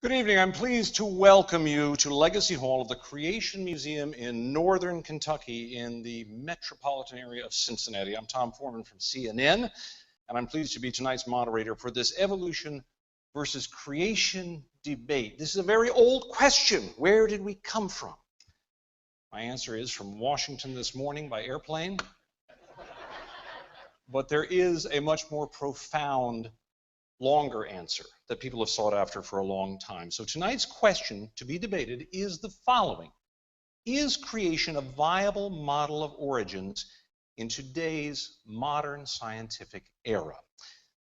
Good evening. I'm pleased to welcome you to Legacy Hall of the Creation Museum in Northern Kentucky in the metropolitan area of Cincinnati. I'm Tom Foreman from CNN, and I'm pleased to be tonight's moderator for this evolution versus creation debate. This is a very old question. Where did we come from? My answer is from Washington this morning by airplane. But there is a much more profound, longer answer that people have sought after for a long time. So tonight's question to be debated is the following. Is creation a viable model of origins in today's modern scientific era?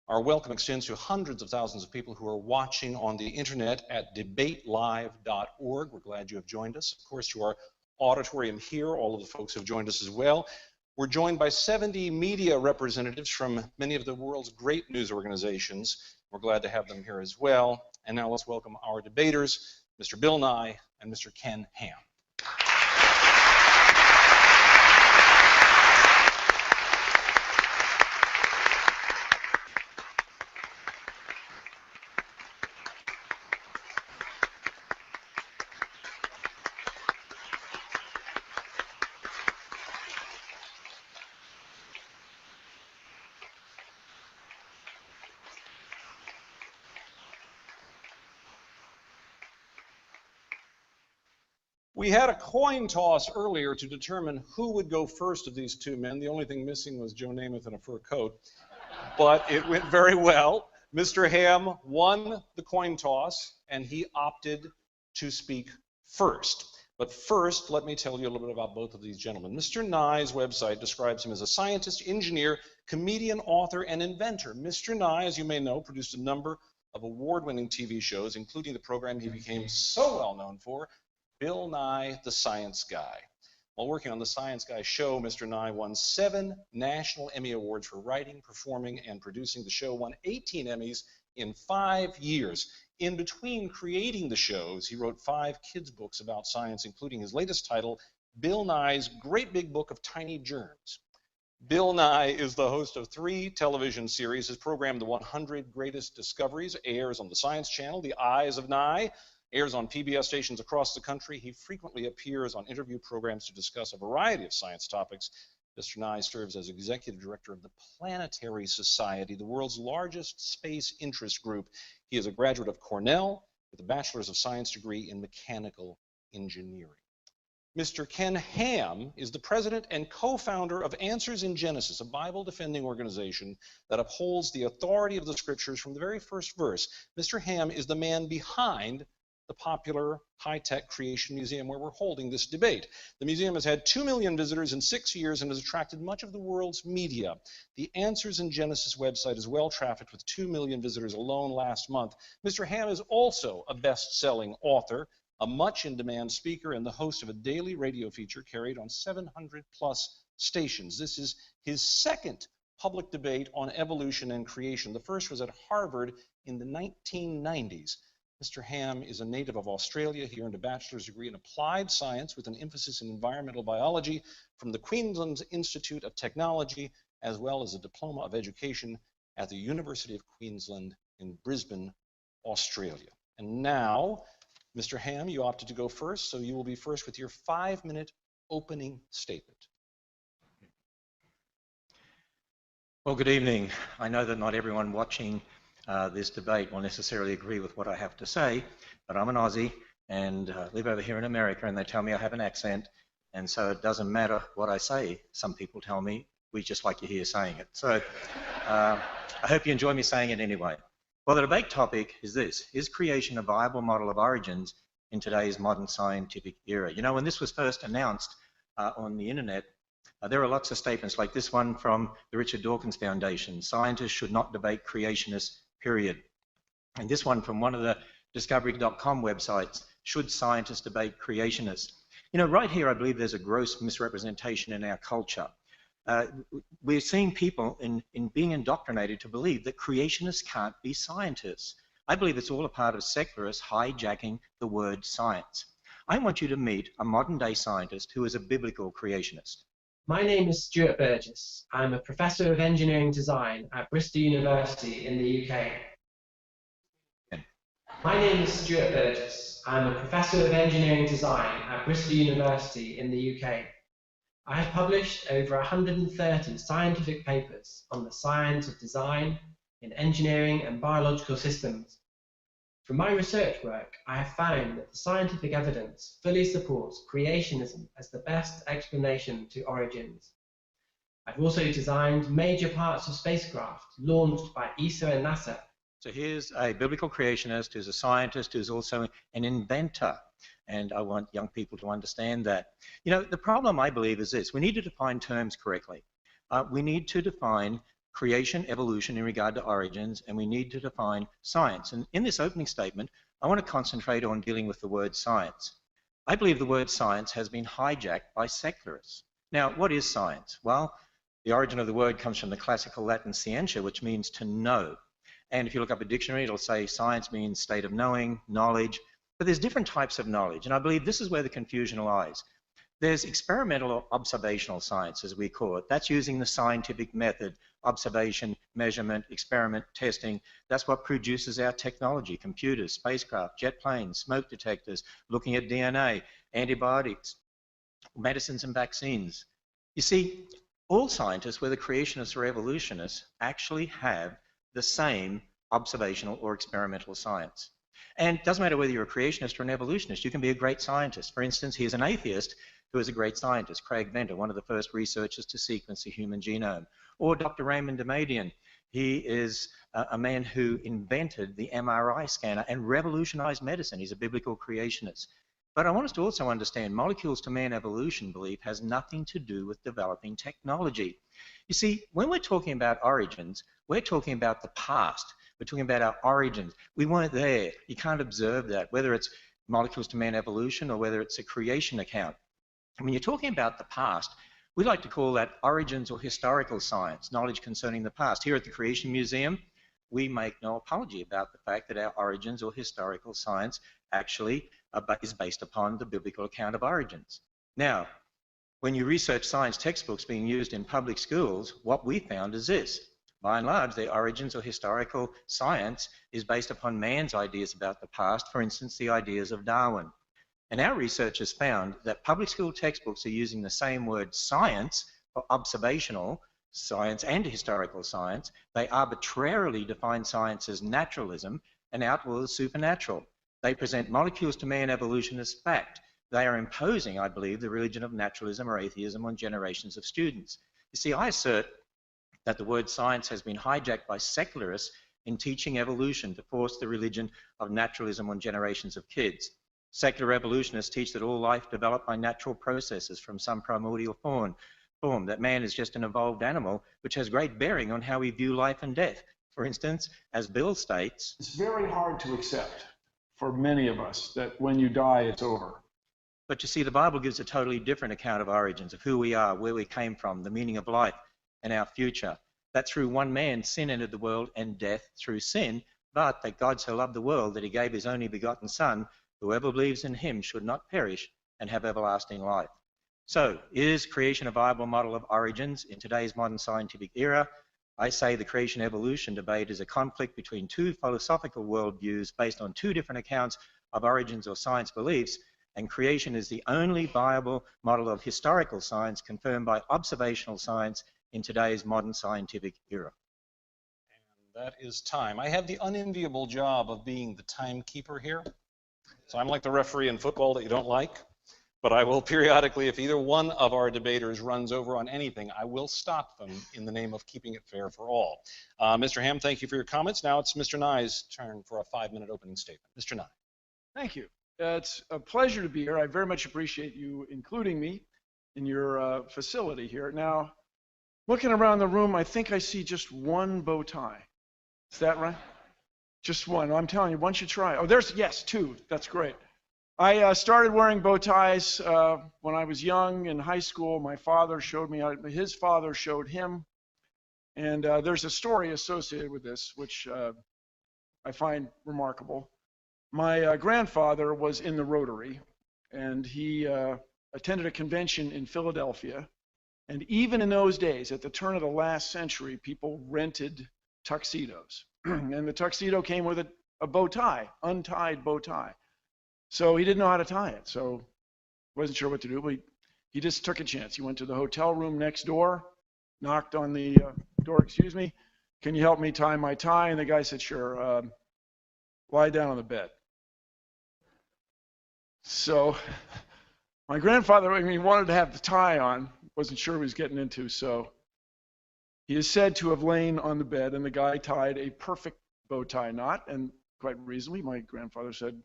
Our welcome extends to hundreds of thousands of people who are watching on the internet at debatelive.org. We're glad you have joined us. Of course, to our auditorium here, all of the folks who have joined us as well. We're joined by 70 media representatives from many of the world's great news organizations. We're glad to have them here as well. And now let's welcome our debaters, Mr. Bill Nye and Mr. Ken Ham. We had a coin toss earlier to determine who would go first of these two men. The only thing missing was Joe Namath in a fur coat, but it went very well. Mr. Ham won the coin toss, and he opted to speak first. But first, let me tell you a little bit about both of these gentlemen. Mr. Nye's website describes him as a scientist, engineer, comedian, author, and inventor. Mr. Nye, as you may know, produced a number of award-winning TV shows, including the program he became so well known for, Bill Nye, the Science Guy. While working on the Science Guy show, Mr. Nye won 7 National Emmy Awards for writing, performing, and producing the show, won 18 Emmys in 5 years. In between creating the shows, he wrote 5 kids' books about science, including his latest title, Bill Nye's Great Big Book of Tiny Germs. Bill Nye is the host of 3 television series. His program, The 100 Greatest Discoveries, airs on the Science Channel. The Eyes of Nye airs on PBS stations across the country. He frequently appears on interview programs to discuss a variety of science topics. Mr. Nye serves as executive director of the Planetary Society, the world's largest space interest group. He is a graduate of Cornell with a Bachelor's of Science degree in mechanical engineering. Mr. Ken Ham is the president and co-founder of Answers in Genesis, a Bible-defending organization that upholds the authority of the scriptures from the very first verse. Mr. Ham is the man behind the popular high-tech Creation Museum where we're holding this debate. The museum has had 2 million visitors in 6 years and has attracted much of the world's media. The Answers in Genesis website is well trafficked with 2 million visitors alone last month. Mr. Ham is also a best-selling author, a much-in-demand speaker, and the host of a daily radio feature carried on 700-plus stations. This is his second public debate on evolution and creation. The first was at Harvard in the 1990s. Mr. Ham is a native of Australia. He earned a bachelor's degree in applied science with an emphasis in environmental biology from the Queensland Institute of Technology, as well as a diploma of education at the University of Queensland in Brisbane, Australia. And now, Mr. Ham, you opted to go first, so you will be first with your 5-minute opening statement. Well, good evening. I know that not everyone watching this debate will necessarily agree with what I have to say, but I'm an Aussie and live over here in America, and they tell me I have an accent, and so it doesn't matter what I say. Some people tell me we just like you hear saying it. So I hope you enjoy me saying it anyway. Well, the debate topic is this: is creation a viable model of origins in today's modern scientific era? You know, when this was first announced on the internet, there are lots of statements like this one from the Richard Dawkins Foundation: scientists should not debate creationists, period. And this one from one of the discovery.com websites: should scientists debate creationists? You know, right here I believe there's a gross misrepresentation in our culture. We're seeing people in being indoctrinated to believe that creationists can't be scientists. I believe it's all a part of secularists hijacking the word science. I want you to meet a modern-day scientist who is a biblical creationist. My name is Stuart Burgess. I'm a professor of engineering design at Bristol University in the UK. My name is Stuart Burgess. I'm a Professor of Engineering Design at Bristol University in the UK. I have published over 130 scientific papers on the science of design in engineering and biological systems. From my research work, I have found that the scientific evidence fully supports creationism as the best explanation to origins. I've also designed major parts of spacecraft launched by ESA and NASA. So here's a biblical creationist who's a scientist who's also an inventor. And I want young people to understand that. You know, the problem, I believe, is this. We need to define terms correctly. We need to define creation, evolution in regard to origins, and we need to define science. And in this opening statement, I want to concentrate on dealing with the word science. I believe the word science has been hijacked by secularists. Now, what is science? Well, the origin of the word comes from the classical Latin scientia, which means to know. And if you look up a dictionary, it'll say science means state of knowing, knowledge. But there's different types of knowledge, and I believe this is where the confusion lies. There's experimental or observational science, as we call it. That's using the scientific method, observation, measurement, experiment, testing. That's what produces our technology, computers, spacecraft, jet planes, smoke detectors, looking at DNA, antibiotics, medicines and vaccines. You see, all scientists, whether creationists or evolutionists, actually have the same observational or experimental science. And it doesn't matter whether you're a creationist or an evolutionist, you can be a great scientist. For instance, here's an atheist who is a great scientist, Craig Venter, one of the first researchers to sequence the human genome. Or Dr. Raymond Damadian. He is a man who invented the MRI scanner and revolutionized medicine. He's a biblical creationist. But I want us to also understand molecules to man evolution belief has nothing to do with developing technology. You see, when we're talking about origins, we're talking about the past. We're talking about our origins. We weren't there. You can't observe that, whether it's molecules to man evolution or whether it's a creation account. And when you're talking about the past, we like to call that origins or historical science, knowledge concerning the past. Here at the Creation Museum, we make no apology about the fact that our origins or historical science actually is based upon the biblical account of origins. Now, when you research science textbooks being used in public schools, what we found is this. By and large, the origins or historical science is based upon man's ideas about the past, for instance, the ideas of Darwin. And our research has found that public school textbooks are using the same word science for observational science and historical science. They arbitrarily define science as naturalism and outlaw the supernatural. They present molecules to man evolution as fact. They are imposing, I believe, the religion of naturalism or atheism on generations of students. You see, I assert that the word science has been hijacked by secularists in teaching evolution to force the religion of naturalism on generations of kids. Secular evolutionists teach that all life developed by natural processes from some primordial form, that man is just an evolved animal, which has great bearing on how we view life and death. For instance, as Bill states, it's very hard to accept for many of us that when you die, it's over. But you see, the Bible gives a totally different account of origins, of who we are, where we came from, the meaning of life, and our future. That through one man, sin entered the world, and death through sin, but that God so loved the world that he gave his only begotten Son, whoever believes in him should not perish and have everlasting life. So, is creation a viable model of origins in today's modern scientific era? I say the creation-evolution debate is a conflict between two philosophical worldviews based on two different accounts of origins or science beliefs, and creation is the only viable model of historical science confirmed by observational science in today's modern scientific era. And that is time. I have the unenviable job of being the timekeeper here. So I'm like the referee in football that you don't like, but I will periodically, if either one of our debaters runs over on anything, I will stop them in the name of keeping it fair for all. Mr. Ham, thank you for your comments. Now it's Mr. Nye's turn for a 5-minute opening statement. Mr. Nye. Thank you. It's a pleasure to be here. I very much appreciate you including me in your facility here. Now, looking around the room, I think I see just one bow tie. Is that right? Just one. I'm telling you, once you try. Oh, yes, two. That's great. I started wearing bow ties when I was young in high school. My father showed me how, his father showed him. And there's a story associated with this, which I find remarkable. My grandfather was in the Rotary, and he attended a convention in Philadelphia. And even in those days, at the turn of the last century, people rented tuxedos. And the tuxedo came with a a bow tie, untied bow tie. So he didn't know how to tie it, so wasn't sure what to do, but he just took a chance. He went to the hotel room next door, knocked on the door, excuse me, can you help me tie my tie? And the guy said, sure, lie down on the bed. So my grandfather, I mean, he wanted to have the tie on, wasn't sure what he was getting into, so he is said to have lain on the bed, and the guy tied a perfect bow tie knot, and quite reasonably, my grandfather said,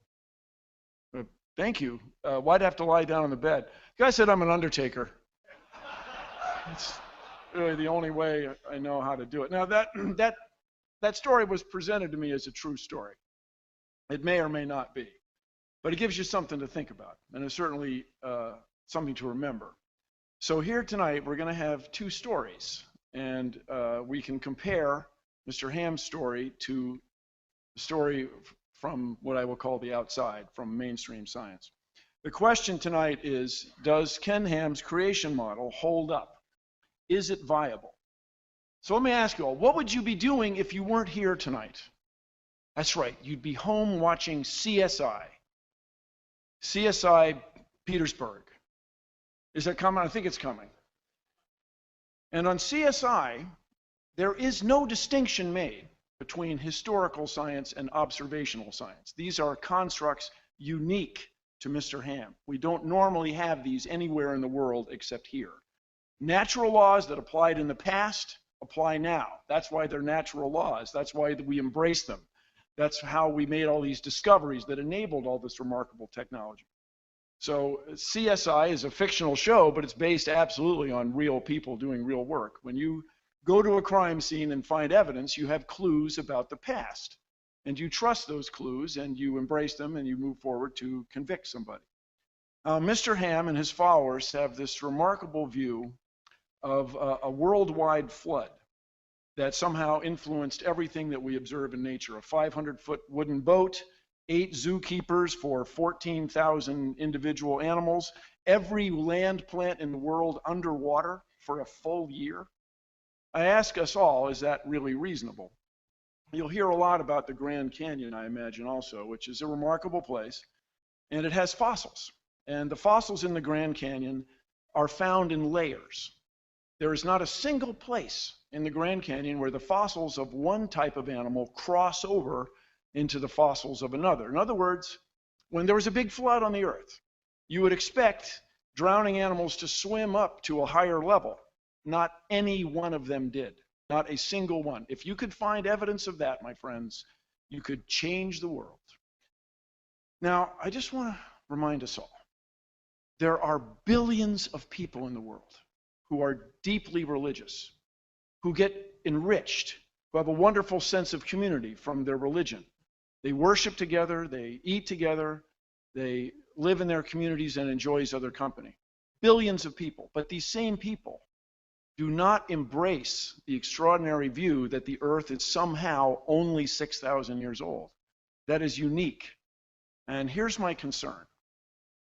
thank you. Why'd I have to lie down on the bed? The guy said, I'm an undertaker. It's really the only way I know how to do it. Now, that story was presented to me as a true story. It may or may not be. But it gives you something to think about, and it's certainly something to remember. So here tonight, we're going to have two stories, and we can compare Mr. Ham's story to the story from what I will call the outside, from mainstream science. The question tonight is, does Ken Ham's creation model hold up? Is it viable? So let me ask you all, what would you be doing if you weren't here tonight? That's right, you'd be home watching CSI. CSI Petersburg. Is that coming? I think it's coming. And on CSI, there is no distinction made between historical science and observational science. These are constructs unique to Mr. Ham. We don't normally have these anywhere in the world except here. Natural laws that applied in the past apply now. That's why they're natural laws. That's why we embrace them. That's how we made all these discoveries that enabled all this remarkable technology. So CSI is a fictional show, but it's based absolutely on real people doing real work. When you go to a crime scene and find evidence, you have clues about the past. And you trust those clues, and you embrace them, and you move forward to convict somebody. Mr. Ham and his followers have this remarkable view of a worldwide flood that somehow influenced everything that we observe in nature. A 500-foot wooden boat, 8 zookeepers for 14,000 individual animals, every land plant in the world underwater for a full year. I ask us all, is that really reasonable? You'll hear a lot about the Grand Canyon, I imagine, also, which is a remarkable place, and it has fossils. And the fossils in the Grand Canyon are found in layers. There is not a single place in the Grand Canyon where the fossils of one type of animal cross over into the fossils of another. In other words, when there was a big flood on the earth, you would expect drowning animals to swim up to a higher level. Not any one of them did. Not a single one. If you could find evidence of that, my friends, you could change the world. Now, I just want to remind us all, there are billions of people in the world who are deeply religious, who get enriched, who have a wonderful sense of community from their religion. They worship together, they eat together, they live in their communities and enjoy each other's company. Billions of people, but these same people do not embrace the extraordinary view that the earth is somehow only 6,000 years old. That is unique. And here's my concern.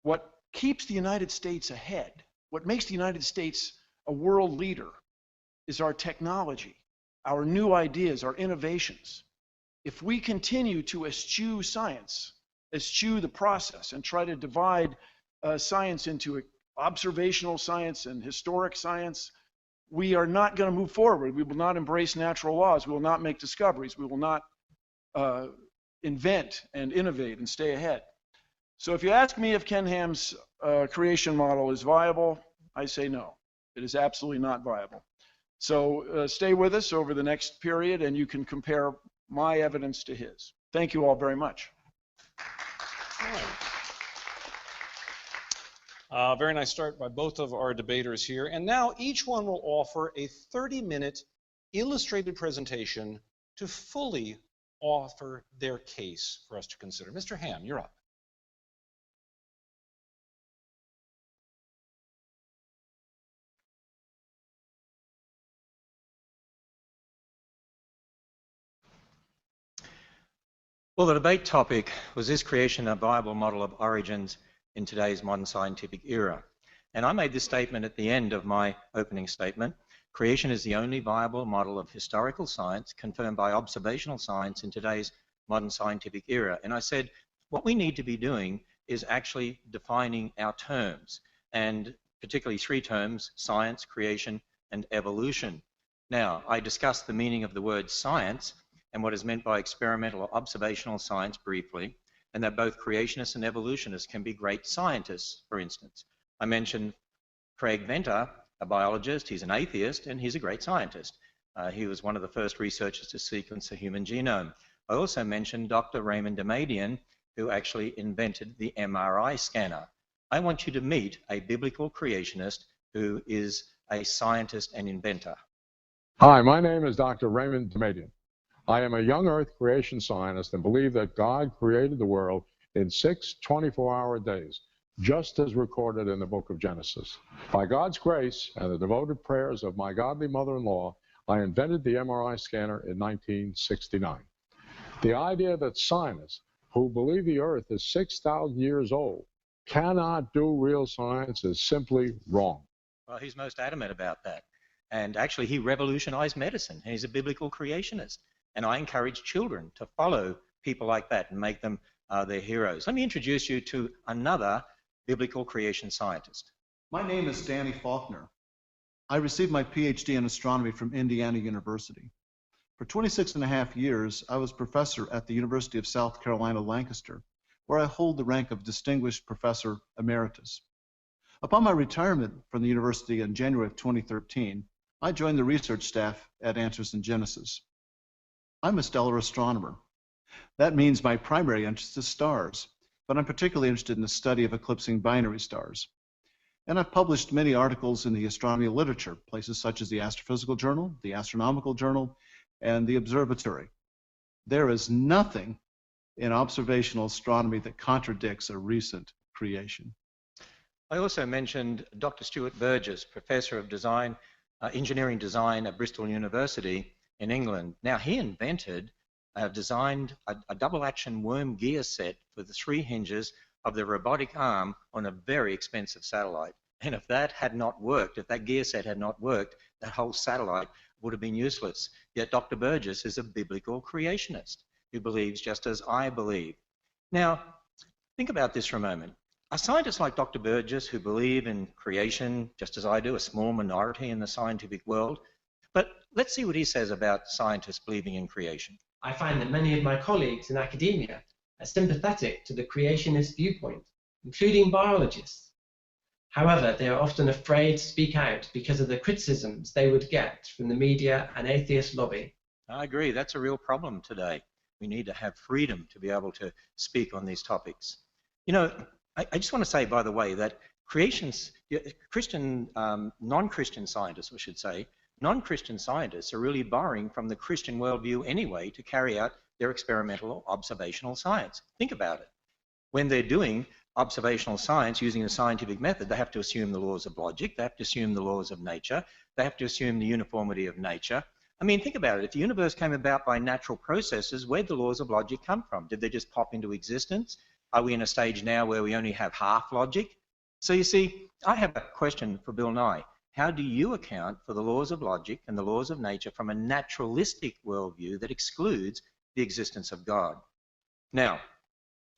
What keeps the United States ahead, what makes the United States a world leader, is our technology, our new ideas, our innovations. If we continue to eschew science, eschew the process, and try to divide science into observational science and historic science, we are not going to move forward. We will not embrace natural laws. We will not make discoveries. We will not invent and innovate and stay ahead. So if you ask me if Ken Ham's creation model is viable, I say no. It is absolutely not viable. So stay with us over the next period, and you can compare my evidence to his. Thank you all very much. Very nice start by both of our debaters here. And now each one will offer a 30-minute illustrated presentation to fully offer their case for us to consider. Mr. Ham, you're up. Well, the debate topic was, is creation a viable model of origins in today's modern scientific era? And I made this statement at the end of my opening statement. Creation is the only viable model of historical science confirmed by observational science in today's modern scientific era. And I said, what we need to be doing is actually defining our terms, and particularly three terms: science, creation, and evolution. Now, I discussed the meaning of the word science and what is meant by experimental or observational science briefly, and that both creationists and evolutionists can be great scientists, for instance. I mentioned Craig Venter, a biologist. He's an atheist, and he's a great scientist. He was one of the first researchers to sequence the human genome. I also mentioned Dr. Raymond Damadian, who actually invented the MRI scanner. I want you to meet a biblical creationist who is a scientist and inventor. Hi, my name is Dr. Raymond Damadian. I am a young Earth creation scientist and believe that God created the world in 6 24-hour days, just as recorded in the book of Genesis. By God's grace and the devoted prayers of my godly mother-in-law, I invented the MRI scanner in 1969. The idea that scientists who believe the Earth is 6,000 years old cannot do real science is simply wrong. Well, he's most adamant about that. And actually, he revolutionized medicine. He's a biblical creationist. And I encourage children to follow people like that and make them their heroes. Let me introduce you to another biblical creation scientist. My name is Danny Faulkner. I received my PhD in astronomy from Indiana University. For 26.5 years, I was professor at the University of South Carolina, Lancaster, where I hold the rank of Distinguished Professor Emeritus. Upon my retirement from the university in January of 2013, I joined the research staff at Answers in Genesis. I'm a stellar astronomer. That means my primary interest is stars, but I'm particularly interested in the study of eclipsing binary stars. And I've published many articles in the astronomy literature, places such as the Astrophysical Journal, the Astronomical Journal, and the Observatory. There is nothing in observational astronomy that contradicts a recent creation. I also mentioned Dr. Stuart Burgess, Professor of Design, Engineering Design at Bristol University in England. Now, he designed a double-action worm gear set for the 3 hinges of the robotic arm on a very expensive satellite. And if that had not worked, if that gear set had not worked, that whole satellite would have been useless. Yet Dr. Burgess is a biblical creationist who believes just as I believe. Now, think about this for a moment. Are scientists like Dr. Burgess, who believe in creation just as I do, a small minority in the scientific world? But let's see what he says about scientists believing in creation. I find that many of my colleagues in academia are sympathetic to the creationist viewpoint, including biologists. However, they are often afraid to speak out because of the criticisms they would get from the media and atheist lobby. I agree, that's a real problem today. We need to have freedom to be able to speak on these topics. You know, I just want to say, by the way, that non-Christian scientists, I should say, non-Christian scientists are really borrowing from the Christian worldview anyway to carry out their experimental or observational science. Think about it. When they're doing observational science using a scientific method, they have to assume the laws of logic, they have to assume the laws of nature, they have to assume the uniformity of nature. I mean, think about it. If the universe came about by natural processes, where'd the laws of logic come from? Did they just pop into existence? Are we in a stage now where we only have half logic? So you see, I have a question for Bill Nye. How do you account for the laws of logic and the laws of nature from a naturalistic worldview that excludes the existence of God? Now,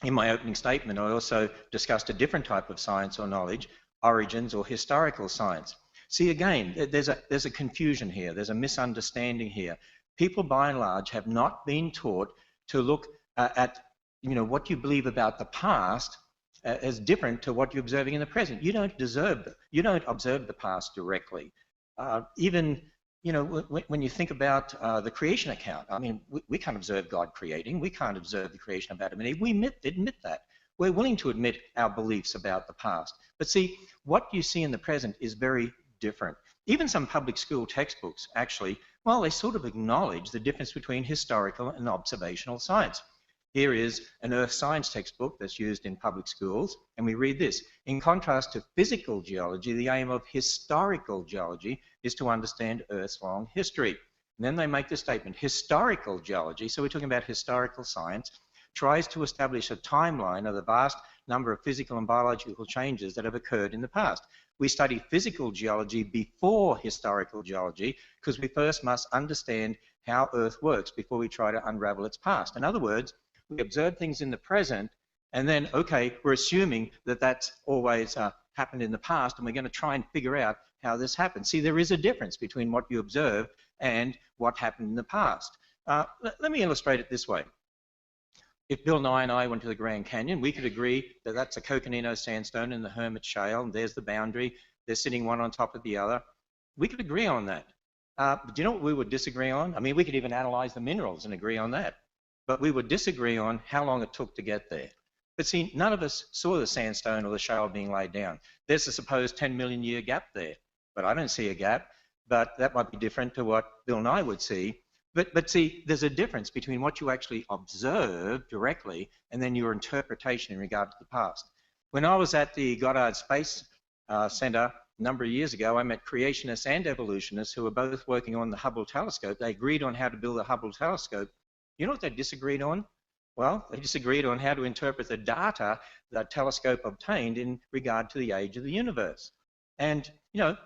in my opening statement, I also discussed a different type of science or knowledge, origins or historical science. See, again, there's a confusion here. There's a misunderstanding here. People, by and large, have not been taught to look at what you believe about the past as different to what you're observing in the present. You don't observe the past directly. Even when you think about the creation account, I mean, we can't observe God creating. We can't observe the creation of Adam and Eve. We admit that. We're willing to admit our beliefs about the past. But see, what you see in the present is very different. Even some public school textbooks, actually, well, they sort of acknowledge the difference between historical and observational science. Here is an earth science textbook that's used in public schools, and we read this. In contrast to physical geology, the aim of historical geology is to understand Earth's long history. And then they make the statement, historical geology, so we're talking about historical science, tries to establish a timeline of the vast number of physical and biological changes that have occurred in the past. We study physical geology before historical geology because we first must understand how Earth works before we try to unravel its past. In other words, we observe things in the present, and then, okay, we're assuming that that's always happened in the past, and we're going to try and figure out how this happened. See, there is a difference between what you observe and what happened in the past. Let me illustrate it this way. If Bill Nye and I went to the Grand Canyon, we could agree that that's a Coconino sandstone in the Hermit Shale, and there's the boundary. They're sitting one on top of the other. We could agree on that. But do you know what we would disagree on? I mean, we could even analyze the minerals and agree on that. But we would disagree on how long it took to get there. But see, none of us saw the sandstone or the shale being laid down. There's a supposed 10 million year gap there, but I don't see a gap. But that might be different to what Bill Nye would see. But see, there's a difference between what you actually observe directly and then your interpretation in regard to the past. When I was at the Goddard Space Center a number of years ago, I met creationists and evolutionists who were both working on the Hubble telescope. They agreed on how to build a Hubble telescope. You know what they disagreed on? Well, they disagreed on how to interpret the data that telescope obtained in regard to the age of the universe. And, you know,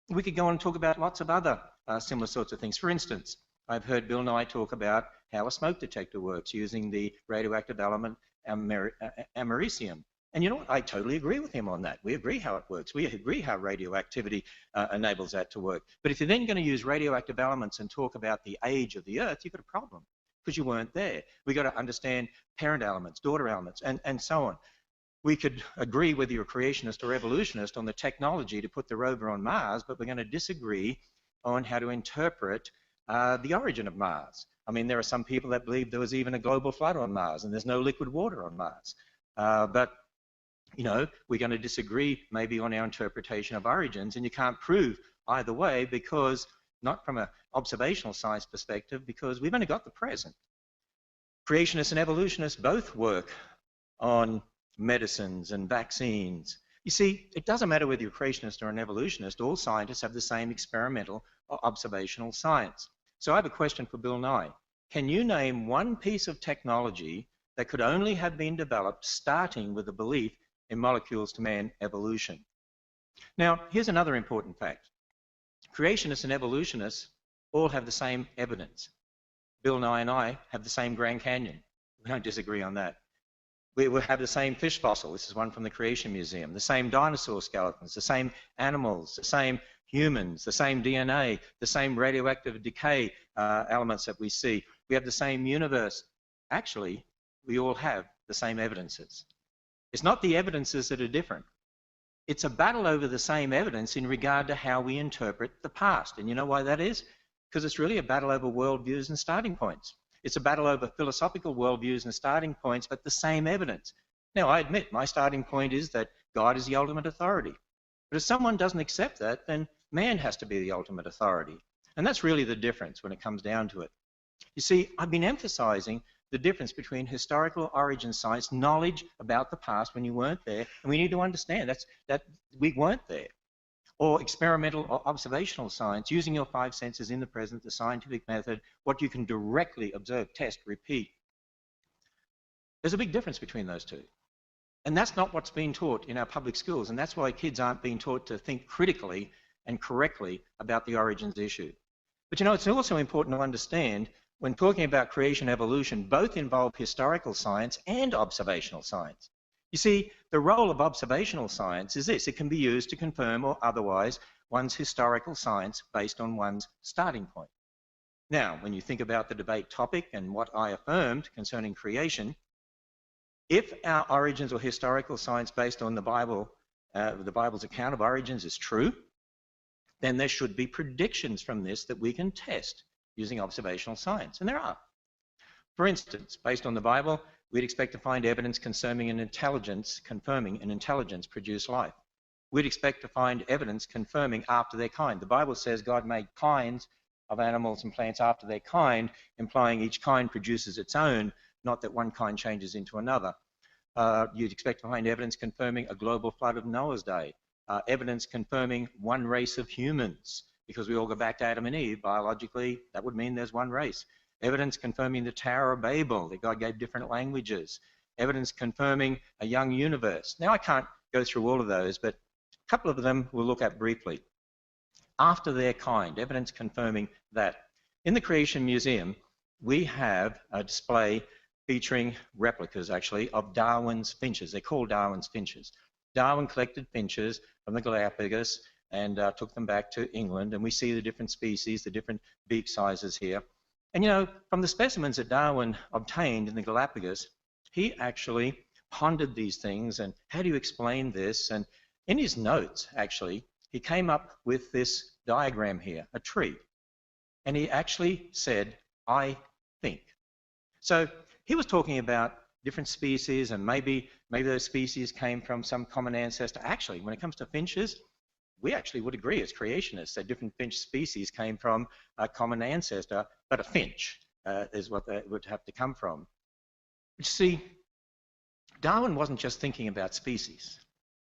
we could go on and talk about lots of other similar sorts of things. For instance, I've heard Bill Nye talk about how a smoke detector works using the radioactive element americium. And you know what? I totally agree with him on that. We agree how it works. We agree how radioactivity enables that to work. But if you're then going to use radioactive elements and talk about the age of the Earth, you've got a problem because you weren't there. We've got to understand parent elements, daughter elements, and so on. We could agree whether you're a creationist or evolutionist on the technology to put the rover on Mars, but we're going to disagree on how to interpret the origin of Mars. I mean, there are some people that believe there was even a global flood on Mars and there's no liquid water on Mars. But, you know, we're going to disagree maybe on our interpretation of origins, and you can't prove either way because, not from an observational science perspective, because we've only got the present. Creationists and evolutionists both work on medicines and vaccines. You see, it doesn't matter whether you're a creationist or an evolutionist, all scientists have the same experimental or observational science. So I have a question for Bill Nye. Can you name one piece of technology that could only have been developed starting with a belief in molecules to man evolution? Now, here's another important fact. Creationists and evolutionists all have the same evidence. Bill Nye and I have the same Grand Canyon. We don't disagree on that. We will have the same fish fossil. This is one from the Creation Museum. The same dinosaur skeletons, the same animals, the same humans, the same DNA, the same radioactive decay elements that we see. We have the same universe. Actually, we all have the same evidences. It's not the evidences that are different. It's a battle over the same evidence in regard to how we interpret the past. And you know why that is? Because it's really a battle over worldviews and starting points. It's a battle over philosophical worldviews and starting points, but the same evidence. Now, I admit my starting point is that God is the ultimate authority. But if someone doesn't accept that, then man has to be the ultimate authority. And that's really the difference when it comes down to it. You see, I've been emphasizing the difference between historical origin science, knowledge about the past when you weren't there, and we need to understand that we weren't there, or experimental or observational science, using your five senses in the present, the scientific method, what you can directly observe, test, repeat. There's a big difference between those two. And that's not what's being taught in our public schools, and that's why kids aren't being taught to think critically and correctly about the origins issue. But you know, it's also important to understand when talking about creation evolution, both involve historical science and observational science. You see, the role of observational science is this: it can be used to confirm or otherwise one's historical science based on one's starting point. Now, when you think about the debate topic and what I affirmed concerning creation, if our origins or historical science based on the Bible's account of origins is true, then there should be predictions from this that we can test using observational science, and there are. For instance, based on the Bible, we'd expect to find evidence confirming an intelligence produced life. We'd expect to find evidence confirming after their kind. The Bible says God made kinds of animals and plants after their kind, implying each kind produces its own, not that one kind changes into another. You'd expect to find evidence confirming a global flood of Noah's day, evidence confirming one race of humans, because we all go back to Adam and Eve. Biologically, that would mean there's one race. Evidence confirming the Tower of Babel, that God gave different languages. Evidence confirming a young universe. Now, I can't go through all of those, but a couple of them we'll look at briefly. After their kind, evidence confirming that. In the Creation Museum, we have a display featuring replicas, actually, of Darwin's finches. They're called Darwin's finches. Darwin collected finches from the Galapagos and took them back to England, and we see the different species, the different beak sizes here. And you know, from the specimens that Darwin obtained in the Galapagos, he actually pondered these things and how do you explain this? And in his notes, actually, he came up with this diagram here, a tree. And he actually said, I think. So he was talking about different species and maybe those species came from some common ancestor. Actually, when it comes to finches, we actually would agree as creationists that different finch species came from a common ancestor, but a finch is what they would have to come from. You see, Darwin wasn't just thinking about species.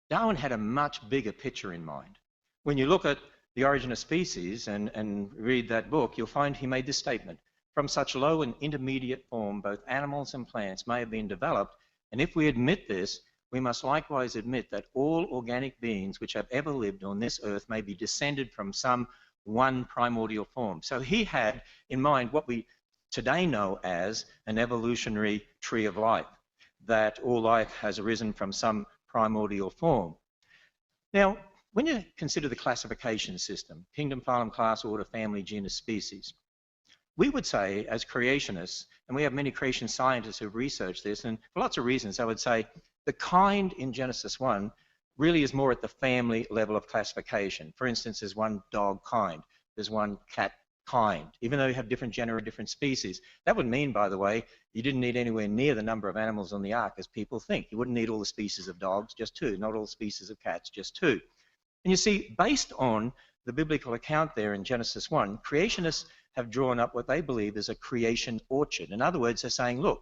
Darwin had a much bigger picture in mind. When you look at The Origin of Species and read that book, you'll find he made this statement: from such low and intermediate form, both animals and plants may have been developed, and if we admit this, we must likewise admit that all organic beings which have ever lived on this earth may be descended from some one primordial form. So he had in mind what we today know as an evolutionary tree of life, that all life has arisen from some primordial form. Now, when you consider the classification system, kingdom, phylum, class, order, family, genus, species, we would say, as creationists, and we have many creation scientists who've researched this, and for lots of reasons, I would say the kind in Genesis 1 really is more at the family level of classification. For instance, there's one dog kind, there's one cat kind, even though you have different genera, different species. That would mean, by the way, you didn't need anywhere near the number of animals on the ark as people think. You wouldn't need all the species of dogs, just 2, not all the species of cats, just 2. And you see, based on the biblical account there in Genesis 1, creationists have drawn up what they believe is a creation orchard. In other words, they're saying, look,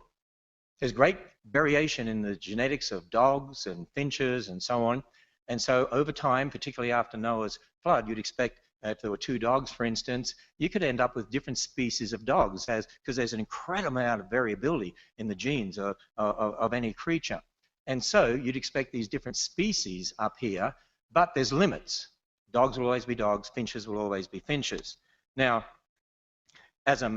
there's great variation in the genetics of dogs and finches and so on. And so over time, particularly after Noah's flood, you'd expect if there were 2 dogs, for instance, you could end up with different species of dogs because there's an incredible amount of variability in the genes of any creature. And so you'd expect these different species up here, but there's limits. Dogs will always be dogs, finches will always be finches. Now, as a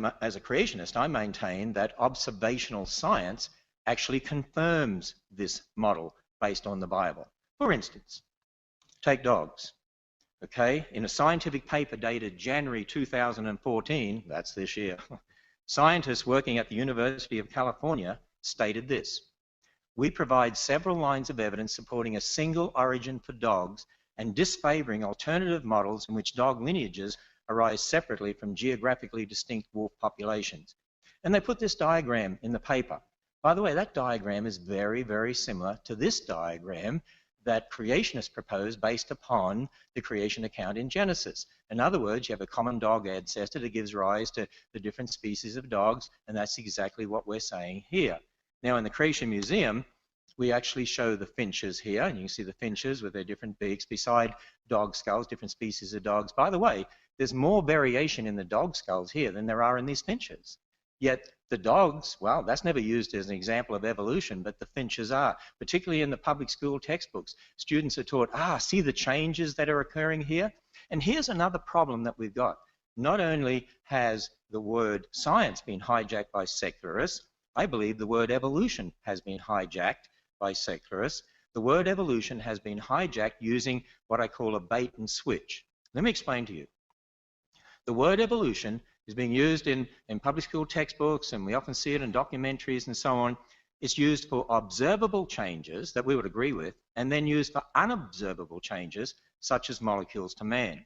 creationist, I maintain that observational science actually confirms this model based on the Bible. For instance, take dogs. Okay, in a scientific paper dated January 2014, that's this year, scientists working at the University of California stated this: we provide several lines of evidence supporting a single origin for dogs and disfavoring alternative models in which dog lineages arise separately from geographically distinct wolf populations. And they put this diagram in the paper. By the way, that diagram is very, very similar to this diagram that creationists proposed based upon the creation account in Genesis. In other words, you have a common dog ancestor that gives rise to the different species of dogs, and that's exactly what we're saying here. Now, in the Creation Museum, we actually show the finches here, and you can see the finches with their different beaks beside dog skulls, different species of dogs. By the way, there's more variation in the dog skulls here than there are in these finches. Yet the dogs, well, that's never used as an example of evolution, but the finches are. Particularly in the public school textbooks, students are taught, see the changes that are occurring here? And here's another problem that we've got. Not only has the word science been hijacked by secularists, I believe the word evolution has been hijacked by secularists. The word evolution has been hijacked using what I call a bait and switch. Let me explain to you. The word evolution is being used in public school textbooks, and we often see it in documentaries and so on. It's used for observable changes that we would agree with, and then used for unobservable changes, such as molecules to man.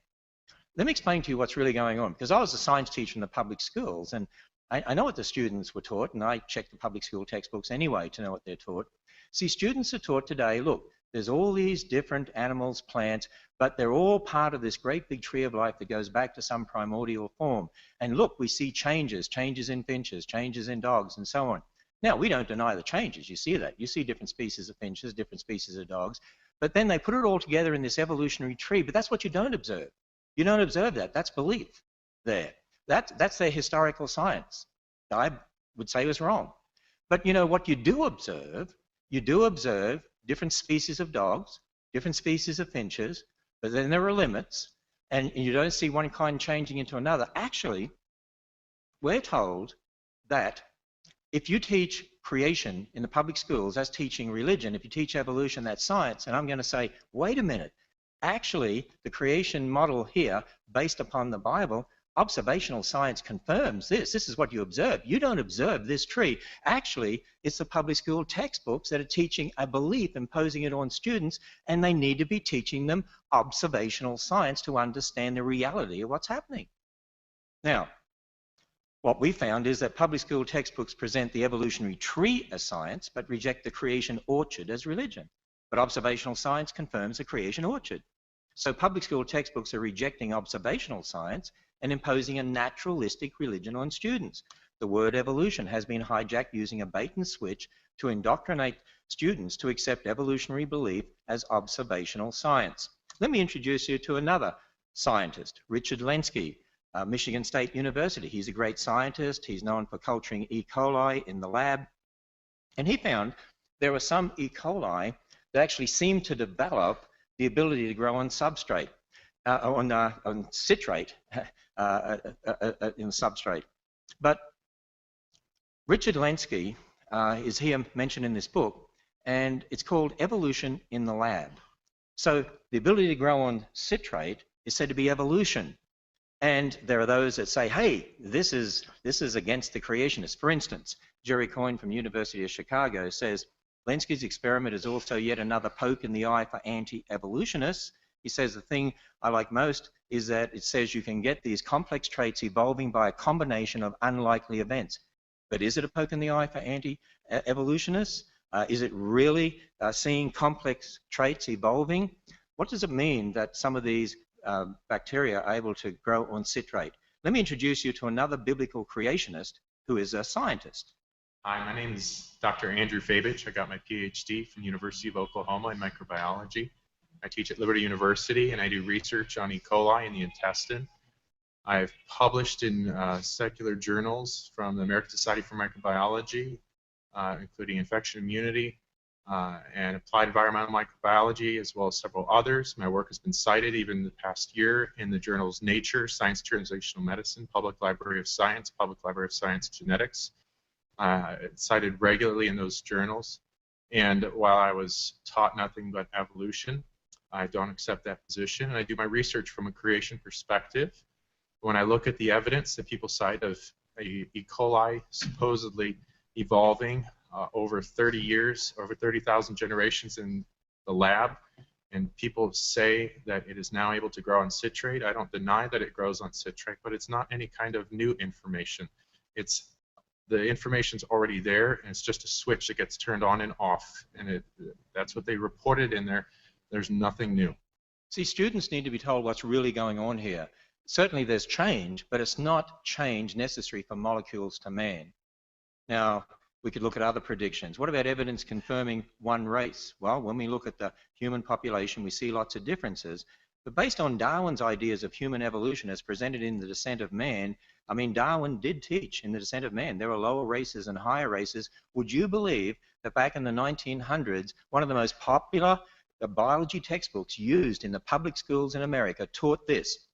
Let me explain to you what's really going on, because I was a science teacher in the public schools, and I know what the students were taught, and I check the public school textbooks anyway to know what they're taught. See, students are taught today, look, there's all these different animals, plants, but they're all part of this great big tree of life that goes back to some primordial form. And look, we see changes in finches, changes in dogs, and so on. Now, we don't deny the changes. You see that. You see different species of finches, different species of dogs. But then they put it all together in this evolutionary tree. But that's what you don't observe. You don't observe that. That's belief there. That's their historical science. I would say was wrong. But you know what you do observe? You do observe different species of dogs, different species of finches, but then there are limits, and you don't see one kind changing into another. Actually, we're told that if you teach creation in the public schools, that's teaching religion. If you teach evolution, that's science. And I'm going to say, wait a minute. Actually, the creation model here, based upon the Bible, observational science confirms this. This is what you observe. You don't observe this tree. Actually, it's the public school textbooks that are teaching a belief, imposing it on students, and they need to be teaching them observational science to understand the reality of what's happening. Now, what we found is that public school textbooks present the evolutionary tree as science, but reject the creation orchard as religion. But observational science confirms the creation orchard. So public school textbooks are rejecting observational science and imposing a naturalistic religion on students. The word evolution has been hijacked using a bait and switch to indoctrinate students to accept evolutionary belief as observational science. Let me introduce you to another scientist, Richard Lenski, Michigan State University. He's a great scientist. He's known for culturing E. coli in the lab. And he found there were some E. coli that actually seemed to develop the ability to grow on substrate, on citrate in substrate. But Richard Lenski is here mentioned in this book, and it's called Evolution in the Lab. So the ability to grow on citrate is said to be evolution. And there are those that say, hey, this is against the creationists. For instance, Jerry Coyne from University of Chicago says, Lenski's experiment is also yet another poke in the eye for anti-evolutionists. He says the thing I like most is that it says you can get these complex traits evolving by a combination of unlikely events. But is it a poke in the eye for anti-evolutionists? Is it really seeing complex traits evolving? What does it mean that some of these bacteria are able to grow on citrate? Let me introduce you to another biblical creationist who is a scientist. Hi, my name is Dr. Andrew Fabich. I got my PhD from the University of Oklahoma in microbiology. I teach at Liberty University, and I do research on E. coli in the intestine. I've published in secular journals from the American Society for Microbiology, including infection immunity and applied environmental microbiology, as well as several others. My work has been cited even the past year in the journals Nature, Science Translational Medicine, Public Library of Science, Public Library of Science Genetics. It's cited regularly in those journals. And while I was taught nothing but evolution, I don't accept that position, and I do my research from a creation perspective. When I look at the evidence that people cite of E. coli supposedly evolving over 30 years, over 30,000 generations in the lab, and people say that it is now able to grow on citrate, I don't deny that it grows on citrate, but it's not any kind of new information. The information's already there, and it's just a switch that gets turned on and off, and that's what they reported in there. There's nothing new. See, students need to be told what's really going on here. Certainly there's change, but it's not change necessary for molecules to man. Now, we could look at other predictions. What about evidence confirming one race? Well, when we look at the human population, we see lots of differences. But based on Darwin's ideas of human evolution as presented in The Descent of Man, I mean, Darwin did teach in The Descent of Man there are lower races and higher races. Would you believe that back in the 1900s, one of the most popular biology textbooks used in the public schools in America taught this?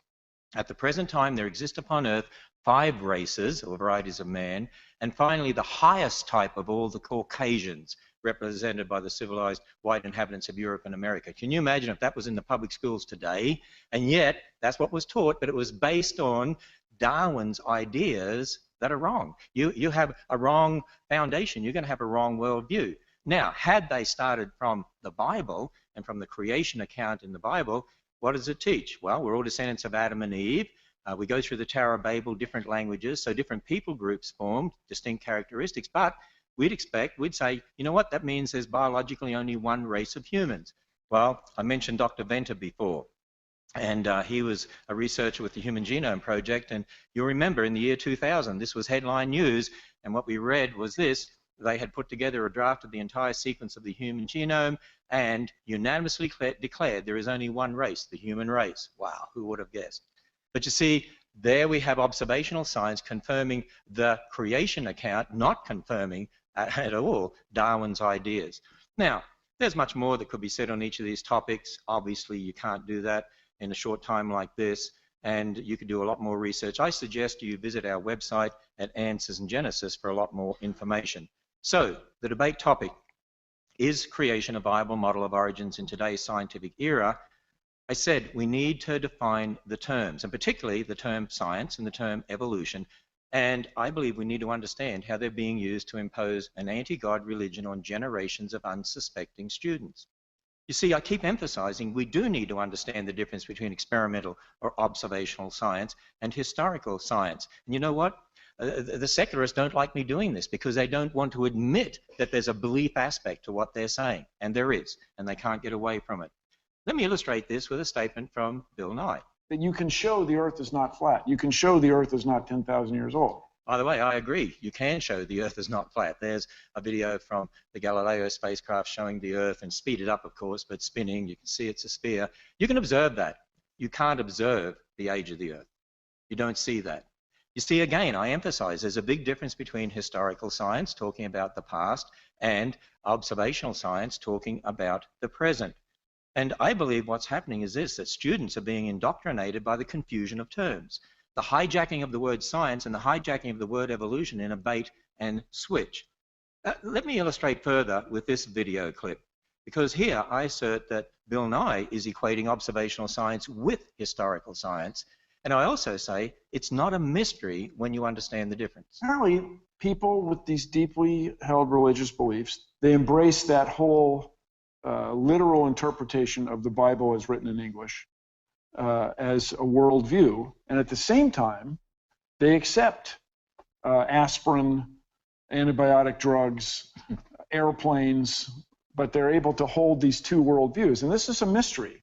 At the present time, there exist upon Earth 5 races or varieties of man, and finally the highest type of all, the Caucasians, represented by the civilized white inhabitants of Europe and America. Can you imagine if that was in the public schools today? And yet, that's what was taught, but it was based on Darwin's ideas that are wrong. You have a wrong foundation. You're going to have a wrong worldview. Now, had they started from the Bible and from the creation account in the Bible, what does it teach? Well, we're all descendants of Adam and Eve. We go through the Tower of Babel, different languages, so different people groups formed, distinct characteristics, but we'd say, you know what, that means there's biologically only one race of humans. Well, I mentioned Dr. Venter before, and he was a researcher with the Human Genome Project, and you'll remember in the year 2000, this was headline news, and what we read was this: they had put together a draft of the entire sequence of the human genome and unanimously declared there is only one race, the human race. Wow, who would have guessed? But you see, there we have observational science confirming the creation account, not confirming at all Darwin's ideas. Now, there's much more that could be said on each of these topics. Obviously, you can't do that in a short time like this. and you could do a lot more research. I suggest you visit our website at Answers in Genesis for a lot more information. So, the debate topic, is creation a viable model of origins in today's scientific era? I said we need to define the terms, and particularly the term science and the term evolution, and I believe we need to understand how they're being used to impose an anti-God religion on generations of unsuspecting students. You see, I keep emphasizing we do need to understand the difference between experimental or observational science and historical science. And you know what? The secularists don't like me doing this because they don't want to admit that there's a belief aspect to what they're saying, and there is, and they can't get away from it. Let me illustrate this with a statement from Bill Nye. That you can show the Earth is not flat. You can show the Earth is not 10,000 years old. By the way, I agree. You can show the Earth is not flat. There's a video from the Galileo spacecraft showing the Earth, and speeded up, of course, but spinning. You can see it's a sphere. You can observe that. You can't observe the age of the Earth. You don't see that. You see, again, I emphasize there's a big difference between historical science, talking about the past, and observational science, talking about the present. And I believe what's happening is this, that students are being indoctrinated by the confusion of terms. The hijacking of the word science and the hijacking of the word evolution in a bait and switch. Let me illustrate further with this video clip, because here I assert that Bill Nye is equating observational science with historical science, and I also say it's not a mystery when you understand the difference. Apparently, people with these deeply held religious beliefs, they embrace that whole literal interpretation of the Bible as written in English as a worldview, and at the same time, they accept aspirin, antibiotic drugs, airplanes, but they're able to hold these two worldviews, and this is a mystery.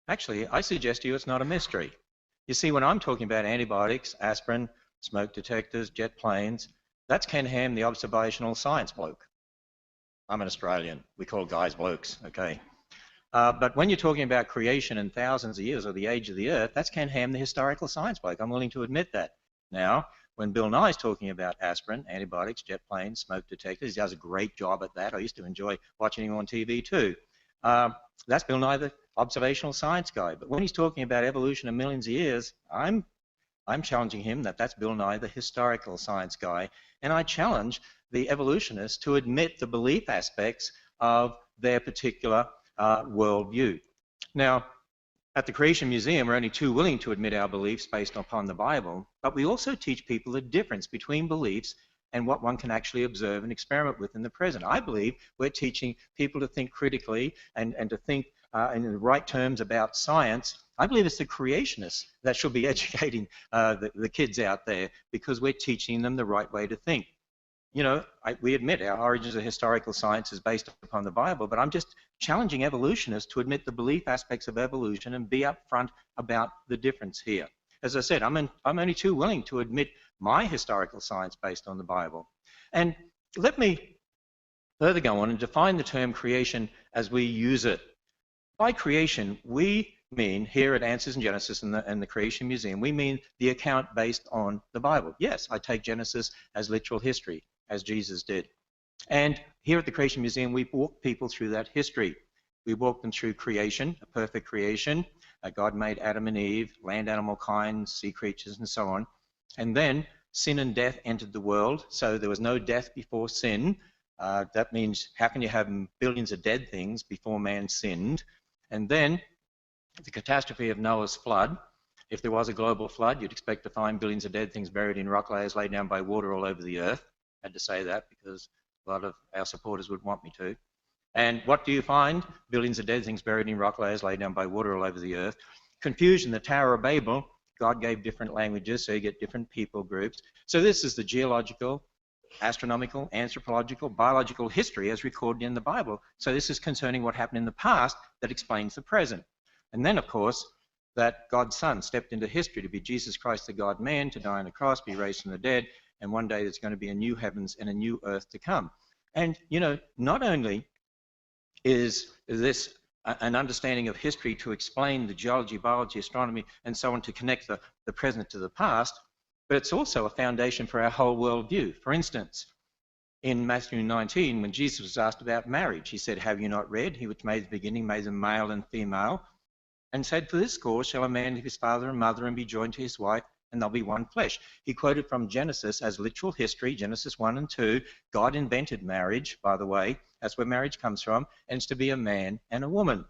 Actually, I suggest to you it's not a mystery. You see, when I'm talking about antibiotics, aspirin, smoke detectors, jet planes, that's Ken Ham, the observational science bloke. I'm an Australian. We call guys blokes, okay? But when you're talking about creation in thousands of years or the age of the Earth, that's Ken Ham, the historical science bloke. I'm willing to admit that. Now, when Bill Nye's talking about aspirin, antibiotics, jet planes, smoke detectors, he does a great job at that. I used to enjoy watching him on TV too. That's Bill Nye, the observational science guy. But when he's talking about evolution of millions of years, I'm challenging him that that's Bill Nye, the historical science guy. And I challenge the evolutionists to admit the belief aspects of their particular worldview. Now, at the Creation Museum, we're only too willing to admit our beliefs based upon the Bible, but we also teach people the difference between beliefs and what one can actually observe and experiment with in the present. I believe we're teaching people to think critically and to think in the right terms about science. I believe it's the creationists that should be educating the kids out there, because we're teaching them the right way to think. You know, we admit our origins of historical science is based upon the Bible, but I'm just challenging evolutionists to admit the belief aspects of evolution and be upfront about the difference here. As I said, I'm only too willing to admit my historical science based on the Bible. And let me further go on and define the term creation as we use it. By creation, we mean, here at Answers in Genesis and the Creation Museum, we mean the account based on the Bible. Yes, I take Genesis as literal history, as Jesus did. And here at the Creation Museum, we walk people through that history. We walk them through creation, a perfect creation. God made Adam and Eve, land animal kind, sea creatures, and so on. And then sin and death entered the world, so there was no death before sin. That means, how can you have billions of dead things before man sinned? And then the catastrophe of Noah's flood. If there was a global flood, you'd expect to find billions of dead things buried in rock layers laid down by water all over the earth. I had to say that because a lot of our supporters would want me to. And what do you find? Billions of dead things buried in rock layers laid down by water all over the earth. Confusion, the Tower of Babel. God gave different languages, so you get different people groups. So this is the geological, astronomical, anthropological, biological history as recorded in the Bible. So this is concerning what happened in the past that explains the present. And then, of course, that God's Son stepped into history to be Jesus Christ, the God-man, to die on the cross, be raised from the dead, and one day there's going to be a new heavens and a new earth to come. And, you know, not only is this an understanding of history to explain the geology, biology, astronomy, and so on, to connect the present to the past, but it's also a foundation for our whole worldview. For instance, in Matthew 19, when Jesus was asked about marriage, he said, "Have you not read? He which made the beginning made them male and female." and said, "For this cause shall a man leave his father and mother and be joined to his wife, and they'll be one flesh." He quoted from Genesis as literal history, Genesis 1 and 2. God invented marriage, by the way. That's where marriage comes from, and it's to be a man and a woman.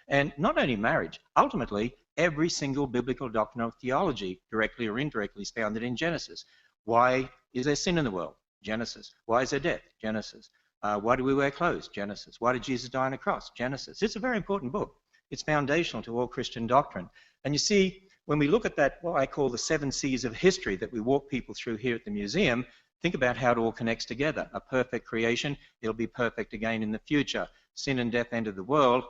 And not only marriage, ultimately, every single biblical doctrine of theology, directly or indirectly, is founded in Genesis. Why is there sin in the world? Genesis. Why is there death? Genesis. Why do we wear clothes? Genesis. Why did Jesus die on a cross? Genesis. It's a very important book. It's foundational to all Christian doctrine. And you see, when we look at that, what I call the 7 C's of history that we walk people through here at the museum, think about how it all connects together. A perfect creation, it'll be perfect again in the future. Sin and death entered the world.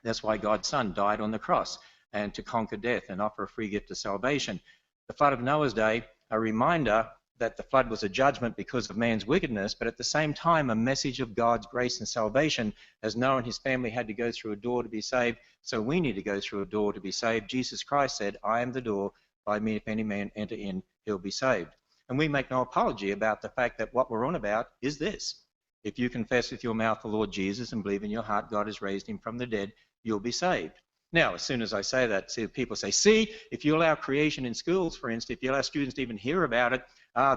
That's why God's Son died on the cross, and to conquer death and offer a free gift of salvation. The flood of Noah's day, a reminder that the flood was a judgment because of man's wickedness, but at the same time a message of God's grace and salvation, as Noah and his family had to go through a door to be saved, so we need to go through a door to be saved. Jesus Christ said, "I am the door, by me if any man enter in, he'll be saved." And we make no apology about the fact that what we're on about is this. If you confess with your mouth the Lord Jesus and believe in your heart God has raised him from the dead, you'll be saved. Now, as soon as I say that, people say, see, if you allow creation in schools, for instance, if you allow students to even hear about it,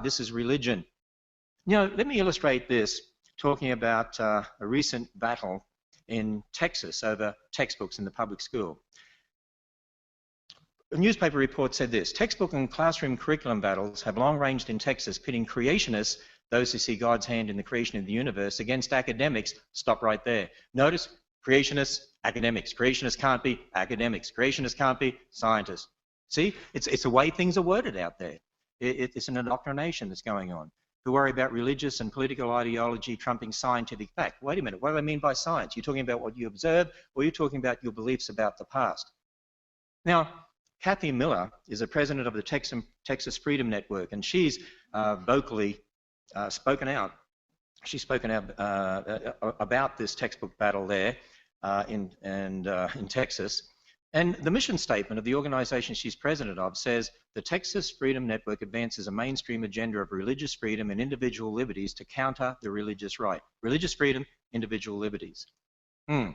this is religion. You know, let me illustrate this, talking about a recent battle in Texas over textbooks in the public school. A newspaper report said this: textbook and classroom curriculum battles have long ranged in Texas, pitting creationists, those who see God's hand in the creation of the universe, against academics. Stop right there. Notice, creationists, academics. Creationists can't be academics. Creationists can't be scientists. See, it's the way things are worded out there. It's an indoctrination that's going on. Who worry about religious and political ideology trumping scientific fact. Wait a minute, what do I mean by science? You're talking about what you observe, or you're talking about your beliefs about the past? Now, Kathy Miller is the president of the Texas Freedom Network, and she's vocally spoken out. She's spoken out about this textbook battle there in Texas. And the mission statement of the organization she's president of says, the Texas Freedom Network advances a mainstream agenda of religious freedom and individual liberties to counter the religious right. Religious freedom, individual liberties. And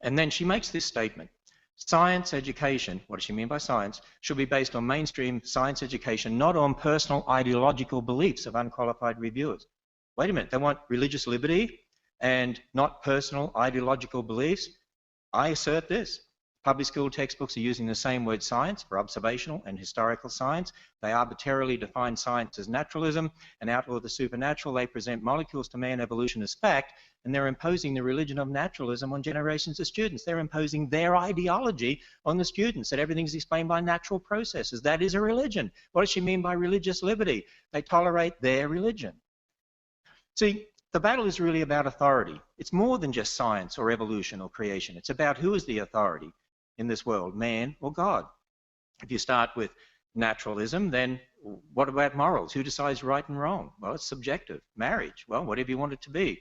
then she makes this statement: science education, what does she mean by science, should be based on mainstream science education, not on personal ideological beliefs of unqualified reviewers. Wait a minute, they want religious liberty and not personal ideological beliefs? I assert this. Public school textbooks are using the same word science for observational and historical science. They arbitrarily define science as naturalism and outlaw the supernatural. They present molecules to man evolution as fact, and they're imposing the religion of naturalism on generations of students. They're imposing their ideology on the students, that everything's explained by natural processes. That is a religion. What does she mean by religious liberty? They tolerate their religion. See, the battle is really about authority. It's more than just science or evolution or creation. It's about who is the authority in this world, man or God. If you start with naturalism, then what about morals? Who decides right and wrong? Well, it's subjective. Marriage, well, whatever you want it to be.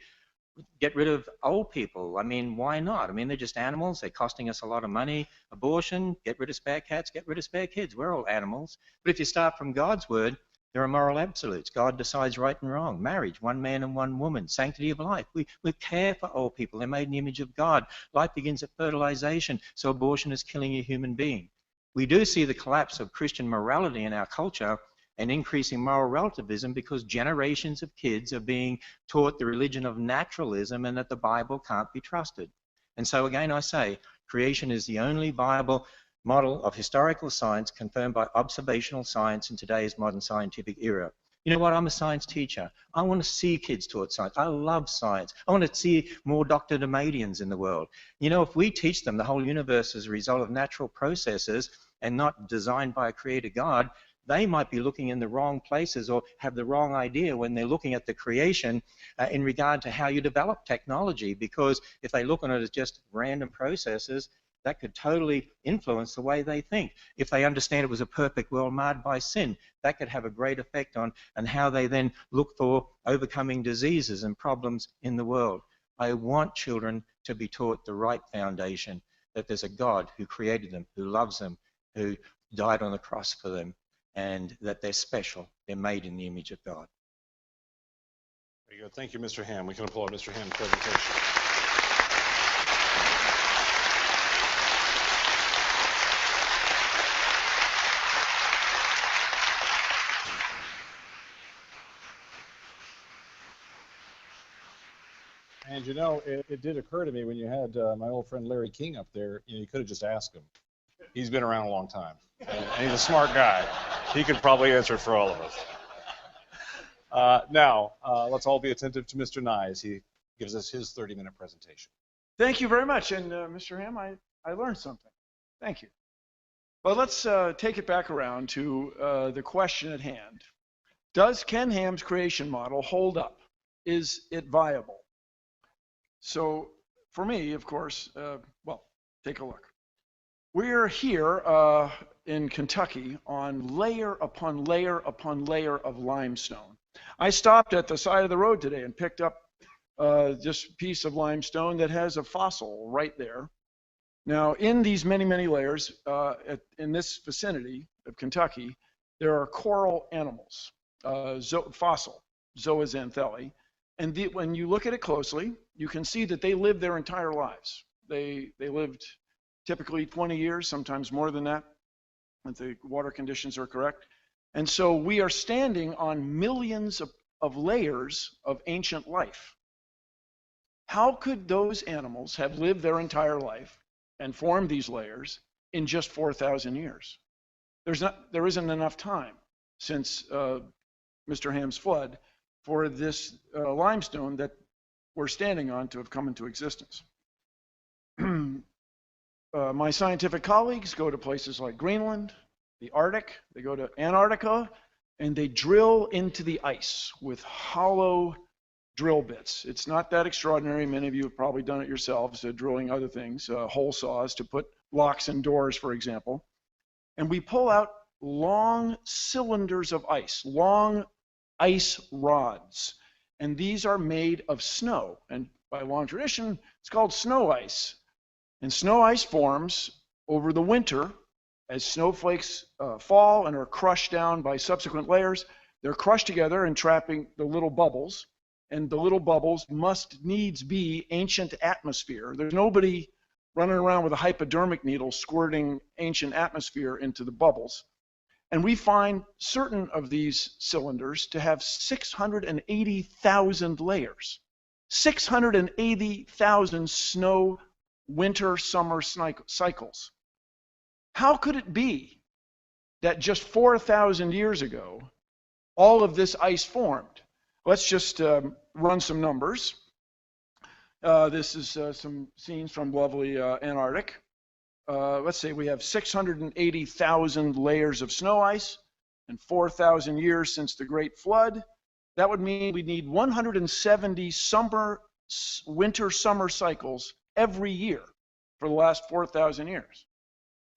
Get rid of old people. I mean, why not? I mean, they're just animals. They're costing us a lot of money. Abortion, get rid of spare cats, get rid of spare kids. We're all animals. But if you start from God's word, there are moral absolutes. God decides right and wrong. Marriage, one man and one woman. Sanctity of life. We care for old people. They're made in the image of God. Life begins at fertilization, so abortion is killing a human being. We do see the collapse of Christian morality in our culture and increasing moral relativism because generations of kids are being taught the religion of naturalism and that the Bible can't be trusted. And so again, I say, creation is the only viable model of historical science confirmed by observational science in today's modern scientific era. You know what? I'm a science teacher. I want to see kids taught science. I love science. I want to see more Dr. Demadians in the world. You know, if we teach them the whole universe is a result of natural processes and not designed by a creator God, they might be looking in the wrong places or have the wrong idea when they're looking at the creation in regard to how you develop technology, because if they look on it as just random processes, that could totally influence the way they think. If they understand it was a perfect world marred by sin, that could have a great effect on how they then look for overcoming diseases and problems in the world. I want children to be taught the right foundation, that there's a God who created them, who loves them, who died on the cross for them, and that they're special. They're made in the image of God. Very good. Thank you, Mr. Ham. We can applaud Mr. Ham's presentation. And you know, it did occur to me when you had my old friend Larry King up there, you could have just asked him. He's been around a long time, and he's a smart guy. He could probably answer it for all of us. Now, let's all be attentive to Mr. Nye as he gives us his 30-minute presentation. Thank you very much. And Mr. Ham, I learned something. Thank you. Well, let's take it back around to the question at hand. Does Ken Ham's creation model hold up? Is it viable? So for me, of course, well, take a look. We're here in Kentucky on layer upon layer upon layer of limestone. I stopped at the side of the road today and picked up this piece of limestone that has a fossil right there. Now, in these many, many layers, in this vicinity of Kentucky, there are coral animals, fossil, zooxanthellae. And when you look at it closely, you can see that they live their entire lives. They lived typically 20 years, sometimes more than that, if the water conditions are correct. And so we are standing on millions of layers of ancient life. How could those animals have lived their entire life and formed these layers in just 4,000 years? There isn't enough time since Mr. Ham's flood for this limestone that we're standing on to have come into existence. My scientific colleagues go to places like Greenland, the Arctic, they go to Antarctica, and they drill into the ice with hollow drill bits. It's not that extraordinary. Many of you have probably done it yourselves, drilling other things, hole saws to put locks in doors, for example. And we pull out long cylinders of ice, long ice rods. And these are made of snow. And by long tradition, it's called snow ice. And snow ice forms over the winter as snowflakes fall and are crushed down by subsequent layers. They're crushed together and trapping the little bubbles. And the little bubbles must needs be ancient atmosphere. There's nobody running around with a hypodermic needle squirting ancient atmosphere into the bubbles. And we find certain of these cylinders to have 680,000 layers. 680,000 snow, winter, summer cycles. How could it be that just 4,000 years ago, all of this ice formed? Let's just run some numbers. This is some scenes from lovely Antarctic. Let's say we have 680,000 layers of snow ice and 4,000 years since the Great Flood. That would mean we need 170 winter, summer cycles every year for the last 4,000 years.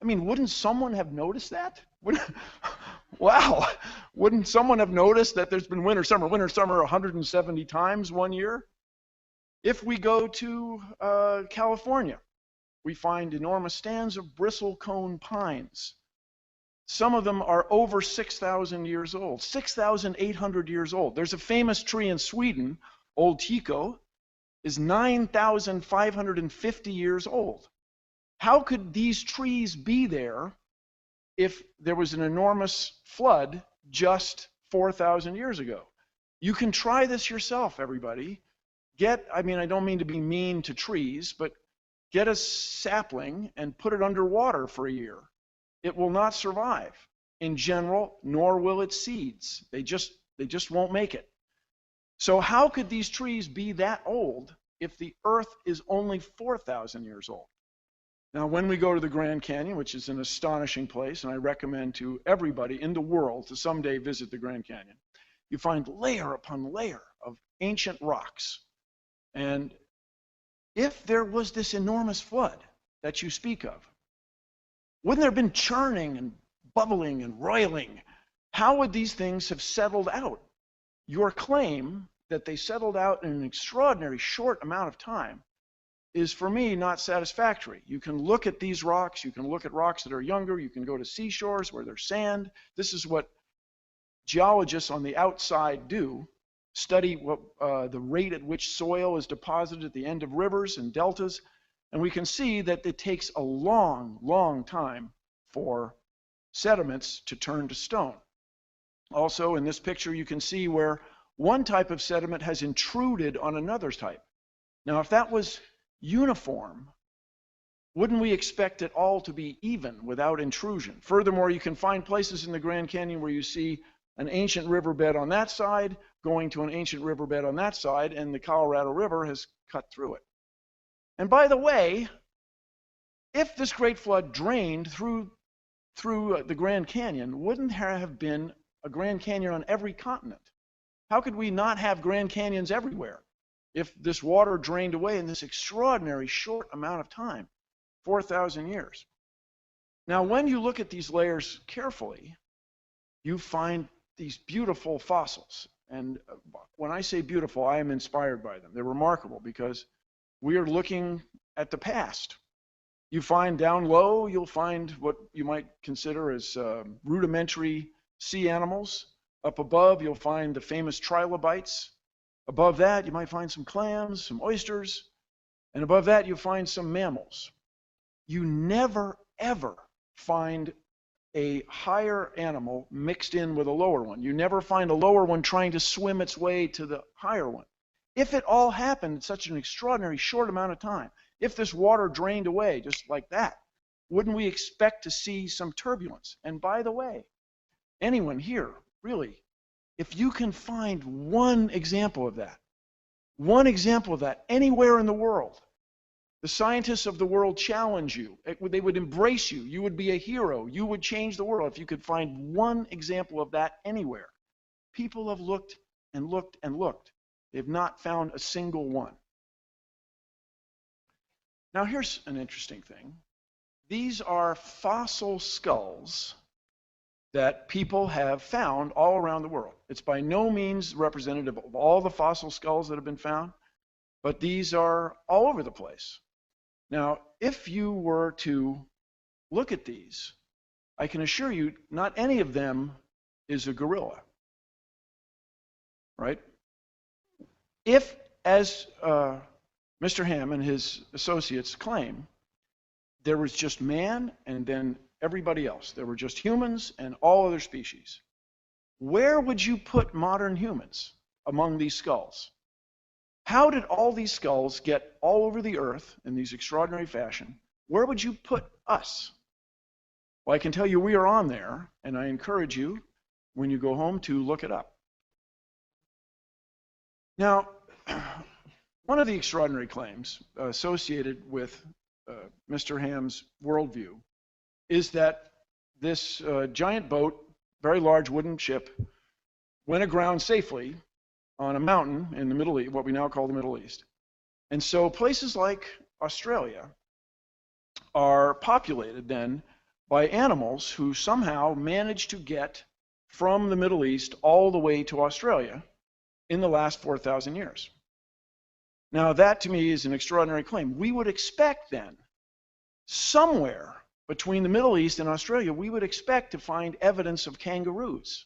I mean, wouldn't someone have noticed that? Wow, wouldn't someone have noticed that there's been winter, summer 170 times one year? If we go to California, we find enormous stands of bristlecone pines. Some of them are over 6,000 years old, 6,800 years old. There's a famous tree in Sweden, Old Tico, is 9,550 years old. How could these trees be there if there was an enormous flood just 4,000 years ago? You can try this yourself, everybody. I don't mean to be mean to trees, but get a sapling and put it underwater for a year. It will not survive in general, nor will its seeds. They just won't make it. So how could these trees be that old if the Earth is only 4,000 years old? Now, when we go to the Grand Canyon, which is an astonishing place, and I recommend to everybody in the world to someday visit the Grand Canyon, you find layer upon layer of ancient rocks. And if there was this enormous flood that you speak of, wouldn't there have been churning and bubbling and roiling? How would these things have settled out? Your claim that they settled out in an extraordinary short amount of time is, for me, not satisfactory. You can look at these rocks, you can look at rocks that are younger, you can go to seashores where there's sand. This is what geologists on the outside do, study the rate at which soil is deposited at the end of rivers and deltas, and we can see that it takes a long, long time for sediments to turn to stone. Also, in this picture, you can see where one type of sediment has intruded on another type. Now, if that was uniform, wouldn't we expect it all to be even without intrusion? Furthermore, you can find places in the Grand Canyon where you see an ancient riverbed on that side going to an ancient riverbed on that side, and the Colorado River has cut through it. And by the way, if this great flood drained through the Grand Canyon, wouldn't there have been a Grand Canyon on every continent? How could we not have Grand Canyons everywhere if this water drained away in this extraordinary short amount of time, 4,000 years? Now, when you look at these layers carefully, you find these beautiful fossils. And when I say beautiful, I am inspired by them. They're remarkable because we are looking at the past. You find down low, you'll find what you might consider as rudimentary sea animals. Up above, you'll find the famous trilobites. Above that, you might find some clams, some oysters. And above that, you'll find some mammals. You never, ever find a higher animal mixed in with a lower one. You never find a lower one trying to swim its way to the higher one. If it all happened in such an extraordinary short amount of time, if this water drained away just like that, wouldn't we expect to see some turbulence? And by the way, anyone here, really, if you can find one example of that anywhere in the world, the scientists of the world challenge you. They would embrace you. You would be a hero. You would change the world if you could find one example of that anywhere. People have looked and looked and looked. They've not found a single one. Now here's an interesting thing. These are fossil skulls that people have found all around the world. It's by no means representative of all the fossil skulls that have been found, but these are all over the place. Now, if you were to look at these, I can assure you not any of them is a gorilla, right? If, as Mr. Ham and his associates claim, there was just man and then everybody else, there were just humans and all other species, where would you put modern humans among these skulls? How did all these skulls get all over the earth in these extraordinary fashion? Where would you put us? Well, I can tell you we are on there, and I encourage you, when you go home, to look it up. Now, one of the extraordinary claims associated with Mr. Ham's worldview is that this giant boat, very large wooden ship, went aground safely on a mountain in the Middle East, what we now call the Middle East. And so places like Australia are populated then by animals who somehow managed to get from the Middle East all the way to Australia in the last 4,000 years. Now that to me is an extraordinary claim. We would expect then, somewhere between the Middle East and Australia, we would expect to find evidence of kangaroos.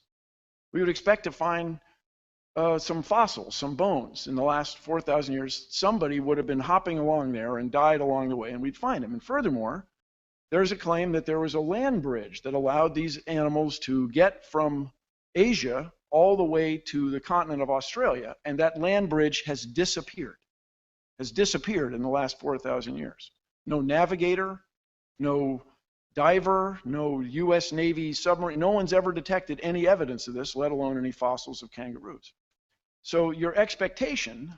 We would expect to find some fossils, some bones. In the last 4,000 years, somebody would have been hopping along there and died along the way, and we'd find them. And furthermore, there's a claim that there was a land bridge that allowed these animals to get from Asia all the way to the continent of Australia, and that land bridge has disappeared in the last 4,000 years. No navigator, no diver, no U.S. Navy submarine, no one's ever detected any evidence of this, let alone any fossils of kangaroos. So your expectation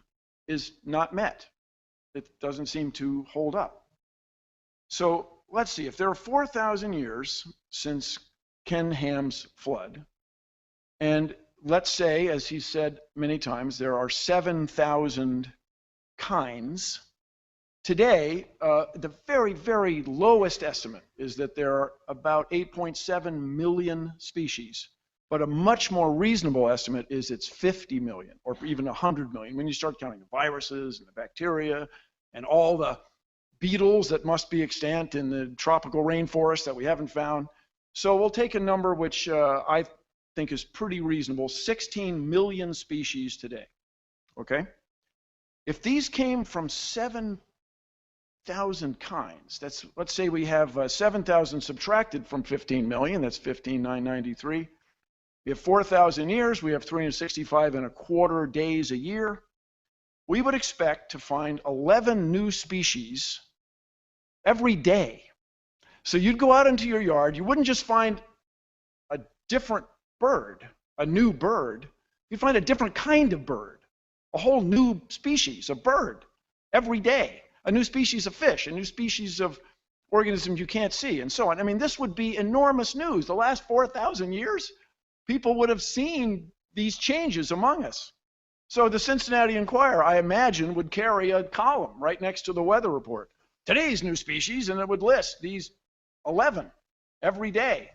is not met. It doesn't seem to hold up. So let's see, if there are 4,000 years since Ken Ham's flood, and let's say, as he said many times, there are 7,000 kinds. Today, the very, very lowest estimate is that there are about 8.7 million species, but a much more reasonable estimate is it's 50 million or even 100 million when you start counting the viruses and the bacteria and all the beetles that must be extant in the tropical rainforest that we haven't found. So we'll take a number which I think is pretty reasonable, 16 million species today, okay? If these came from 7,000 kinds, let's say we have 7,000 subtracted from 15 million, that's 15,993. We have 4,000 years, we have 365 and a quarter days a year. we would expect to find 11 new species every day. So you'd go out into your yard, you wouldn't just find a different bird, a new bird, you'd find a different kind of bird, a whole new species of bird every day, a new species of fish, a new species of organisms you can't see, and so on. I mean, this would be enormous news. The last 4,000 years, people would have seen these changes among us. So the Cincinnati Enquirer, I imagine, would carry a column right next to the weather report. Today's new species, and it would list these 11 every day.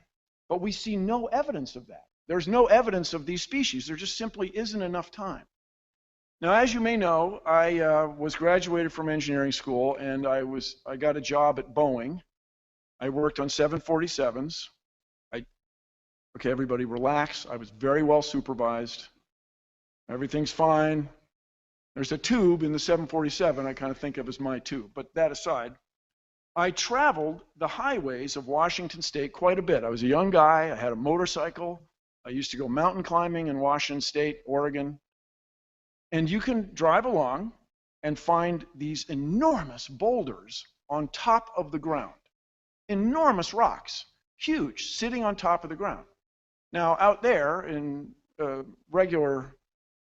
But we see no evidence of that. There's no evidence of these species. There just simply isn't enough time. Now, as you may know, I was graduated from engineering school, and I got a job at Boeing. I worked on 747s. Okay, everybody relax. I was very well supervised. Everything's fine. There's a tube in the 747 I kind of think of as my tube. But that aside, I traveled the highways of Washington State quite a bit. I was a young guy. I had a motorcycle. I used to go mountain climbing in Washington State, Oregon. And you can drive along and find these enormous boulders on top of the ground. Enormous rocks, huge, sitting on top of the ground. Now, out there in regular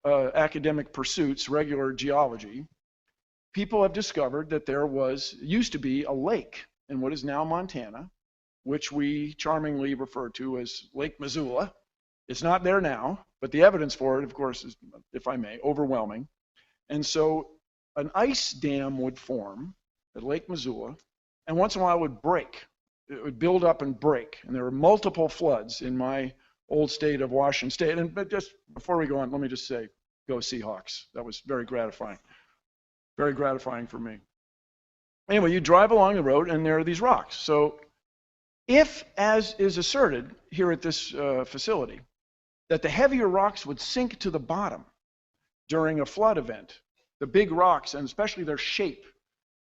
academic pursuits, regular geology, people have discovered that there used to be a lake in what is now Montana, which we charmingly refer to as Lake Missoula. It's not there now, but the evidence for it, of course, is, if I may, overwhelming. And so an ice dam would form at Lake Missoula, and once in a while it would break. It would build up and break. And there were multiple floods in my old state of Washington State. But just before we go on, let me just say, go Seahawks. That was very gratifying. Very gratifying for me. Anyway, you drive along the road, and there are these rocks. So if, as is asserted here at this facility, that the heavier rocks would sink to the bottom during a flood event, the big rocks, and especially their shape,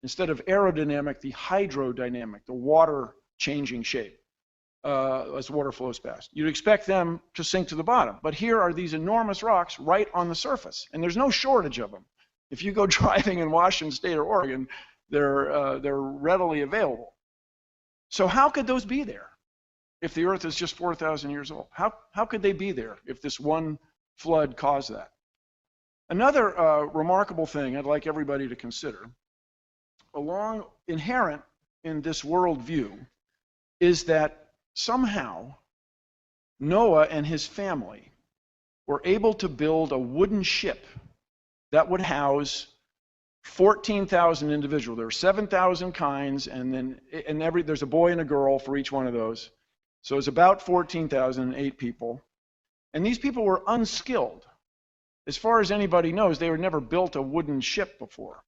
instead of aerodynamic, the hydrodynamic, the water-changing shape as water flows past. You'd expect them to sink to the bottom. But here are these enormous rocks right on the surface, and there's no shortage of them. If you go driving in Washington State or Oregon, they're readily available. So how could those be there if the Earth is just 4,000 years old? How could they be there if this one flood caused that? Another remarkable thing I'd like everybody to consider, inherent in this worldview, is that somehow Noah and his family were able to build a wooden ship that would house 14,000 individuals. There were 7,000 kinds, and there's a boy and a girl for each one of those. So it's about 14,008 people. And these people were unskilled. As far as anybody knows, they had never built a wooden ship before.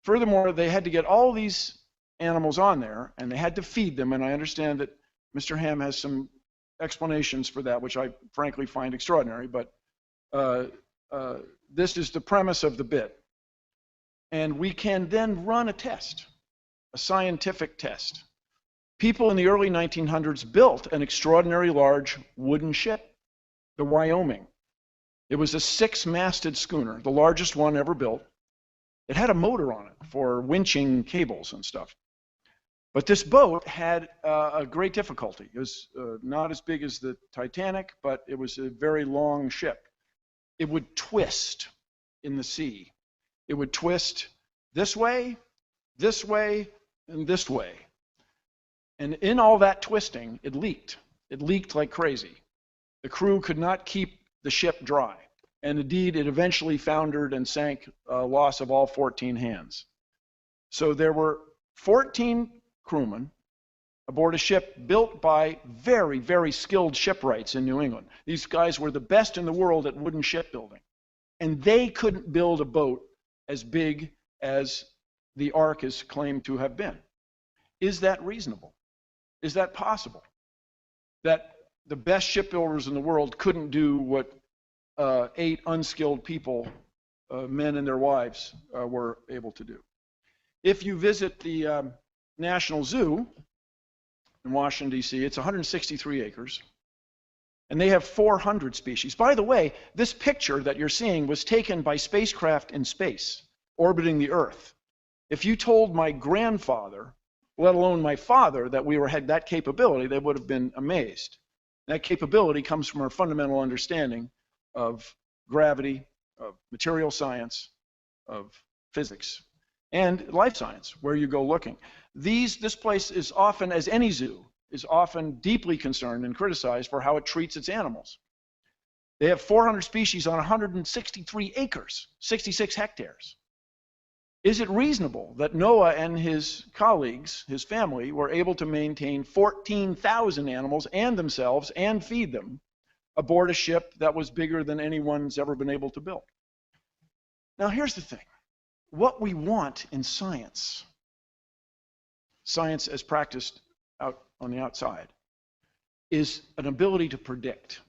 Furthermore, they had to get all these animals on there, and they had to feed them, and I understand that Mr. Ham has some explanations for that, which I frankly find extraordinary, but this is the premise of the bit. And we can then run a test, a scientific test. People in the early 1900s built an extraordinary large wooden ship, the Wyoming. It was a 6-masted schooner, the largest one ever built. It had a motor on it for winching cables and stuff. But this boat had a great difficulty. It was not as big as the Titanic, but it was a very long ship. It would twist in the sea. It would twist this way, and this way. And in all that twisting, it leaked. It leaked like crazy. The crew could not keep the ship dry. And indeed, it eventually foundered and sank, loss of all 14 hands. So there were 14 crewmen aboard a ship built by very, very skilled shipwrights in New England. These guys were the best in the world at wooden shipbuilding. And they couldn't build a boat as big as the Ark is claimed to have been. Is that reasonable? Is that possible? That the best shipbuilders in the world couldn't do what 8 unskilled people, men and their wives, were able to do. If you visit the National Zoo in Washington, D.C., it's 163 acres. And they have 400 species. By the way, this picture that you're seeing was taken by spacecraft in space, orbiting the Earth. If you told my grandfather, let alone my father, that we had that capability, they would have been amazed. That capability comes from our fundamental understanding of gravity, of material science, of physics, and life science, where you go looking. This place is often, as any zoo, is often deeply concerned and criticized for how it treats its animals. They have 400 species on 163 acres, 66 hectares. Is it reasonable that Noah and his colleagues, his family, were able to maintain 14,000 animals and themselves and feed them aboard a ship that was bigger than anyone's ever been able to build? Now, here's the thing. What we want in science, science as practiced out on the outside, is an ability to predict.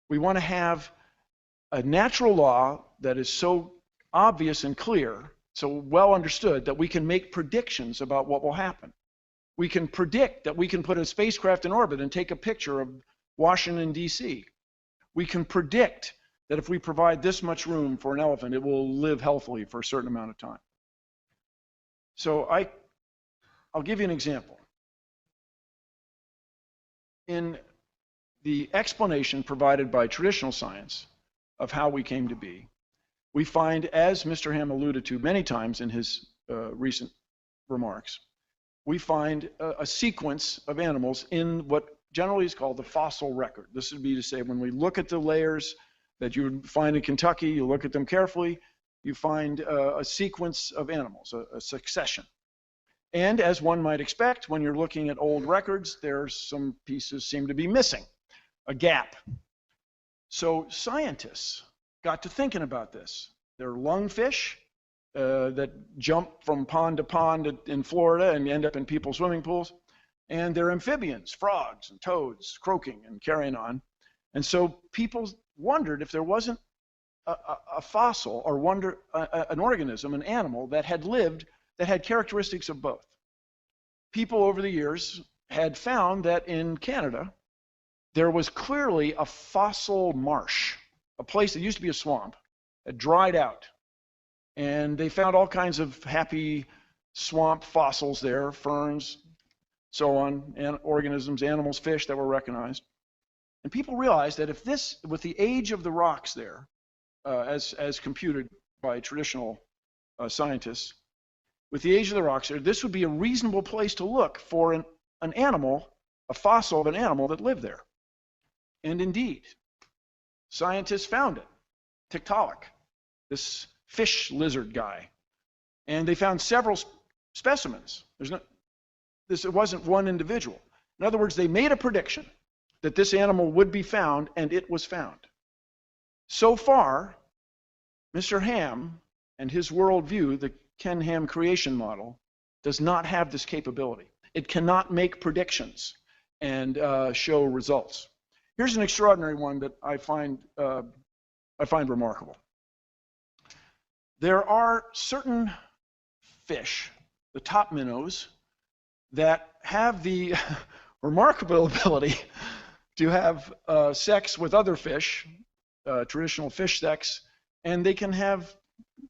We want to have a natural law that is so obvious and clear, so well understood, that we can make predictions about what will happen. We can predict that we can put a spacecraft in orbit and take a picture of Washington, D.C. We can predict that if we provide this much room for an elephant, it will live healthily for a certain amount of time. So I'll give you an example. In the explanation provided by traditional science of how we came to be, we find, as Mr. Ham alluded to many times in his recent remarks, we find a sequence of animals in what generally is called the fossil record. This would be to say, when we look at the layers that you would find in Kentucky, you look at them carefully, you find a sequence of animals, a succession. And as one might expect, when you're looking at old records, there's some pieces seem to be missing, a gap. So scientists got to thinking about this. There are lungfish that jump from pond to pond in Florida and end up in people's swimming pools. And they're amphibians, frogs and toads, croaking and carrying on. And so people wondered if there wasn't a fossil or an organism, an animal that had lived, that had characteristics of both. People over the years had found that in Canada, there was clearly a fossil marsh, a place that used to be a swamp, had dried out. And they found all kinds of happy swamp fossils there, ferns, so on, and organisms, animals, fish that were recognized. And people realized that if this, with the age of the rocks there, as computed by traditional scientists, with the age of the rocks there, this would be a reasonable place to look for an animal, a fossil of an animal that lived there. And indeed, scientists found it, Tiktaalik, this fish lizard guy. And they found several specimens. It wasn't one individual. In other words, they made a prediction that this animal would be found, and it was found. So far, Mr. Ham and his worldview, the Ken Ham creation model, does not have this capability. It cannot make predictions and show results. Here's an extraordinary one that I find remarkable. There are certain fish, the top minnows, that have the remarkable ability to have sex with other fish, traditional fish sex, and they can have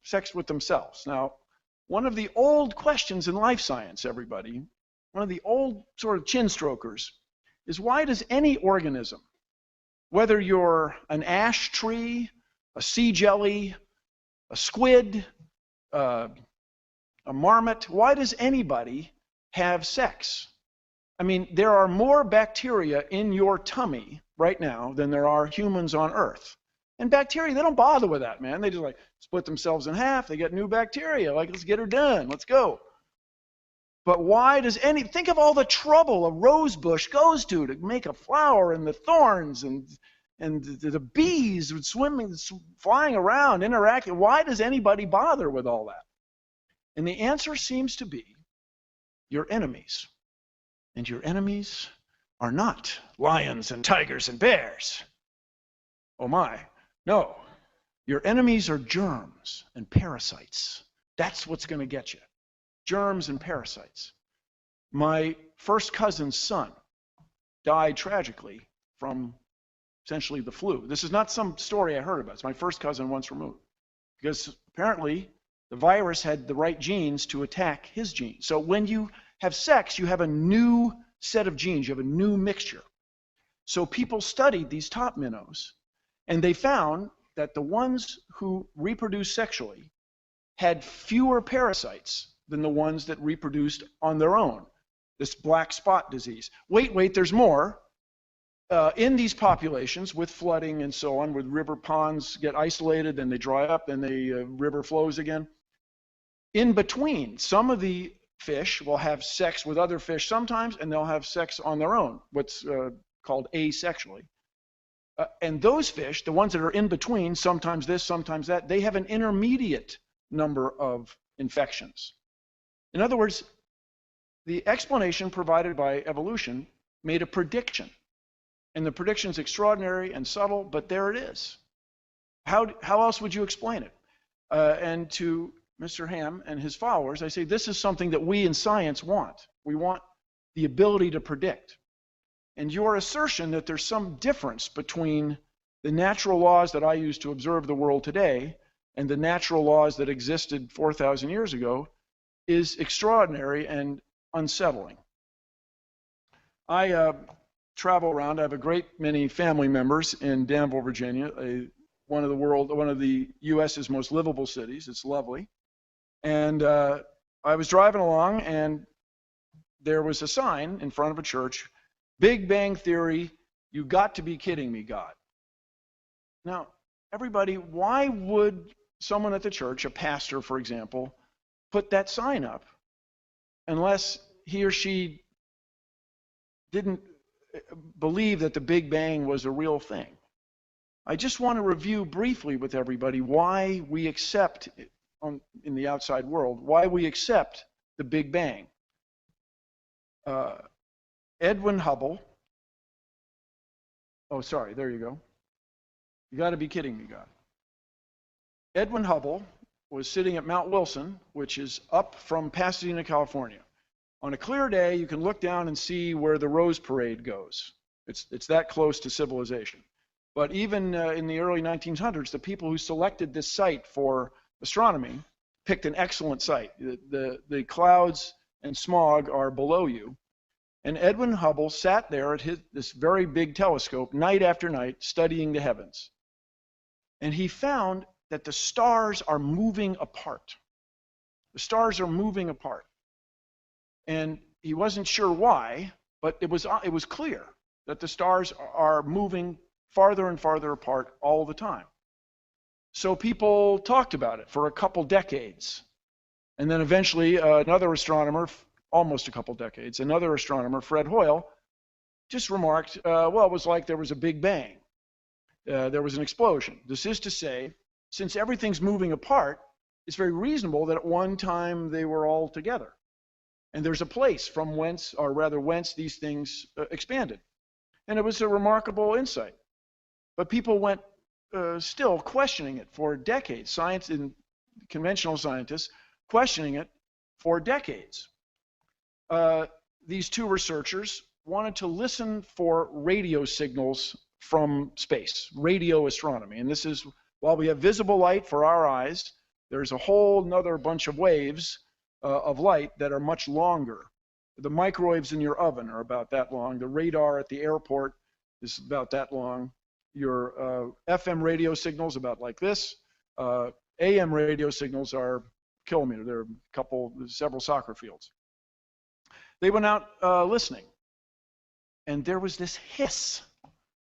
sex with themselves. Now, one of the old questions in life science, everybody, one of the old sort of chin strokers, is why does any organism, whether you're an ash tree, a sea jelly, a squid, a marmot, why does anybody have sex? I mean, there are more bacteria in your tummy right now than there are humans on Earth. And bacteria, they don't bother with that, man. They just like split themselves in half. They get new bacteria. Like, let's get her done. Let's go. But why does think of all the trouble a rose bush goes to make a flower, and the thorns and the bees swimming, flying around, interacting. Why does anybody bother with all that? And the answer seems to be your enemies. And your enemies are not lions and tigers and bears. Oh my, no. Your enemies are germs and parasites. That's what's going to get you. Germs and parasites. My first cousin's son died tragically from essentially the flu. This is not some story I heard about. It's my first cousin once removed. Because apparently the virus had the right genes to attack his genes. So when you have sex, you have a new set of genes. You have a new mixture. So people studied these top minnows, and they found that the ones who reproduced sexually had fewer parasites than the ones that reproduced on their own. This black spot disease. Wait, there's more. In these populations with flooding and so on, with river ponds get isolated, then they dry up, then the river flows again. In between, some of the fish will have sex with other fish sometimes, and they'll have sex on their own, what's called asexually. And those fish, the ones that are in between, sometimes this, sometimes that, they have an intermediate number of infections. In other words, the explanation provided by evolution made a prediction. And the prediction's extraordinary and subtle, but there it is. How else would you explain it? And to Mr. Ham and his followers, I say this is something that we in science want. We want the ability to predict. And your assertion that there's some difference between the natural laws that I use to observe the world today and the natural laws that existed 4,000 years ago is extraordinary and unsettling. I travel around. I have a great many family members in Danville, Virginia, one of the U.S.'s most livable cities. It's lovely. And I was driving along, and there was a sign in front of a church, Big Bang Theory, you got to be kidding me, God. Now, everybody, why would someone at the church, a pastor, for example, put that sign up unless he or she didn't believe that the Big Bang was a real thing? I just want to review briefly with everybody why we accept, in the outside world, why we accept the Big Bang. Edwin Hubble, oh, sorry, there you go. You got to be kidding me, God. Edwin Hubble was sitting at Mount Wilson, which is up from Pasadena, California. On a clear day, you can look down and see where the Rose Parade goes. It's that close to civilization. But even in the early 1900s, the people who selected this site for astronomy picked an excellent site. The clouds and smog are below you. And Edwin Hubble sat there at this very big telescope night after night studying the heavens. And he found that the stars are moving apart. The stars are moving apart. And he wasn't sure why, but it was clear that the stars are moving farther and farther apart all the time. So people talked about it for a couple decades. And then eventually another astronomer, almost a couple decades, another astronomer, Fred Hoyle, just remarked, well, it was like there was a Big Bang. There was an explosion. This is to say, since everything's moving apart, it's very reasonable that at one time they were all together. And there's a place from whence these things expanded. And it was a remarkable insight. But people went still questioning it for decades. Science and conventional scientists questioning it for decades. These two researchers wanted to listen for radio signals from space, radio astronomy. And this is, while we have visible light for our eyes, there's a whole nother bunch of waves of light that are much longer. The microwaves in your oven are about that long. The radar at the airport is about that long. Your FM radio signals about like this. AM radio signals are kilometer. They're several soccer fields. They went out listening, and there was this hiss,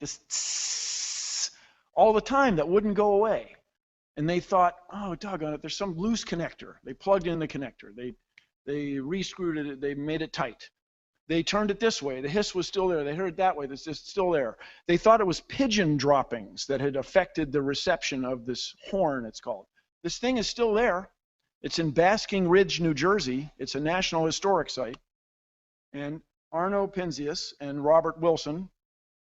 this tss, all the time that wouldn't go away. And they thought, oh, doggone it, there's some loose connector. They plugged in the connector. They re-screwed it. They made it tight. They turned it this way. The hiss was still there. They heard it that way. It's just still there. They thought it was pigeon droppings that had affected the reception of this horn, it's called. This thing is still there. It's in Basking Ridge, New Jersey. It's a National Historic Site. And Arno Penzias and Robert Wilson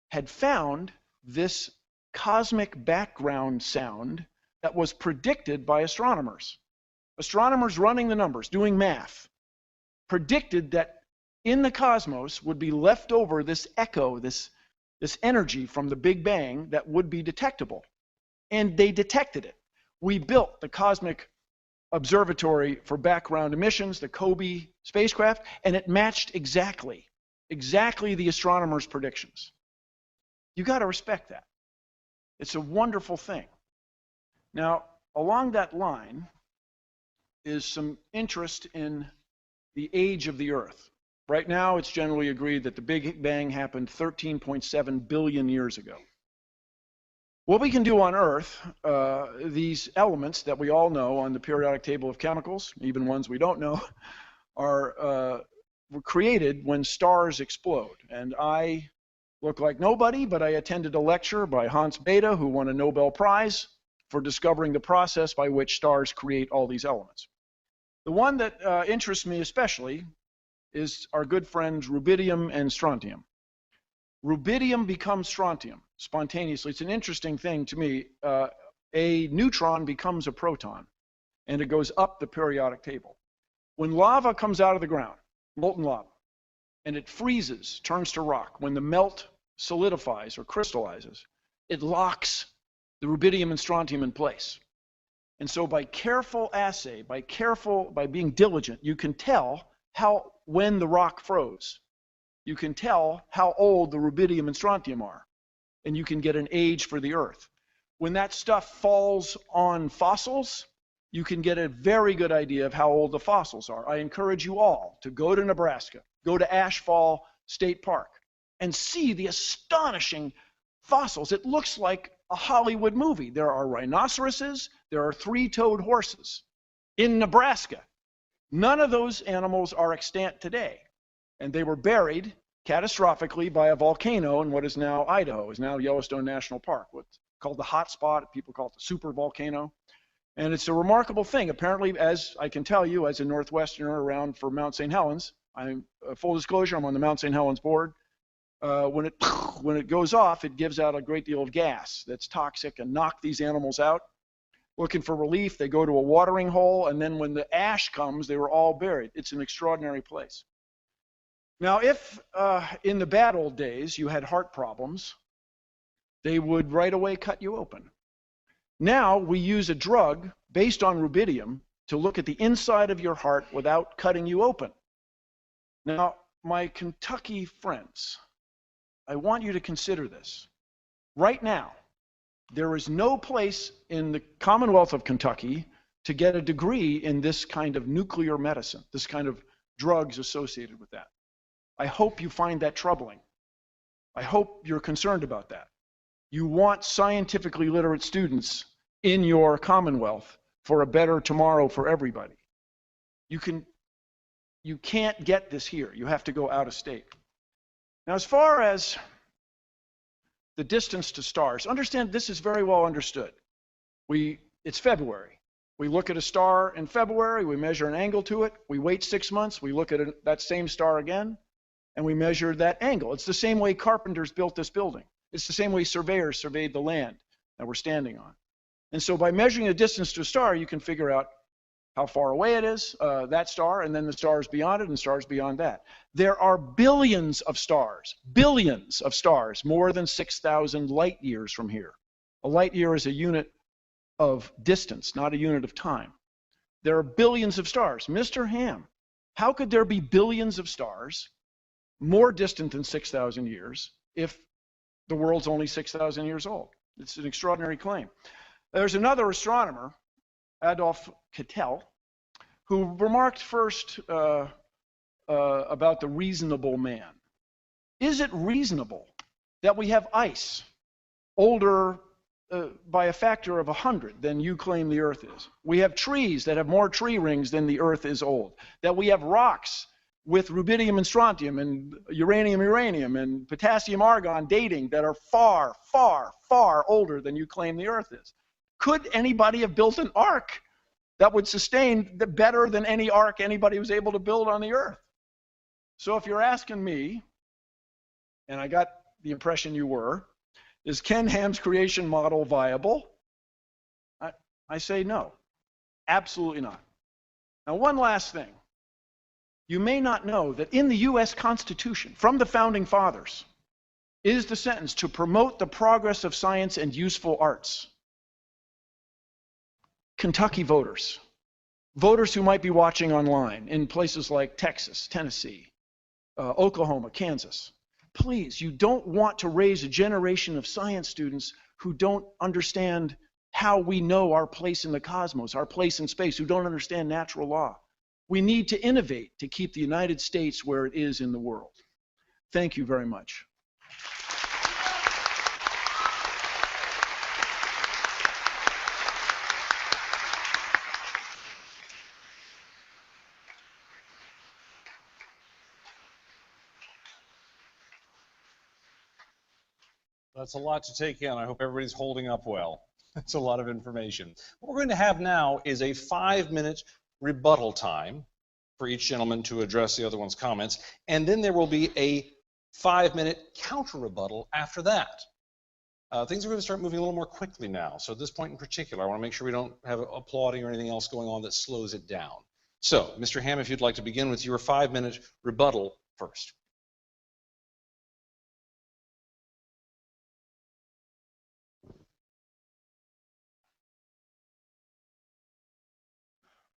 had found this cosmic background sound that was predicted by astronomers. Astronomers running the numbers, doing math, predicted that in the cosmos would be left over this echo, this this energy from the Big Bang that would be detectable. And they detected it. We built the Cosmic Observatory for Background Emissions, the COBE spacecraft, and it matched exactly the astronomers' predictions. You got to respect that. It's a wonderful thing. Now, along that line is some interest in the age of the Earth. Right now, it's generally agreed that the Big Bang happened 13.7 billion years ago. What we can do on Earth, these elements that we all know on the periodic table of chemicals, even ones we don't know, were created when stars explode. And I look like nobody, but I attended a lecture by Hans Bethe, who won a Nobel Prize for discovering the process by which stars create all these elements. The one that interests me especially is our good friends rubidium and strontium. Rubidium becomes strontium spontaneously. It's an interesting thing to me. A neutron becomes a proton, and it goes up the periodic table. When lava comes out of the ground, molten lava, and it freezes, turns to rock, when the melt solidifies or crystallizes, it locks the rubidium and strontium in place. And so by careful assay, by being diligent, you can tell when the rock froze. You can tell how old the rubidium and strontium are, and you can get an age for the Earth. When that stuff falls on fossils, you can get a very good idea of how old the fossils are. I encourage you all to go to Nebraska, go to Ashfall State Park, and see the astonishing fossils. It looks like a Hollywood movie. There are rhinoceroses, there are three-toed horses in Nebraska. None of those animals are extant today. And they were buried catastrophically by a volcano in what is now Idaho, is now Yellowstone National Park, what's called the hot spot. People call it the super volcano. And it's a remarkable thing. Apparently, as I can tell you, as a Northwesterner around for Mount St. Helens, full disclosure, I'm on the Mount St. Helens board. When it goes off, it gives out a great deal of gas that's toxic and knock these animals out. Looking for relief, they go to a watering hole, and then when the ash comes, they were all buried. It's an extraordinary place. Now, if in the bad old days you had heart problems, they would right away cut you open. Now we use a drug based on rubidium to look at the inside of your heart without cutting you open. Now, my Kentucky friends, I want you to consider this. Right now, there is no place in the Commonwealth of Kentucky to get a degree in this kind of nuclear medicine, this kind of drugs associated with that. I hope you find that troubling. I hope you're concerned about that. You want scientifically literate students in your Commonwealth for a better tomorrow for everybody. You can't get this here. You have to go out of state. Now, as far as the distance to stars, understand this is very well understood. It's February. We look at a star in February, we measure an angle to it, we wait 6 months, we look at that same star again, and we measure that angle. It's the same way carpenters built this building. It's the same way surveyors surveyed the land that we're standing on. And so by measuring the distance to a star, you can figure out how far away it is, that star, and then the stars beyond it and stars beyond that. There are billions of stars, more than 6,000 light years from here. A light year is a unit of distance, not a unit of time. There are billions of stars. Mr. Ham, how could there be billions of stars more distant than 6,000 years if the world's only 6,000 years old? It's an extraordinary claim. There's another astronomer, Adolf Kittel, who remarked first about the reasonable man. Is it reasonable that we have ice older by a factor of 100 than you claim the Earth is? We have trees that have more tree rings than the Earth is old. That we have rocks with rubidium and strontium and uranium and potassium argon dating that are far, far, far older than you claim the Earth is. Could anybody have built an ark that would sustain better than any ark anybody was able to build on the Earth? So if you're asking me, and I got the impression you were, is Ken Ham's creation model viable? I say no, absolutely not. Now, one last thing. You may not know that in the U.S. Constitution, from the Founding Fathers, is the sentence to promote the progress of science and useful arts. Kentucky voters, voters who might be watching online in places like Texas, Tennessee, Oklahoma, Kansas, please, you don't want to raise a generation of science students who don't understand how we know our place in the cosmos, our place in space, who don't understand natural law. We need to innovate to keep the United States where it is in the world. Thank you very much. That's a lot to take in. I hope everybody's holding up well. That's a lot of information. What we're going to have now is a 5-minute rebuttal time for each gentleman to address the other one's comments, and then there will be a 5-minute counter rebuttal after that. Things are going to start moving a little more quickly now. So at this point in particular, I want to make sure we don't have applauding or anything else going on that slows it down. So, Mr. Ham, if you'd like to begin with your 5-minute rebuttal first.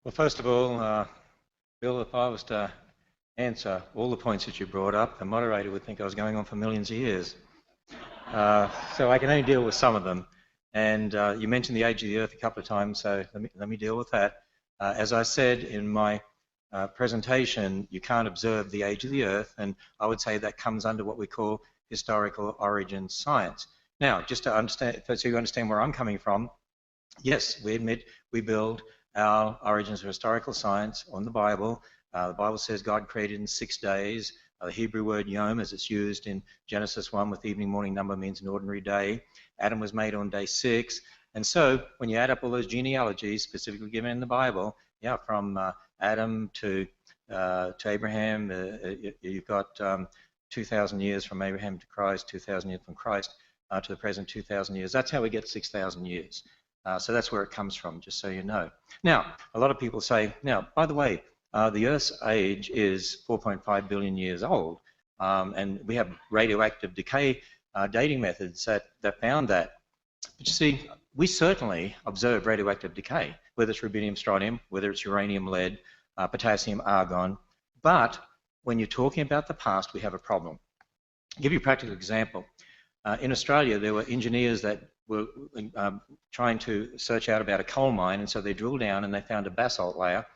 Well, first of all, Bill, if I was to answer all the points that you brought up, the moderator would think I was going on for millions of years. So I can only deal with some of them. And you mentioned the age of the Earth a couple of times, so let me deal with that. As I said in my presentation, you can't observe the age of the Earth, and I would say that comes under what we call historical origin science. Now, just to understand, so you understand where I'm coming from, yes, we admit we build our origins of historical science on the Bible. The Bible says God created in 6 days. The Hebrew word yom, as it's used in Genesis 1 with the evening morning number, means an ordinary day. Adam was made on day 6. And so when you add up all those genealogies specifically given in the Bible, yeah, from Adam to Abraham, you've got 2,000 years from Abraham to Christ, 2,000 years from Christ to the present 2,000 years. That's how we get 6,000 years. So that's where it comes from, just so you know. Now, a lot of people say, now, by the way, the Earth's age is 4.5 billion years old, and we have radioactive decay dating methods that found that. But you see, we certainly observe radioactive decay, whether it's rubidium, strontium, whether it's uranium, lead, potassium, argon. But when you're talking about the past, we have a problem. I'll give you a practical example. In Australia, there were engineers that were trying to search out about a coal mine, and so they drilled down and they found a basalt layer,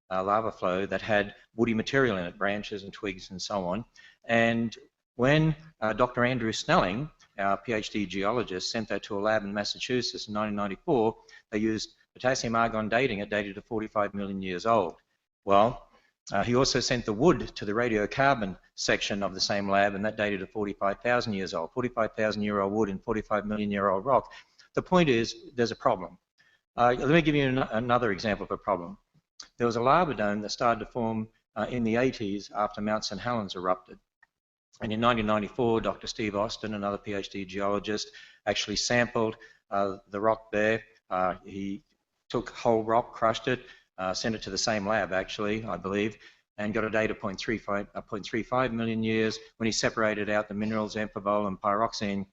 lava flow, that had woody material in it, branches and twigs and so on. And when Dr. Andrew Snelling, our PhD geologist, sent that to a lab in Massachusetts in 1994, they used potassium argon dating. It dated to 45 million years old. Well, he also sent the wood to the radiocarbon section of the same lab, and that dated to 45,000 years old. 45,000-year-old wood and 45 million-year-old rock. The point is, there's a problem. Let me give you another example of a problem. There was a lava dome that started to form in the 80s after Mount St. Helens erupted. And in 1994, Dr. Steve Austin, another PhD geologist, actually sampled the rock there. He took whole rock, crushed it, sent it to the same lab, actually, I believe, and got a date of 0.35 million years. When he separated out the minerals, amphibole and pyroxene,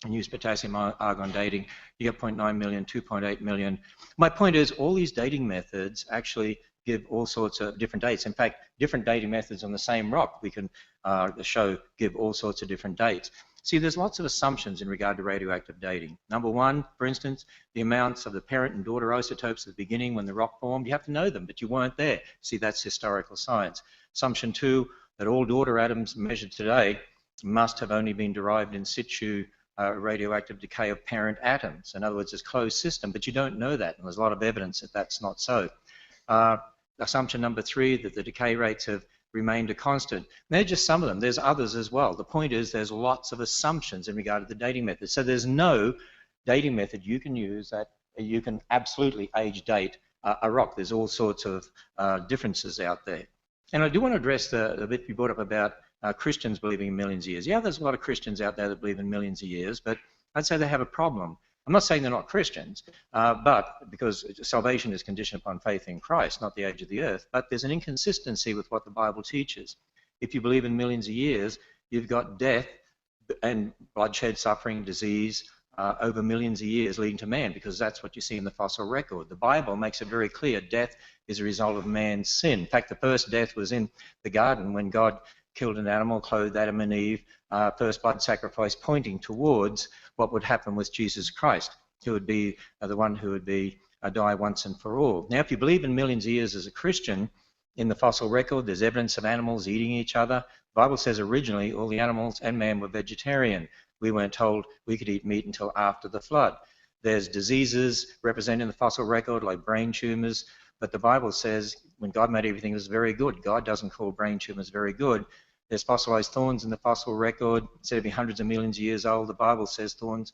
and used potassium argon dating, you get 0.9 million, 2.8 million. My point is, all these dating methods actually give all sorts of different dates. In fact, different dating methods on the same rock we can show give all sorts of different dates. See, there's lots of assumptions in regard to radioactive dating. Number one, for instance, the amounts of the parent and daughter isotopes at the beginning when the rock formed, you have to know them, but you weren't there. See, that's historical science. Assumption two, that all daughter atoms measured today must have only been derived in situ radioactive decay of parent atoms. In other words, it's a closed system, but you don't know that, and there's a lot of evidence that that's not so. Assumption number three, that the decay rates have remained a constant. And they're just some of them. There's others as well. The point is there's lots of assumptions in regard to the dating method. So there's no dating method you can use that you can absolutely age date a rock. There's all sorts of differences out there. And I do want to address the bit you brought up about Christians believing in millions of years. Yeah, there's a lot of Christians out there that believe in millions of years, but I'd say they have a problem. I'm not saying they're not Christians, but because salvation is conditioned upon faith in Christ, not the age of the earth, but there's an inconsistency with what the Bible teaches. If you believe in millions of years, you've got death and bloodshed, suffering, disease over millions of years leading to man, because that's what you see in the fossil record. The Bible makes it very clear death is a result of man's sin. In fact, the first death was in the garden when God killed an animal, clothed Adam and Eve, first blood sacrifice, pointing towards what would happen with Jesus Christ, who would be the one who would be die once and for all. Now, if you believe in millions of years as a Christian, in the fossil record, there's evidence of animals eating each other. The Bible says originally all the animals and man were vegetarian. We weren't told we could eat meat until after the flood. There's diseases represented in the fossil record, like brain tumors, but the Bible says when God made everything, it was very good. God doesn't call brain tumors very good. There's fossilized thorns in the fossil record. Instead of being hundreds of millions of years old, the Bible says thorns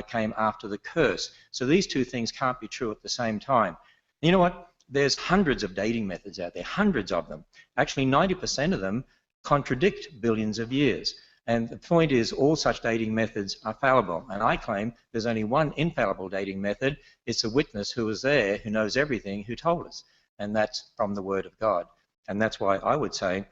came after the curse. So these two things can't be true at the same time. You know what? There's hundreds of dating methods out there, hundreds of them. Actually, 90% of them contradict billions of years. And the point is, all such dating methods are fallible. And I claim there's only one infallible dating method. It's a witness who was there, who knows everything, who told us. And that's from the Word of God. And that's why I would say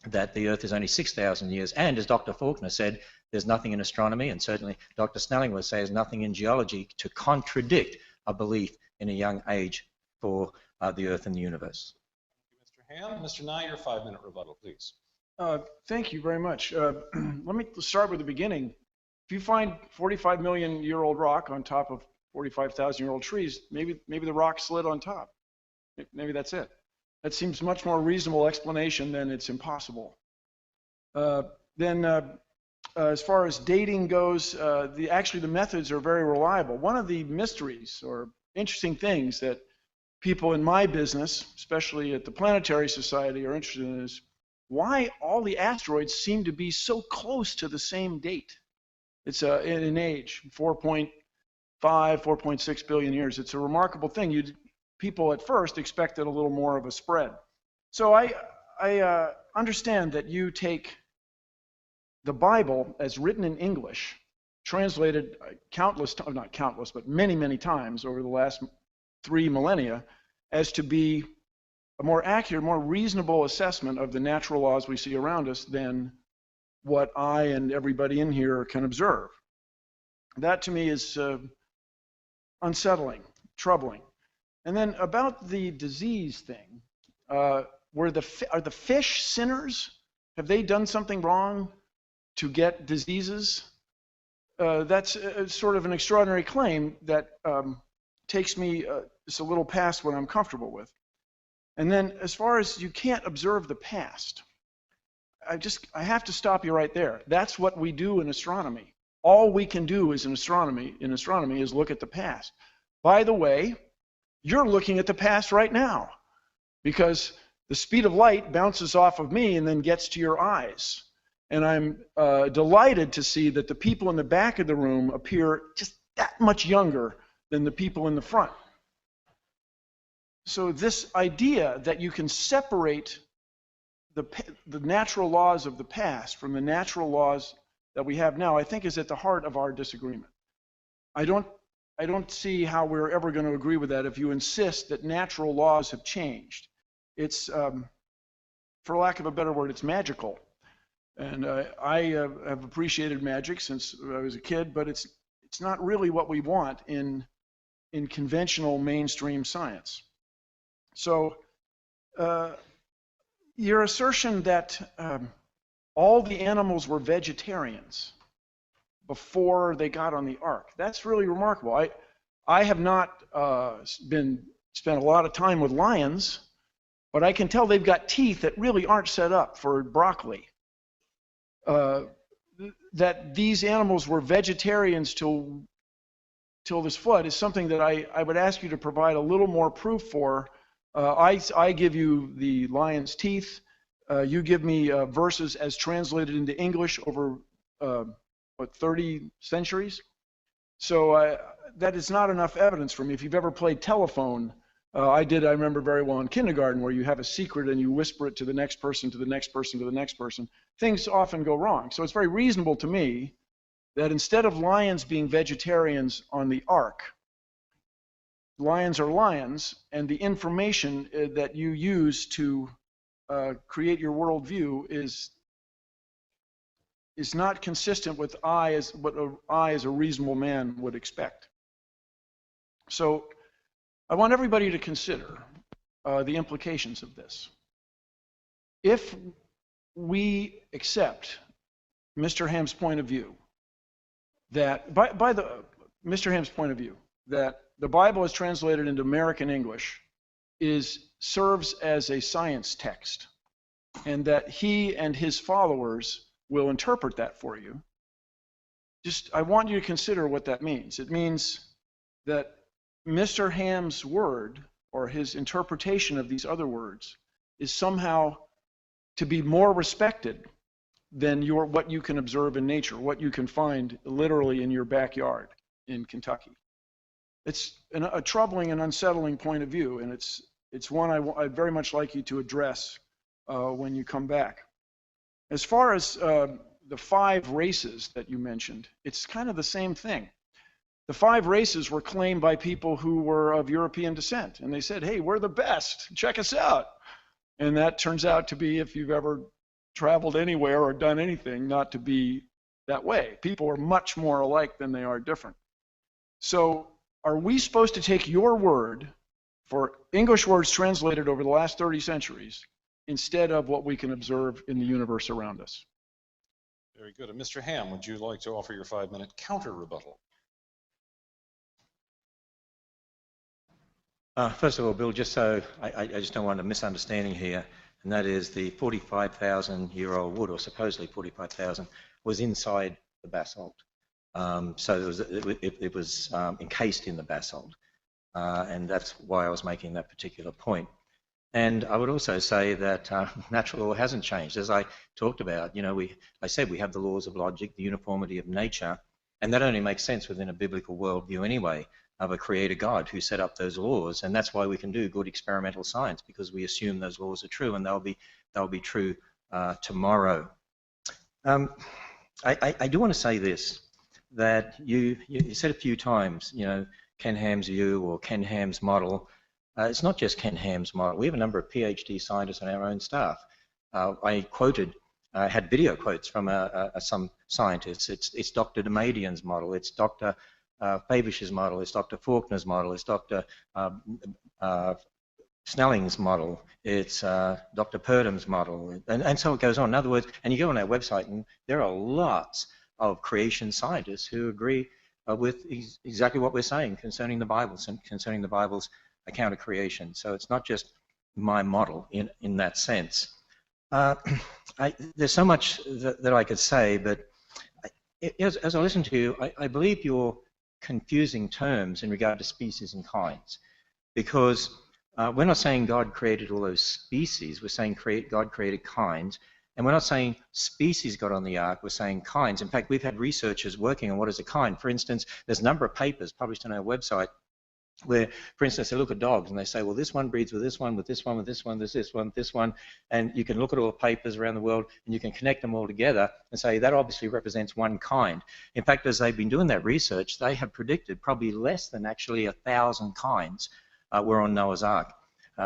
that the Earth is only 6,000 years. And as Dr. Faulkner said, there's nothing in astronomy, and certainly Dr. Snelling would say there's nothing in geology to contradict a belief in a young age for the Earth and the universe. Thank you, Mr. Ham. Mr. Nye, your 5-minute rebuttal, please. Thank you very much. Let me start with the beginning. If you find 45 million year old rock on top of 45,000 year old trees, maybe the rock slid on top. Maybe that's it. That seems much more reasonable explanation than it's impossible. As far as dating goes, actually the methods are very reliable. One of the mysteries or interesting things that people in my business, especially at the Planetary Society, are interested in is why all the asteroids seem to be so close to the same date. It's in age, 4.5, 4.6 billion years. It's a remarkable thing. People at first expected a little more of a spread. So I understand that you take the Bible as written in English, translated not countless, but many, many times over the last 3 millennia, as to be a more accurate, more reasonable assessment of the natural laws we see around us than what I and everybody in here can observe. That to me is unsettling, troubling. And then about the disease thing, are the fish sinners? Have they done something wrong to get diseases? That's sort of an extraordinary claim that takes me just a little past what I'm comfortable with. And then as far as you can't observe the past, I have to stop you right there. That's what we do in astronomy. All we can do is in astronomy is look at the past. By the way, you're looking at the past right now because the speed of light bounces off of me and then gets to your eyes. And I'm delighted to see that the people in the back of the room appear just that much younger than the people in the front. So this idea that you can separate the natural laws of the past from the natural laws that we have now, I think is at the heart of our disagreement. I don't see how we're ever going to agree with that if you insist that natural laws have changed. It's, for lack of a better word, it's magical. And I have appreciated magic since I was a kid, but it's not really what we want in conventional mainstream science. So your assertion that all the animals were vegetarians before they got on the ark, that's really remarkable. I have not spent a lot of time with lions, but I can tell they've got teeth that really aren't set up for broccoli. That these animals were vegetarians till this flood is something that I would ask you to provide a little more proof for. I give you the lion's teeth. You give me verses as translated into English over 30 centuries. So that is not enough evidence for me. If you've ever played telephone, I remember very well in kindergarten, where you have a secret and you whisper it to the next person, to the next person, to the next person. Things often go wrong. So it's very reasonable to me that instead of lions being vegetarians on the ark, lions are lions, and the information that you use to create your worldview is is not consistent with what I as a reasonable man would expect. So I want everybody to consider the implications of this. If we accept Mr. Ham's point of view that, Mr. Ham's point of view that the Bible is translated into American English serves as a science text, and that he and his followers will interpret that for you, I want you to consider what that means. It means that Mr. Ham's word, or his interpretation of these other words, is somehow to be more respected than what you can observe in nature, what you can find literally in your backyard in Kentucky. It's a troubling and unsettling point of view, and it's one I'd very much like you to address when you come back. As far as the 5 races that you mentioned, it's kind of the same thing. The 5 races were claimed by people who were of European descent, and they said, hey, we're the best, check us out. And that turns out to be, if you've ever traveled anywhere or done anything, not to be that way. People are much more alike than they are different. So are we supposed to take your word for English words translated over the last 30 centuries instead of what we can observe in the universe around us? Very good. And Mr. Ham, would you like to offer your 5-minute counter rebuttal? First of all, Bill, just so I just don't want a misunderstanding here, and that is the 45,000-year-old wood, or supposedly 45,000, was inside the basalt. So it was encased in the basalt, and that's why I was making that particular point. And I would also say that natural law hasn't changed. As I talked about, I said we have the laws of logic, the uniformity of nature, and that only makes sense within a biblical worldview anyway, of a creator God who set up those laws, and that's why we can do good experimental science, because we assume those laws are true, and they'll be true tomorrow. I do want to say this, that you said a few times, Ken Ham's view or Ken Ham's model. It's not just Ken Ham's model. We have a number of PhD scientists on our own staff. I had video quotes from some scientists. It's Dr. Damadian's model. It's Dr. Fabish's model. It's Dr. Faulkner's model. It's Dr. Snelling's model. It's Dr. Purdham's model, and so it goes on. In other words, and you go on our website, and there are lots of creation scientists who agree with exactly what we're saying concerning the Bible, concerning the Bible's account of creation. So it's not just my model in that sense. There's so much that I could say, but as I listen to you, I believe you're confusing terms in regard to species and kinds, because we're not saying God created all those species. We're saying God created kinds, and we're not saying species got on the ark. We're saying kinds. In fact, we've had researchers working on what is a kind. For instance, there's a number of papers published on our website where, for instance, they look at dogs and they say, well, this one breeds with this one, with this one, with this one, there's this one, this one, and you can look at all the papers around the world and you can connect them all together and say that obviously represents one kind. In fact, as they've been doing that research, they have predicted probably less than actually 1,000 kinds were on Noah's Ark,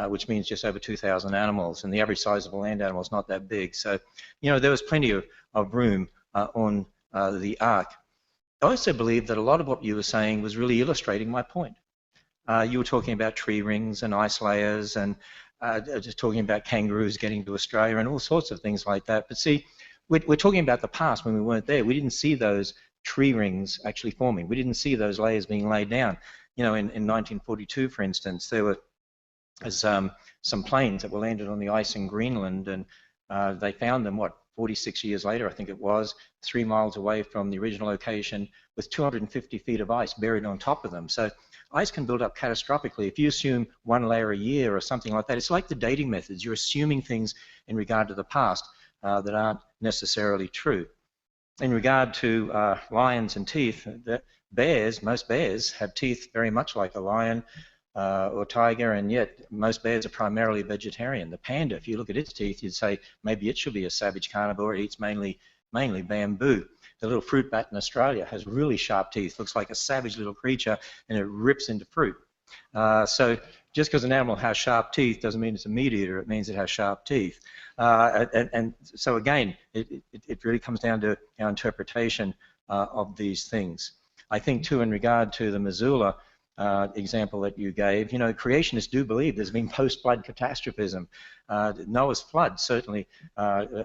which means just over 2,000 animals, and the average size of a land animal is not that big. So, there was plenty of room on the Ark. I also believe that a lot of what you were saying was really illustrating my point. You were talking about tree rings and ice layers, and just talking about kangaroos getting to Australia and all sorts of things like that. But see, we're talking about the past when we weren't there. We didn't see those tree rings actually forming. We didn't see those layers being laid down. In 1942, for instance, there were some planes that were landed on the ice in Greenland, and they found them, 46 years later, I think it was, 3 miles away from the original location, with 250 feet of ice buried on top of them. So ice can build up catastrophically. If you assume 1 layer a year or something like that, it's like the dating methods. You're assuming things in regard to the past that aren't necessarily true. In regard to lions and teeth, most bears have teeth very much like a lion or tiger, and yet most bears are primarily vegetarian. The panda, if you look at its teeth, you'd say maybe it should be a savage carnivore. It eats mainly bamboo. The little fruit bat in Australia has really sharp teeth, looks like a savage little creature, and it rips into fruit. So just because an animal has sharp teeth doesn't mean it's a meat eater. It means it has sharp teeth. And so again, it really comes down to our interpretation of these things. I think too, in regard to the Missoula example that you gave, you know, creationists do believe there's been post-flood catastrophism. Noah's flood certainly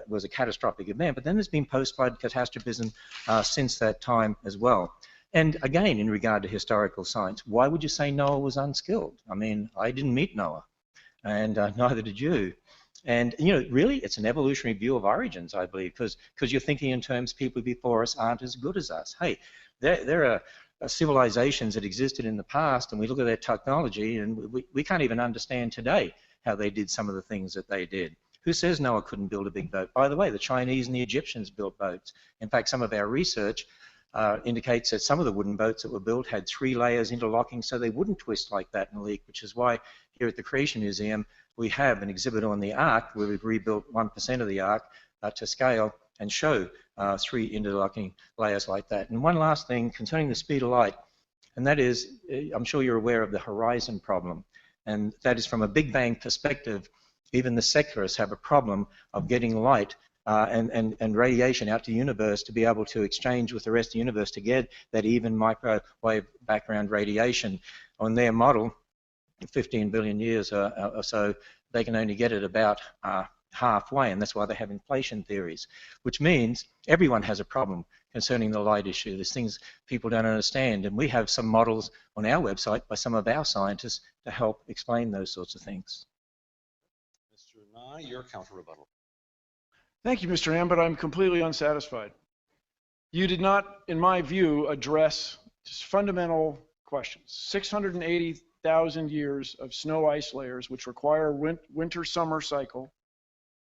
was a catastrophic event, but then there's been post-flood catastrophism since that time as well. And again, in regard to historical science, why would you say Noah was unskilled? I mean, I didn't meet Noah, and neither did you. And, you know, really, it's an evolutionary view of origins, I believe, because you're thinking in terms people before us aren't as good as us. Hey, there are civilizations that existed in the past, and we look at their technology, and we can't even understand today how they did some of the things that they did. Who says Noah couldn't build a big boat? By the way, the Chinese and the Egyptians built boats. In fact, some of our research indicates that some of the wooden boats that were built had 3 layers interlocking so they wouldn't twist like that and leak, which is why here at the Creation Museum we have an exhibit on the Ark where we've rebuilt 1% of the Ark to scale and show 3 interlocking layers like that. And one last thing concerning the speed of light, and that is, I'm sure you're aware of the horizon problem, and that is from a Big Bang perspective, even the secularists have a problem of getting light and radiation out to the universe to be able to exchange with the rest of the universe to get that even microwave background radiation. On their model, 15 billion years or so, they can only get it about halfway, and that's why they have inflation theories, which means everyone has a problem concerning the light issue. There's things people don't understand, and we have some models on our website by some of our scientists to help explain those sorts of things. Mr. Nye, your counter rebuttal. Thank you, Mr. Ham, but I'm completely unsatisfied. You did not, in my view, address just fundamental questions. 680,000 years of snow ice layers, which require winter-summer cycle.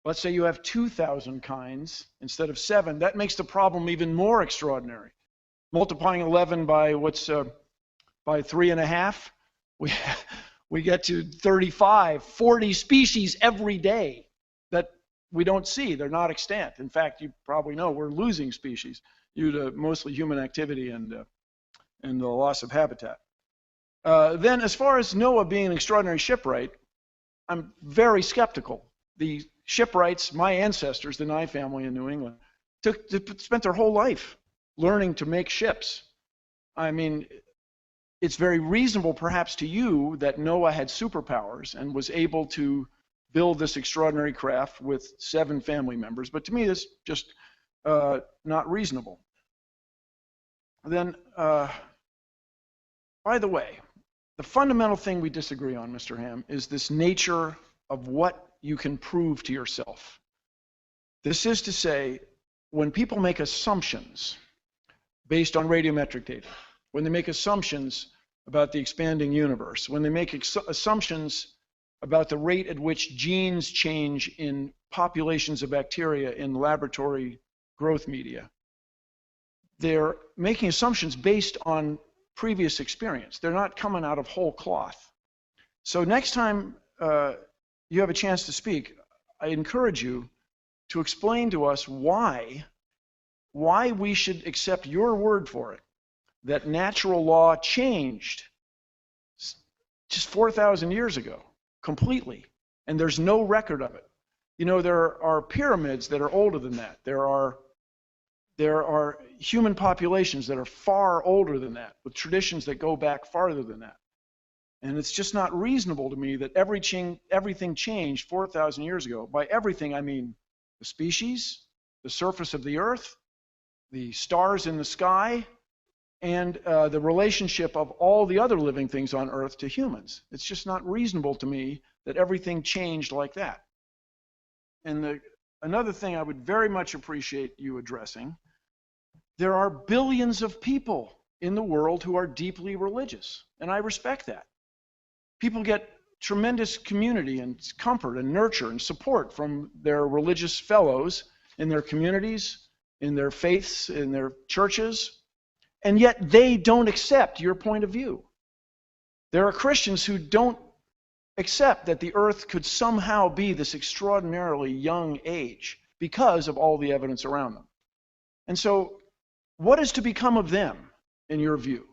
Let's say you have 2,000 kinds instead of 7. That makes the problem even more extraordinary. Multiplying 11 by by 3.5, we get to 35, 40 species every day that we don't see. They're not extant. In fact, you probably know we're losing species due to mostly human activity and the loss of habitat. Then, as far as Noah being an extraordinary shipwright, I'm very skeptical. The shipwrights, my ancestors, the Nye family in New England, spent their whole life learning to make ships. I mean, it's very reasonable perhaps to you that Noah had superpowers and was able to build this extraordinary craft with 7 family members, but to me it's just not reasonable. Then, by the way, the fundamental thing we disagree on, Mr. Ham, is this nature of what you can prove to yourself. This is to say, when people make assumptions based on radiometric data, when they make assumptions about the expanding universe, when they make assumptions about the rate at which genes change in populations of bacteria in laboratory growth media, they're making assumptions based on previous experience. They're not coming out of whole cloth. So next time you have a chance to speak, I encourage you to explain to us why we should accept your word for it, that natural law changed just 4,000 years ago, completely, and there's no record of it. You know, there are pyramids that are older than that. There are human populations that are far older than that, with traditions that go back farther than that. And it's just not reasonable to me that everything changed 4,000 years ago. By everything, I mean the species, the surface of the earth, the stars in the sky, and the relationship of all the other living things on earth to humans. It's just not reasonable to me that everything changed like that. And another thing I would very much appreciate you addressing, there are billions of people in the world who are deeply religious, and I respect that. People get tremendous community and comfort and nurture and support from their religious fellows in their communities, in their faiths, in their churches, and yet they don't accept your point of view. There are Christians who don't accept that the earth could somehow be this extraordinarily young age because of all the evidence around them. And so, what is to become of them, in your view?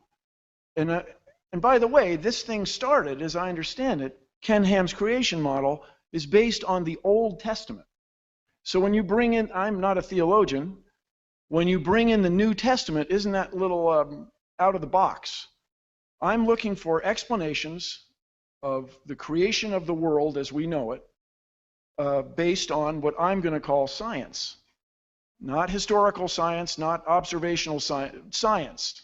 And And by the way, this thing started, as I understand it, Ken Ham's creation model is based on the Old Testament. So when you bring in, I'm not a theologian, when you bring in the New Testament, isn't that a little out of the box? I'm looking for explanations of the creation of the world as we know it, based on what I'm going to call science. Not historical science, not observational science.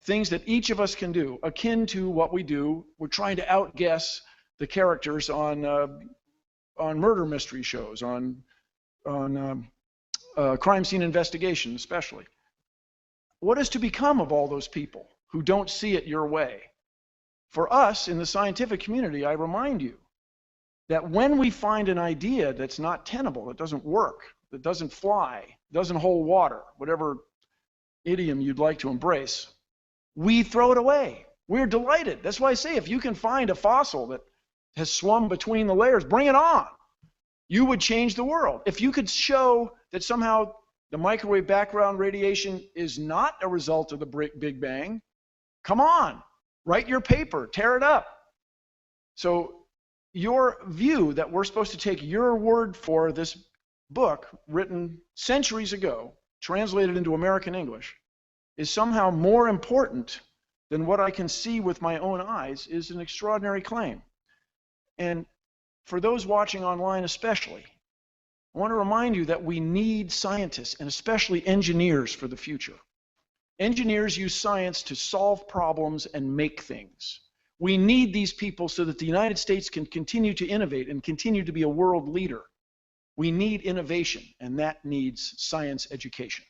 Things that each of us can do, akin to what we do. We're trying to outguess the characters on murder mystery shows, on crime scene investigation especially. What is to become of all those people who don't see it your way? For us in the scientific community, I remind you that when we find an idea that's not tenable, that doesn't work, that doesn't fly, doesn't hold water, whatever idiom you'd like to embrace, we throw it away. We're delighted. That's why I say if you can find a fossil that has swum between the layers, bring it on. You would change the world. If you could show that somehow the microwave background radiation is not a result of the Big Bang, come on, write your paper, tear it up. So your view that we're supposed to take your word for this book written centuries ago, translated into American English, is somehow more important than what I can see with my own eyes is an extraordinary claim. And for those watching online especially, I want to remind you that we need scientists and especially engineers for the future. Engineers use science to solve problems and make things. We need these people so that the United States can continue to innovate and continue to be a world leader. We need innovation, and that needs science education.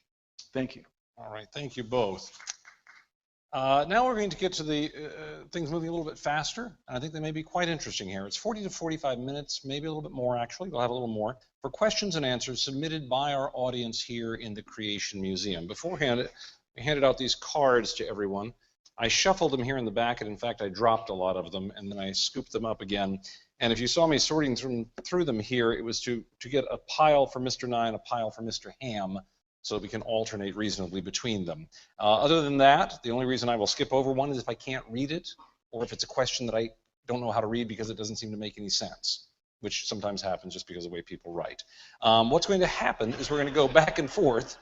Thank you. All right, thank you both. Now we're going to get to the things moving a little bit faster, and I think they may be quite interesting here. It's 40 to 45 minutes, maybe a little bit more actually, we'll have a little more, for questions and answers submitted by our audience here in the Creation Museum. Beforehand, we handed out these cards to everyone. I shuffled them here in the back, and in fact I dropped a lot of them, and then I scooped them up again. And if you saw me sorting through them here, it was to get a pile for Mr. Nye and a pile for Mr. Ham, so we can alternate reasonably between them. Other than that, the only reason I will skip over one is if I can't read it, or if it's a question that I don't know how to read because it doesn't seem to make any sense, which sometimes happens just because of the way people write. What's going to happen is we're going to go back and forth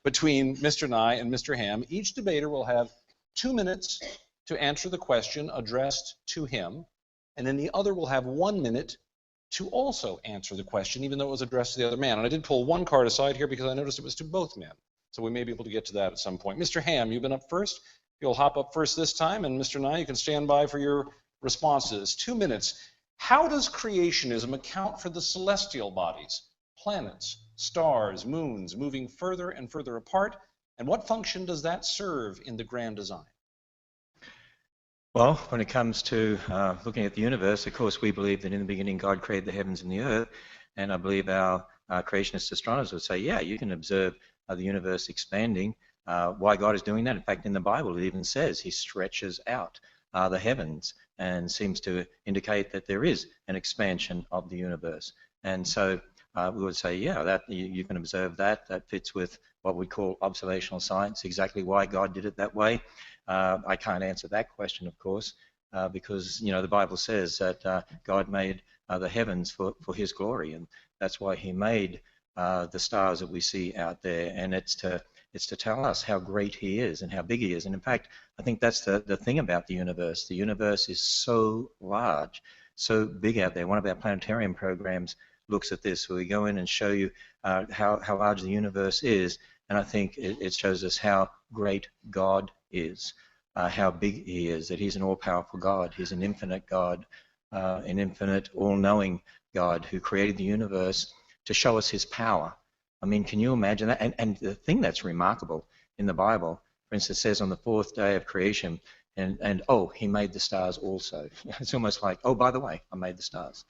between Mr. Nye and Mr. Ham. Each debater will have 2 minutes to answer the question addressed to him, and then the other will have 1 minute to also answer the question, even though it was addressed to the other man. And I did pull one card aside here because I noticed it was to both men. So we may be able to get to that at some point. Mr. Ham, you've been up first. You'll hop up first this time, and Mr. Nye, you can stand by for your responses. 2 minutes. How does creationism account for the celestial bodies, planets, stars, moons, moving further and further apart? And what function does that serve in the grand design? Well, when it comes to looking at the universe, of course, we believe that in the beginning God created the heavens and the earth, and I believe our creationist astronomers would say, yeah, you can observe the universe expanding. Why God is doing that? In fact, in the Bible, it even says He stretches out the heavens and seems to indicate that there is an expansion of the universe. And so we would say, yeah, that you can observe that. That fits with what we call observational science. Exactly why God did it that way, I can't answer that question, of course, because the Bible says that God made the heavens for His glory, and that's why He made the stars that we see out there, and it's to tell us how great He is and how big He is. And in fact, I think that's the thing about the universe. The universe is so large, so big out there. One of our planetarium programs looks at this, where we go in and show you how large the universe is, and I think it shows us how great God is, how big He is, that He's an all-powerful God. He's an infinite God, an infinite, all-knowing God who created the universe to show us His power. I mean, can you imagine that? And the thing that's remarkable in the Bible, for instance, says on the fourth day of creation, and oh, He made the stars also. It's almost like, oh, by the way, I made the stars.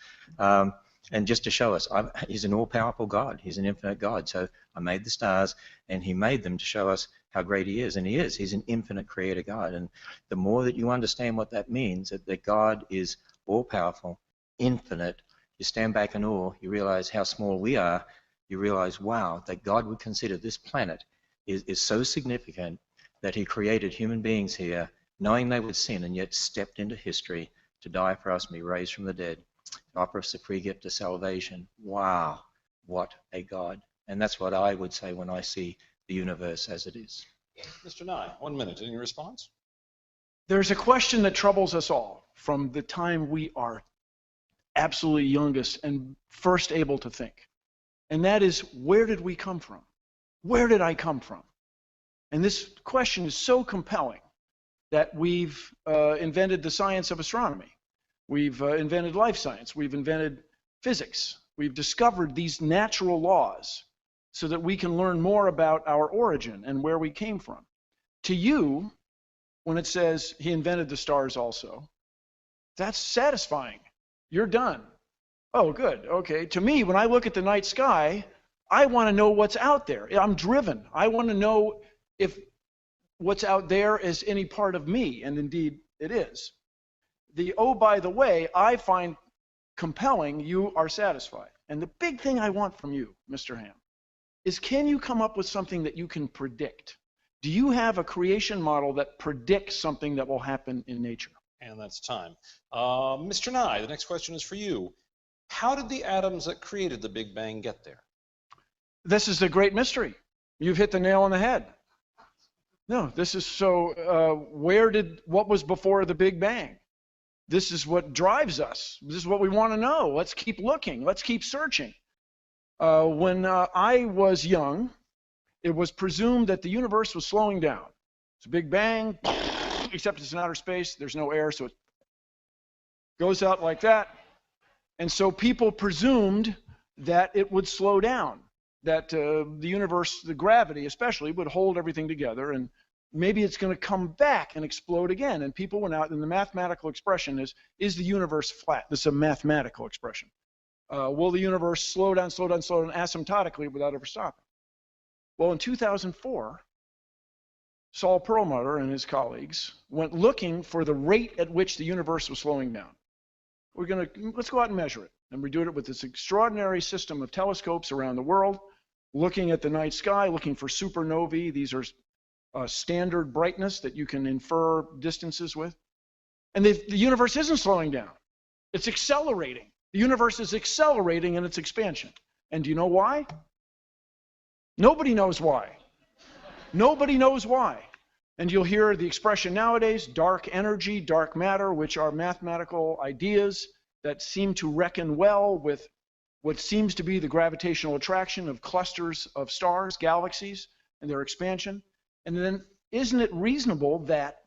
And just to show us, He's an all-powerful God. He's an infinite God. So I made the stars, and He made them to show us how great He is. And He is. He's an infinite creator God. And the more that you understand what that means, that God is all-powerful, infinite, you stand back in awe, you realize how small we are, you realize, wow, that God would consider this planet is so significant that He created human beings here knowing they would sin, and yet stepped into history to die for us and be raised from the dead, to offer us the free gift of salvation. Wow, what a God. And that's what I would say when I see the universe as it is. Mr. Nye, 1 minute. Any response? There's a question that troubles us all from the time we are absolutely youngest and first able to think. And that is, where did we come from? Where did I come from? And this question is so compelling that we've invented the science of astronomy. We've invented life science. We've invented physics. We've discovered these natural laws so that we can learn more about our origin and where we came from. To you, when it says he invented the stars also, that's satisfying. You're done. Oh, good. Okay. To me, when I look at the night sky, I want to know what's out there. I'm driven. I want to know if what's out there is any part of me, and indeed it is. The oh, by the way, I find compelling, you are satisfied. And the big thing I want from you, Mr. Ham, is can you come up with something that you can predict? Do you have a creation model that predicts something that will happen in nature? And that's time. Mr. Nye, the next question is for you. How did the atoms that created the Big Bang get there? This is the great mystery. You've hit the nail on the head. No, this is so, what was before the Big Bang? This is what drives us. This is what we want to know. Let's keep looking. Let's keep searching. When I was young, it was presumed that the universe was slowing down. It's a Big Bang, except it's in outer space. There's no air, so it goes out like that. And so people presumed that it would slow down, that the universe, the gravity especially, would hold everything together, and maybe it's going to come back and explode again. And people went out, and the mathematical expression is the universe flat? This is a mathematical expression. Will the universe slow down asymptotically without ever stopping? Well, in 2004, Saul Perlmutter and his colleagues went looking for the rate at which the universe was slowing down. Let's go out and measure it. And we do it with this extraordinary system of telescopes around the world, looking at the night sky, looking for supernovae. These are standard brightness that you can infer distances with. And the universe isn't slowing down. It's accelerating. The universe is accelerating in its expansion. And do you know why? Nobody knows why. Nobody knows why. And you'll hear the expression nowadays, dark energy, dark matter, which are mathematical ideas that seem to reckon well with what seems to be the gravitational attraction of clusters of stars, galaxies, and their expansion. And then isn't it reasonable that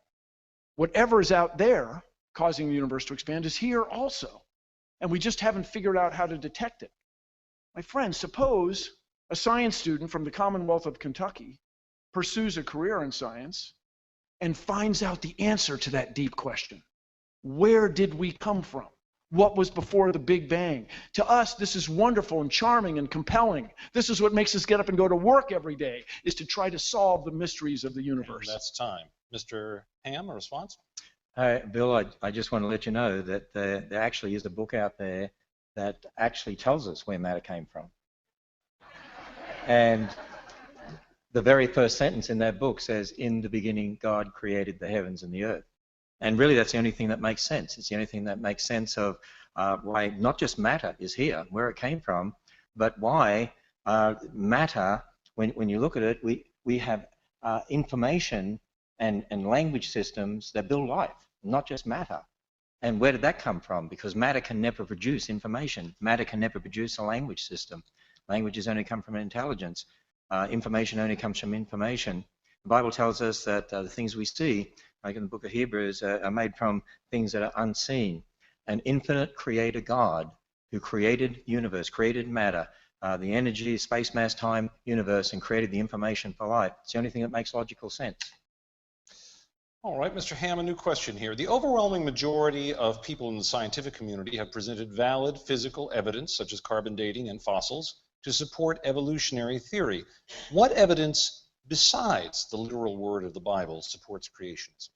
whatever is out there causing the universe to expand is here also? And we just haven't figured out how to detect it. My friends, suppose a science student from the Commonwealth of Kentucky pursues a career in science and finds out the answer to that deep question. Where did we come from? What was before the Big Bang? To us, this is wonderful and charming and compelling. This is what makes us get up and go to work every day, is to try to solve the mysteries of the universe. And that's time. Mr. Ham, a response? Bill, I just want to let you know that there actually is a book out there that actually tells us where matter came from. And the very first sentence in that book says, "In the beginning, God created the heavens and the earth." And really, that's the only thing that makes sense. It's the only thing that makes sense of why not just matter is here, where it came from, but why matter, when you look at it, we have information and language systems that build life, not just matter. And where did that come from? Because matter can never produce information. Matter can never produce a language system. Languages only come from intelligence. Information only comes from information. The Bible tells us that the things we see, like in the book of Hebrews, are made from things that are unseen. An infinite creator God who created universe, created matter, the energy, space, mass, time, universe, and created the information for life. It's the only thing that makes logical sense. All right, Mr. Ham, a new question here. The overwhelming majority of people in the scientific community have presented valid physical evidence, such as carbon dating and fossils, to support evolutionary theory. What evidence besides the literal word of the Bible supports creationism?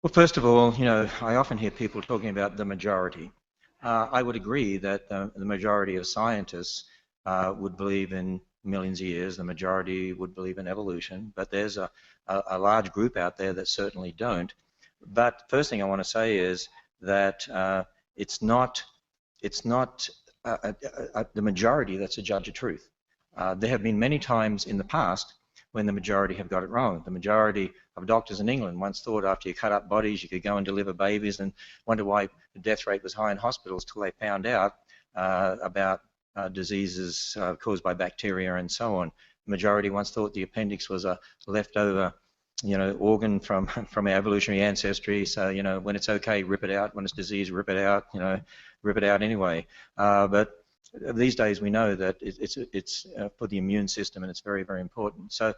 Well, first of all, I often hear people talking about the majority. I would agree that the majority of scientists would believe in millions of years. The majority would believe in evolution, but there's a large group out there that certainly don't. But first thing I want to say is that it's not the majority that's a judge of truth. There have been many times in the past when the majority have got it wrong. The majority of doctors in England once thought after you cut up bodies you could go and deliver babies, and wonder why the death rate was high in hospitals till they found out about diseases caused by bacteria and so on. The majority once thought the appendix was a leftover, organ from our evolutionary ancestry. So, when it's okay, rip it out. When it's disease, rip it out. Rip it out anyway. But these days we know that it's for the immune system, and it's very, very important. So,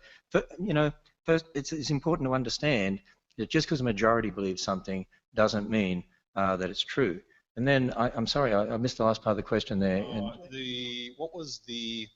first it's important to understand that just because a majority believes something doesn't mean that it's true. And then I'm sorry, I missed the last part of the question there. What was the?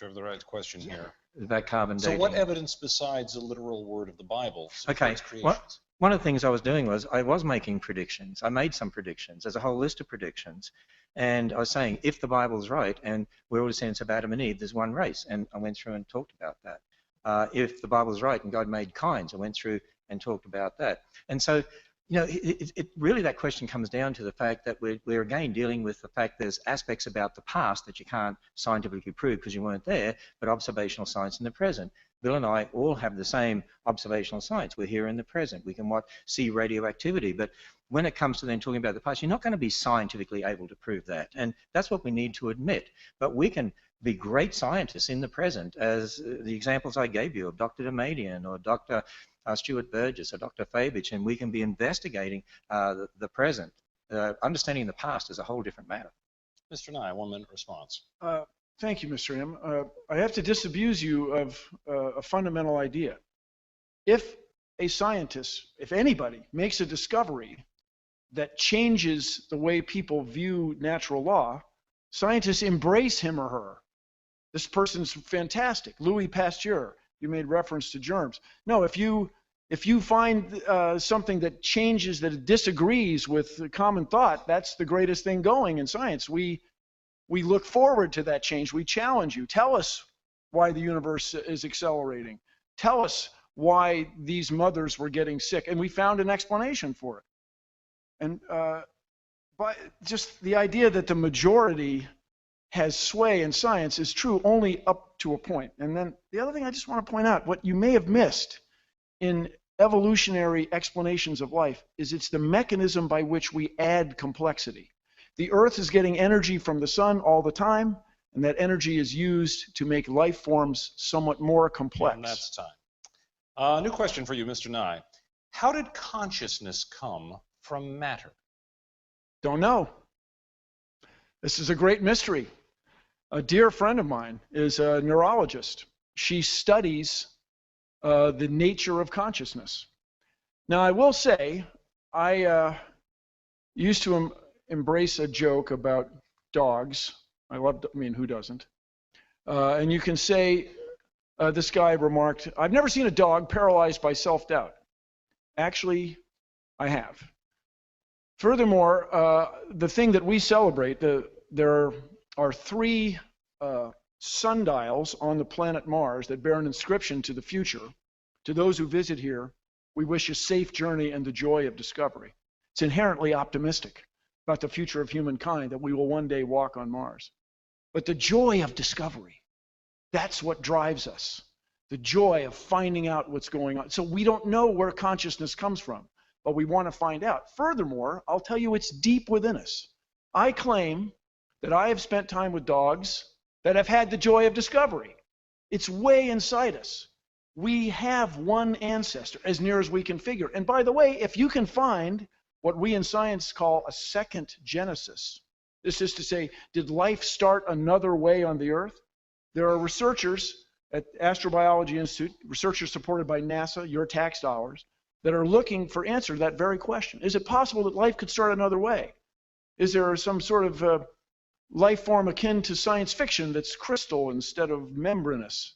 I have the right question here. About carbon dating. So what evidence besides the literal word of the Bible supports creations? One of the things I was doing was I was making predictions. I made some predictions. There's a whole list of predictions. And I was saying, if the Bible's right, and we're all descendants of Adam and Eve, there's one race. And I went through and talked about that. If the Bible's right and God made kinds, I went through and talked about that. And so, it really, that question comes down to the fact that we're again dealing with the fact there's aspects about the past that you can't scientifically prove because you weren't there, but observational science in the present. Bill and I all have the same observational science. We're here in the present. We can see radioactivity, but when it comes to then talking about the past, you're not going to be scientifically able to prove that, and that's what we need to admit. But we can be great scientists in the present, as the examples I gave you of Dr. Damadian or Dr. Stuart Burgess or Dr. Fabich, and we can be investigating the present. Understanding the past is a whole different matter. Mr. Nye, 1 minute response. Thank you, Mr. M. I have to disabuse you of a fundamental idea. If a scientist, if anybody, makes a discovery that changes the way people view natural law, scientists embrace him or her. This person's fantastic. Louis Pasteur, you made reference to germs. No, if you find something that changes, that it disagrees with common thought, that's the greatest thing going in science. We look forward to that change. We challenge you. Tell us why the universe is accelerating. Tell us why these mothers were getting sick. And we found an explanation for it. And but just the idea that the majority has sway in science is true only up to a point. And then the other thing I just want to point out, what you may have missed in evolutionary explanations of life is it's the mechanism by which we add complexity. The Earth is getting energy from the sun all the time, and that energy is used to make life forms somewhat more complex. And that's time. New question for you, Mr. Nye. How did consciousness come from matter? Don't know. This is a great mystery. A dear friend of mine is a neurologist. She studies the nature of consciousness. Now, I will say, I used to embrace a joke about dogs. I mean, who doesn't? And you can say, this guy remarked, I've never seen a dog paralyzed by self-doubt. Actually, I have. Furthermore, the thing that we celebrate, there are 3 sundials on the planet Mars that bear an inscription to the future. To those who visit here, we wish a safe journey and the joy of discovery. It's inherently optimistic about the future of humankind, that we will one day walk on Mars. But the joy of discovery, that's what drives us. The joy of finding out what's going on. So we don't know where consciousness comes from, but we want to find out. Furthermore, I'll tell you it's deep within us. I claim that I have spent time with dogs that have had the joy of discovery. It's way inside us. We have one ancestor, as near as we can figure. And by the way, if you can find what we in science call a second genesis, this is to say, did life start another way on the Earth? There are researchers at Astrobiology Institute, researchers supported by NASA, your tax dollars, that are looking for answer to that very question. Is it possible that life could start another way? Is there some sort of life form akin to science fiction that's crystal instead of membranous?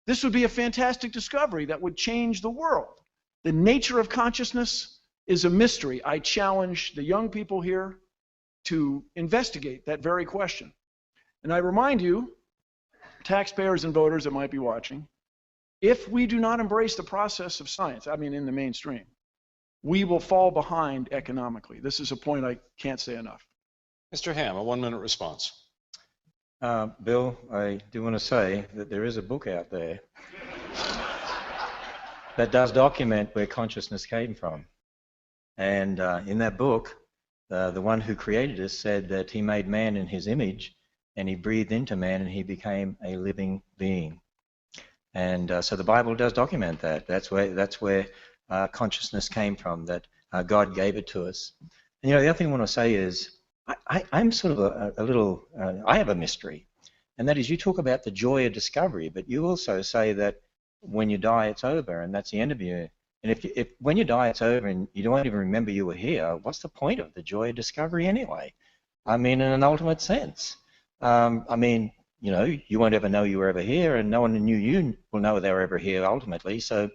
This would be a fantastic discovery that would change the world. The nature of consciousness is a mystery. I challenge the young people here to investigate that very question. And I remind you taxpayers and voters that might be watching, if we do not embrace the process of science, I mean in the mainstream, we will fall behind economically. This is a point I can't say enough. Mr. Ham, a 1-minute response. Bill, I do want to say that there is a book out there that does document where consciousness came from. And in that book, the one who created us said that he made man in his image, and he breathed into man, and he became a living being. And so the Bible does document that. That's where consciousness came from, that God gave it to us. And the other thing I want to say is, I'm sort of a little, I have a mystery, and that is you talk about the joy of discovery, but you also say that when you die, it's over, and that's the end of you. And if when you die, it's over, and you don't even remember you were here, what's the point of the joy of discovery anyway? I mean, in an ultimate sense. I mean, you won't ever know you were ever here, and no one who knew you will know they were ever here ultimately, so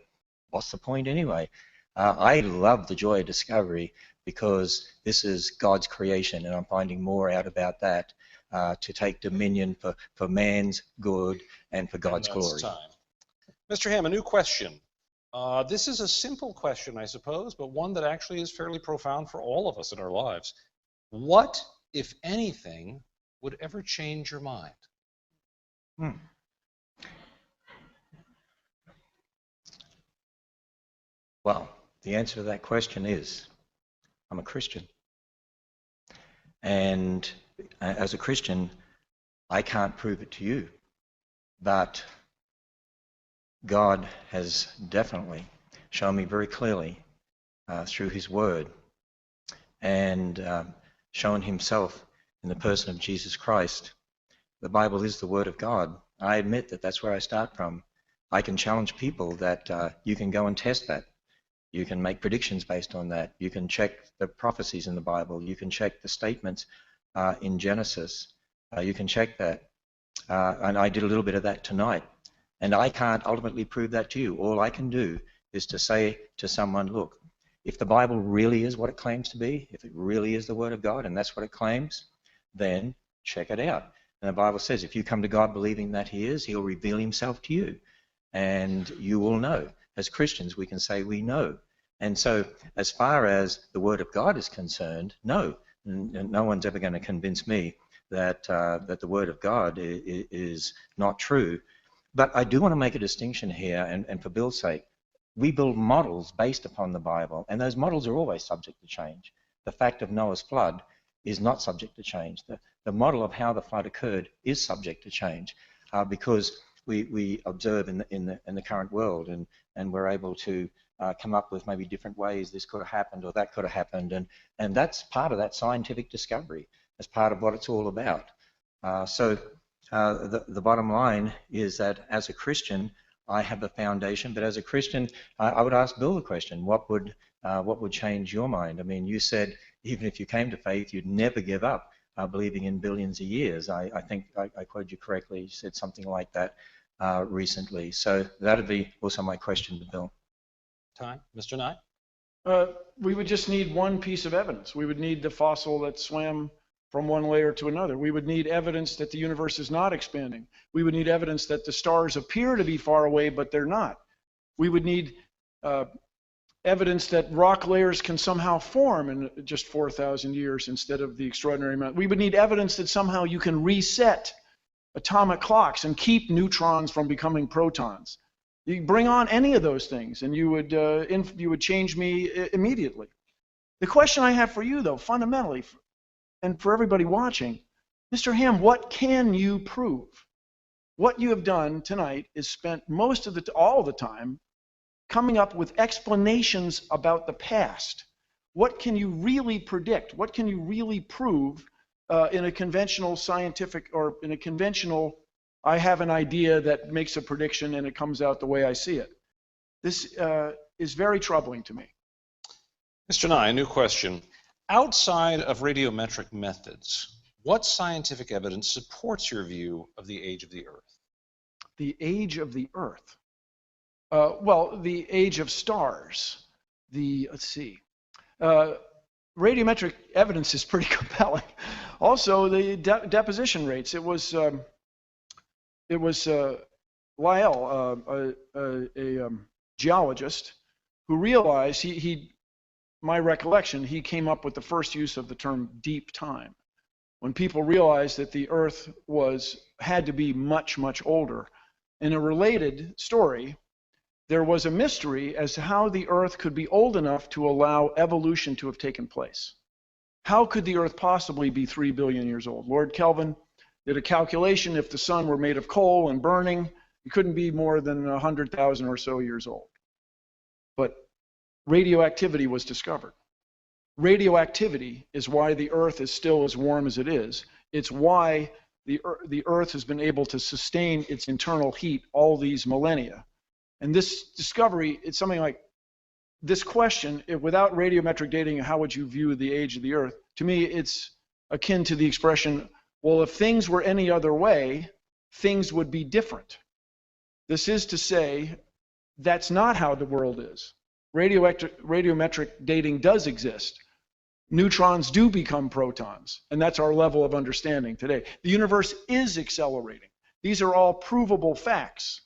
what's the point anyway? I love the joy of discovery because this is God's creation, and I'm finding more out about that to take dominion for man's good and for God's glory. Time. Mr. Ham, a new question. This is a simple question, I suppose, but one that actually is fairly profound for all of us in our lives. What, if anything, would ever change your mind? Well, the answer to that question is, I'm a Christian. And as a Christian, I can't prove it to you, but God has definitely shown me very clearly through his word and shown himself in the person of Jesus Christ. The Bible is the word of God. I admit that that's where I start from. I can challenge people that you can go and test that. You can make predictions based on that. You can check the prophecies in the Bible. You can check the statements in Genesis. You can check that. And I did a little bit of that tonight. And I can't ultimately prove that to you. All I can do is to say to someone, look, if the Bible really is what it claims to be, if it really is the Word of God and that's what it claims, then check it out. And the Bible says if you come to God believing that he is, he'll reveal himself to you. And you will know. As Christians, we can say we know. And so as far as the Word of God is concerned, no. No one's ever going to convince me that the Word of God is not true. But I do want to make a distinction here, and for Bill's sake, we build models based upon the Bible, and those models are always subject to change. The fact of Noah's flood is not subject to change. The model of how the flood occurred is subject to change because we observe in the current world, and we're able to come up with maybe different ways this could have happened or that could have happened, and that's part of that scientific discovery. That's part of what it's all about. The bottom line is that as a Christian, I have a foundation, but as a Christian, I would ask Bill the question, what would change your mind? I mean, you said even if you came to faith, you'd never give up believing in billions of years. I think I quoted you correctly. You said something like that recently. So that would be also my question to Bill. Time. Mr. Nye? We would just need one piece of evidence. We would need the fossil that swam from one layer to another. We would need evidence that the universe is not expanding. We would need evidence that the stars appear to be far away, but they're not. We would need evidence that rock layers can somehow form in just 4,000 years instead of the extraordinary amount. We would need evidence that somehow you can reset atomic clocks and keep neutrons from becoming protons. You bring on any of those things, and you would change me immediately. The question I have for you, though, fundamentally, and for everybody watching, Mr. Ham, what can you prove? What you have done tonight is spent most of all the time coming up with explanations about the past. What can you really predict? What can you really prove in a conventional scientific or in a conventional, I have an idea that makes a prediction and it comes out the way I see it? This is very troubling to me. Mr. Nye, a new question. Outside of radiometric methods, what scientific evidence supports your view of the age of the Earth? The age of the Earth? Well, the age of stars. Let's see. Radiometric evidence is pretty compelling. Also, the deposition rates. It was it was Lyell, a geologist, who realized, my recollection, he came up with the first use of the term deep time. When people realized that the Earth had to be much, much older. In a related story, there was a mystery as to how the Earth could be old enough to allow evolution to have taken place. How could the Earth possibly be 3 billion years old? Lord Kelvin did a calculation. If the sun were made of coal and burning, it couldn't be more than 100,000 or so years old. But radioactivity was discovered. Radioactivity is why the Earth is still as warm as it is. It's why the Earth has been able to sustain its internal heat all these millennia. And this discovery, it's something like this question, without radiometric dating, how would you view the age of the Earth? To me, it's akin to the expression, well, if things were any other way, things would be different. This is to say, that's not how the world is. Radiometric dating does exist. Neutrons do become protons, and that's our level of understanding today. The universe is accelerating. These are all provable facts.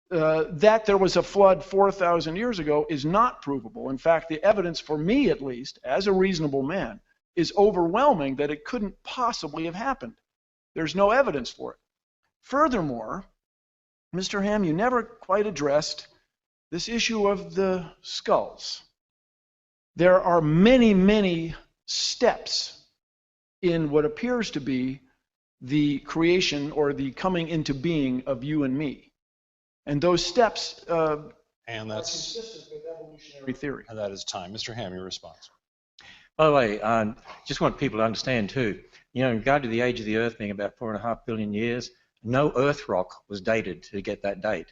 That there was a flood 4,000 years ago is not provable. In fact, the evidence, for me at least, as a reasonable man, is overwhelming that it couldn't possibly have happened. There's no evidence for it. Furthermore, Mr. Ham, you never quite addressed this issue of the skulls. There are many, many steps in what appears to be the creation or the coming into being of you and me. And those steps are consistent with evolutionary theory. And that is time. Mr. Ham, your response. By the way, just want people to understand too, in regard to the age of the Earth being about 4.5 billion years, no Earth rock was dated to get that date.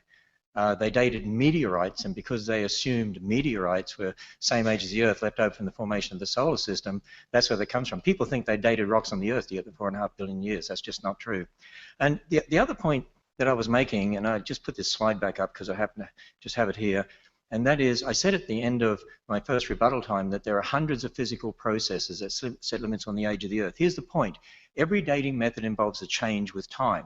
They dated meteorites, and because they assumed meteorites were same age as the Earth, left over from the formation of the solar system, that's where that comes from. People think they dated rocks on the Earth to get the 4.5 billion years. That's just not true. And the other point that I was making, and I just put this slide back up because I happen to just have it here, and that is, I said at the end of my first rebuttal time that there are hundreds of physical processes that set limits on the age of the Earth. Here's the point. Every dating method involves a change with time,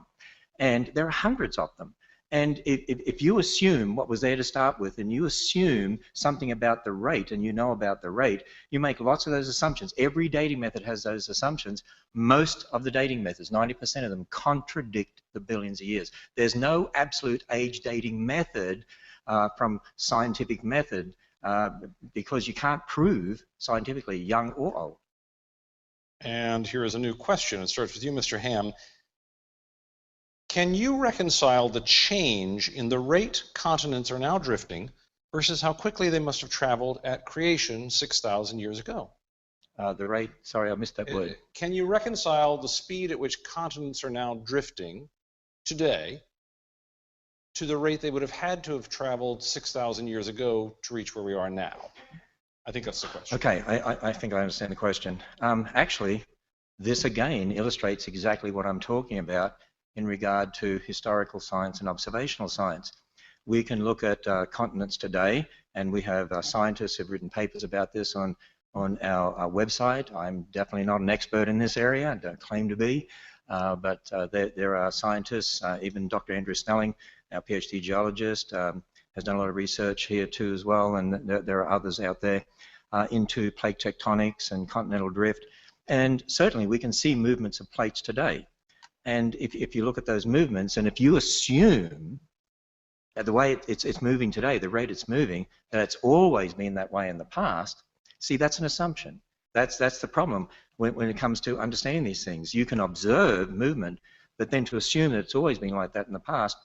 and there are hundreds of them. And if you assume what was there to start with, and you assume something about the rate, and you know about the rate, you make lots of those assumptions. Every dating method has those assumptions. Most of the dating methods, 90% of them, contradict the billions of years. There's no absolute age dating method from scientific method because you can't prove scientifically young or old. And here is a new question. It starts with you, Mr. Ham. Can you reconcile the change in the rate continents are now drifting versus how quickly they must have traveled at creation 6,000 years ago? The rate, sorry, I missed that word. Can you reconcile the speed at which continents are now drifting today to the rate they would have had to have traveled 6,000 years ago to reach where we are now? I think that's the question. Okay, I think I understand the question. Actually, this again illustrates exactly what I'm talking about in regard to historical science and observational science. We can look at continents today, and we have scientists who have written papers about this on our website. I'm definitely not an expert in this area, I don't claim to be, but there are scientists, even Dr. Andrew Snelling, our PhD geologist, has done a lot of research here too as well, and there are others out there into plate tectonics and continental drift. And certainly we can see movements of plates today. And if you look at those movements, and if you assume that the way it's moving today, the rate it's moving, that it's always been that way in the past, see, that's an assumption. That's the problem when it comes to understanding these things. You can observe movement, but then to assume that it's always been like that in the past,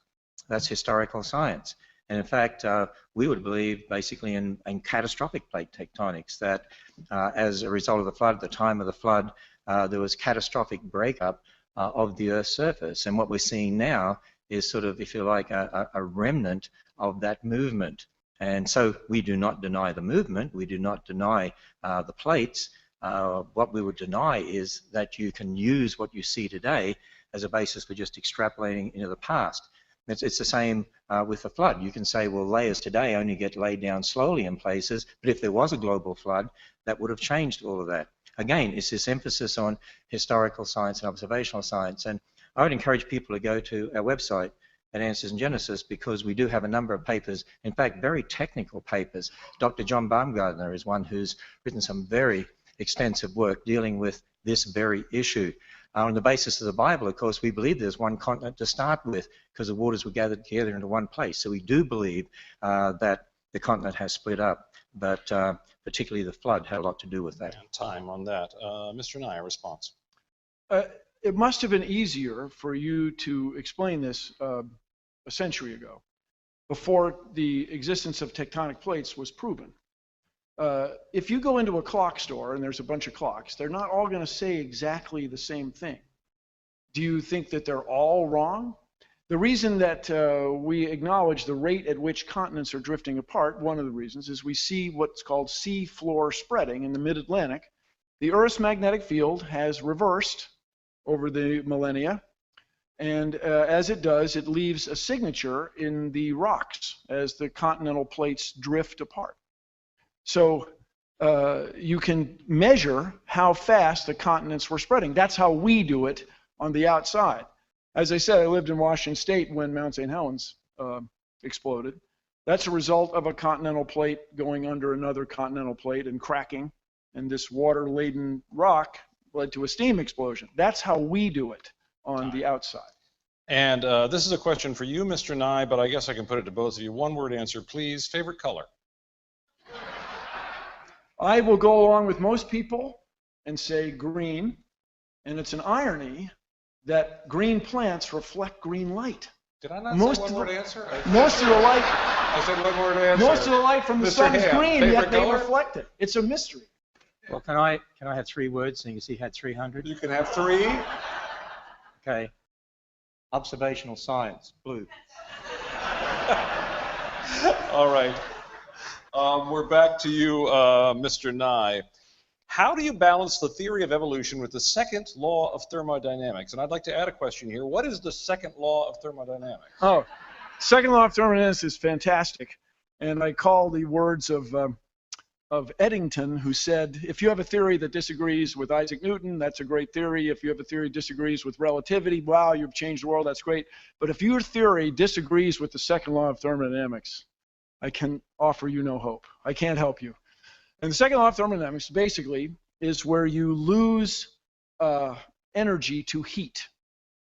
that's historical science. And in fact, we would believe basically in catastrophic plate tectonics, that as a result of the flood, at the time of the flood, there was catastrophic breakup of the Earth's surface. And what we're seeing now is sort of, if you like, a remnant of that movement. And so we do not deny the movement, we do not deny the plates. What we would deny is that you can use what you see today as a basis for just extrapolating into the past. It's the same with the flood. You can say, well, layers today only get laid down slowly in places, but if there was a global flood, that would have changed all of that. Again, it's this emphasis on historical science and observational science. And I would encourage people to go to our website at Answers in Genesis, because we do have a number of papers, in fact, very technical papers. Dr. John Baumgartner is one who's written some very extensive work dealing with this very issue. On the basis of the Bible, of course, we believe there's one continent to start with because the waters were gathered together into one place. So we do believe that the continent has split up, but particularly the flood had a lot to do with that. And time on that. Mr. Nye, a response. It must have been easier for you to explain this a century ago, before the existence of tectonic plates was proven. If you go into a clock store and there's a bunch of clocks, they're not all going to say exactly the same thing. Do you think that they're all wrong? The reason that we acknowledge the rate at which continents are drifting apart, one of the reasons, is we see what's called sea floor spreading in the mid-Atlantic. The Earth's magnetic field has reversed over the millennia, and as it does, it leaves a signature in the rocks as the continental plates drift apart. So you can measure how fast the continents were spreading. That's how we do it on the outside. As I said, I lived in Washington State when Mount St. Helens exploded. That's a result of a continental plate going under another continental plate and cracking, and this water-laden rock led to a steam explosion. That's how we do it on the outside. And this is a question for you, Mr. Nye, but I guess I can put it to both of you. One-word answer, please. Favorite color? I will go along with most people and say green, and it's an irony that green plants reflect green light. Did I not say one-word answer? Most of the light. I said one-word answer. Most of the light from the sun is green, yet they reflect it. It's a mystery. Well, can I have 3 words, and you can see you had 300? You can have 3. Okay. Observational science, blue. All right. We're back to you, Mr. Nye. How do you balance the theory of evolution with the second law of thermodynamics? And I'd like to add a question here. What is the second law of thermodynamics? Oh, second law of thermodynamics is fantastic. And I call the words of Eddington, who said, if you have a theory that disagrees with Isaac Newton, that's a great theory. If you have a theory that disagrees with relativity, wow, you've changed the world, that's great. But if your theory disagrees with the second law of thermodynamics, I can offer you no hope. I can't help you. And the second law of thermodynamics basically is where you lose energy to heat.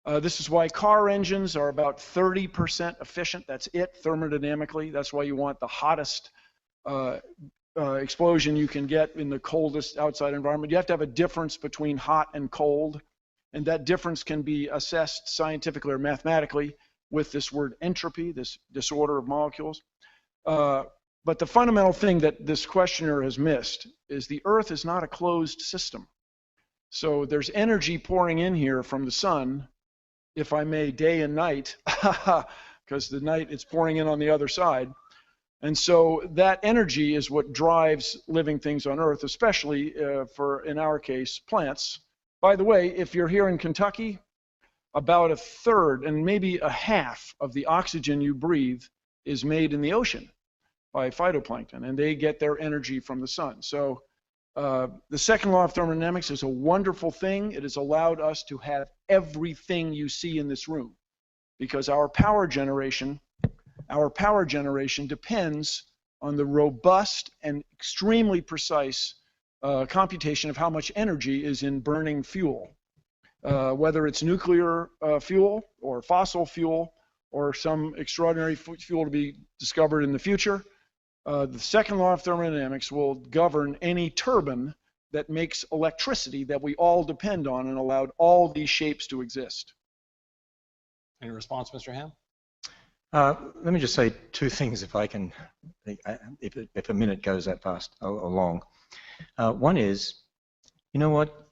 This is why car engines are about 30% efficient. That's it, thermodynamically. That's why you want the hottest explosion you can get in the coldest outside environment. You have to have a difference between hot and cold, and that difference can be assessed scientifically or mathematically with this word entropy, this disorder of molecules. But the fundamental thing that this questioner has missed is the Earth is not a closed system. So there's energy pouring in here from the sun, if I may, day and night, because the night it's pouring in on the other side. And so that energy is what drives living things on Earth, especially for, in our case, plants. By the way, if you're here in Kentucky, about 1/3 and maybe 1/2 of the oxygen you breathe is made in the ocean by phytoplankton, and they get their energy from the sun. So the second law of thermodynamics is a wonderful thing. It has allowed us to have everything you see in this room, because our power generation depends on the robust and extremely precise computation of how much energy is in burning fuel, whether it's nuclear fuel or fossil fuel or some extraordinary fuel to be discovered in the future. The second law of thermodynamics will govern any turbine that makes electricity that we all depend on and allowed all these shapes to exist. Any response, Mr. Ham? Let me just say 2 things, if I can, if a minute goes that fast along. One is, you know what?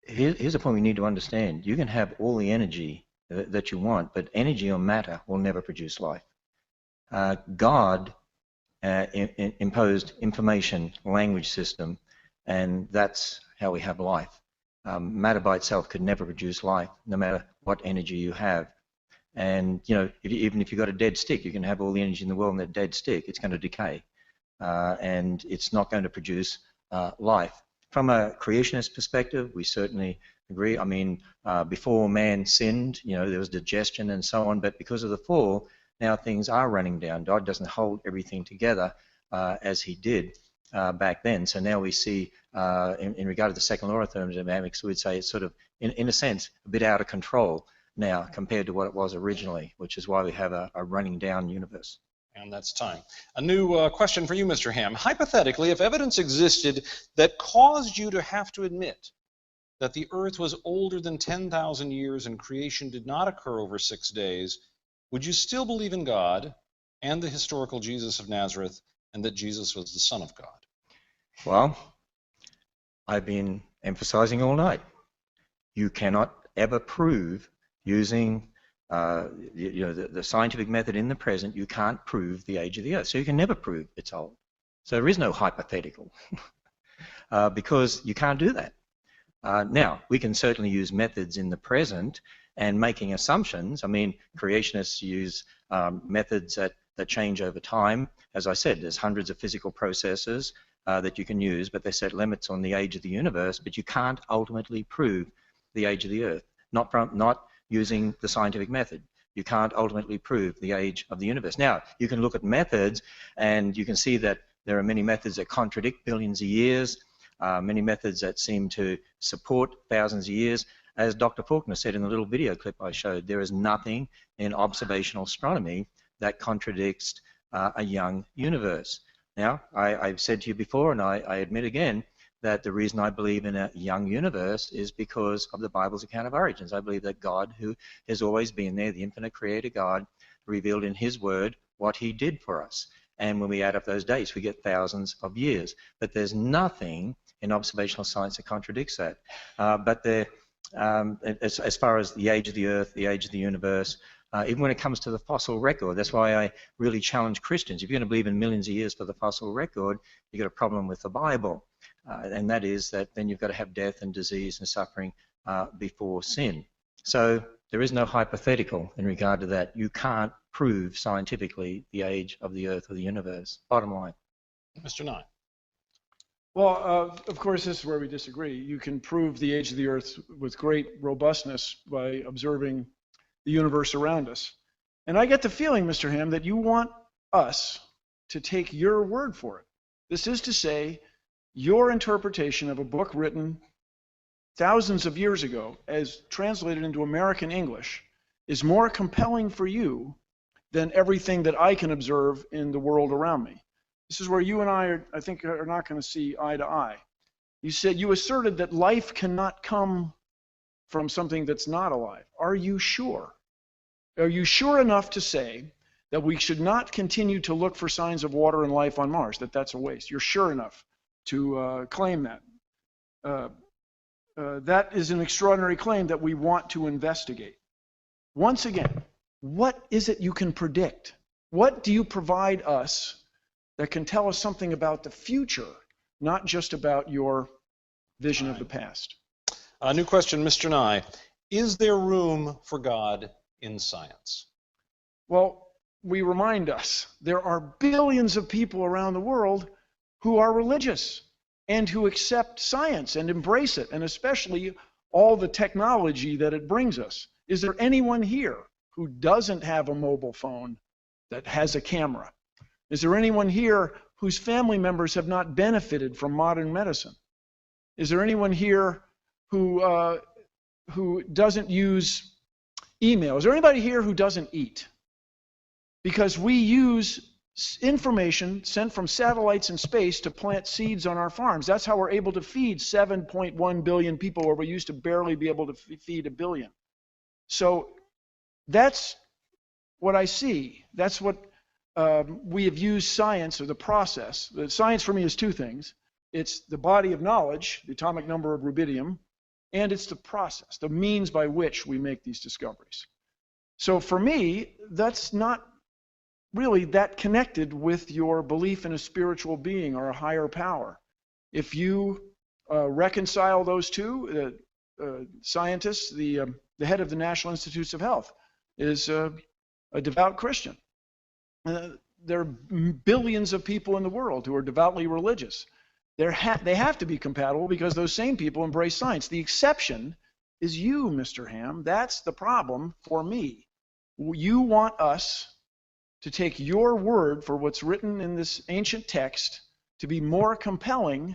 Here's a point we need to understand. You can have all the energy that you want, but energy or matter will never produce life. God imposed information language system, and that's how we have life. Matter by itself could never produce life, no matter what energy you have. And you know, even if you've got a dead stick, you can have all the energy in the world in that dead stick, it's going to decay, and it's not going to produce life. From a creationist perspective, we certainly agree. I mean, before man sinned, there was digestion and so on, but because of the fall, now things are running down. God doesn't hold everything together as he did back then. So now we see, in regard to the second law of thermodynamics, we'd say it's sort of, in a sense, a bit out of control now compared to what it was originally, which is why we have a running down universe. And that's time. A new question for you, Mr. Ham. Hypothetically, if evidence existed that caused you to have to admit that the earth was older than 10,000 years and creation did not occur over 6 days, would you still believe in God and the historical Jesus of Nazareth and that Jesus was the Son of God? Well, I've been emphasizing all night. You cannot ever prove using the scientific method in the present, you can't prove the age of the earth. So you can never prove it's old. So there is no hypothetical because you can't do that. Now, we can certainly use methods in the present and making assumptions. I mean, creationists use methods that change over time. As I said, there's hundreds of physical processes that you can use, but they set limits on the age of the universe, but you can't ultimately prove the age of the earth, not using the scientific method. You can't ultimately prove the age of the universe. Now, you can look at methods, and you can see that there are many methods that contradict billions of years, many methods that seem to support thousands of years. As Dr. Faulkner said in the little video clip I showed, there is nothing in observational astronomy that contradicts a young universe. Now, I've said to you before, and I admit again, that the reason I believe in a young universe is because of the Bible's account of origins. I believe that God, who has always been there, the infinite creator God, revealed in his word what he did for us. And when we add up those dates, we get thousands of years. But there's nothing in observational science that contradicts that. But as far as the age of the earth, the age of the universe, even when it comes to the fossil record, that's why I really challenge Christians. If you're going to believe in millions of years for the fossil record, you've got a problem with the Bible. And that is that then you've got to have death and disease and suffering before sin. So there is no hypothetical in regard to that. You can't prove scientifically the age of the earth or the universe. Bottom line. Mr. Nye. Well, of course, this is where we disagree. You can prove the age of the earth with great robustness by observing the universe around us. And I get the feeling, Mr. Ham, that you want us to take your word for it. This is to say, your interpretation of a book written thousands of years ago, as translated into American English, is more compelling for you than everything that I can observe in the world around me. This is where you and I think, are not going to see eye to eye. You asserted that life cannot come from something that's not alive. Are you sure? Are you sure enough to say that we should not continue to look for signs of water and life on Mars, that that's a waste? You're sure enough to claim that. That is an extraordinary claim that we want to investigate. Once again, what is it you can predict? What do you provide us that can tell us something about the future, not just about your vision of the past? A new question, Mr. Nye. Is there room for God in science? Well, we remind us there are billions of people around the world who are religious and who accept science and embrace it, and especially all the technology that it brings us. Is there anyone here who doesn't have a mobile phone that has a camera? Is there anyone here whose family members have not benefited from modern medicine? Is there anyone here who doesn't use email? Is there anybody here who doesn't eat? Because we use information sent from satellites in space to plant seeds on our farms. That's how we're able to feed 7.1 billion people, where we used to barely be able to feed a billion. So that's what I see. That's what we have used science, or the process. The science for me is two things. It's the body of knowledge, the atomic number of rubidium, and it's the process, the means by which we make these discoveries. So for me, that's not really that connected with your belief in a spiritual being or a higher power. If you reconcile those two, scientists, the head of the National Institutes of Health is a devout Christian. There are billions of people in the world who are devoutly religious. They have to be compatible because those same people embrace science. The exception is you, Mr. Ham. That's the problem for me. You want us to take your word for what's written in this ancient text to be more compelling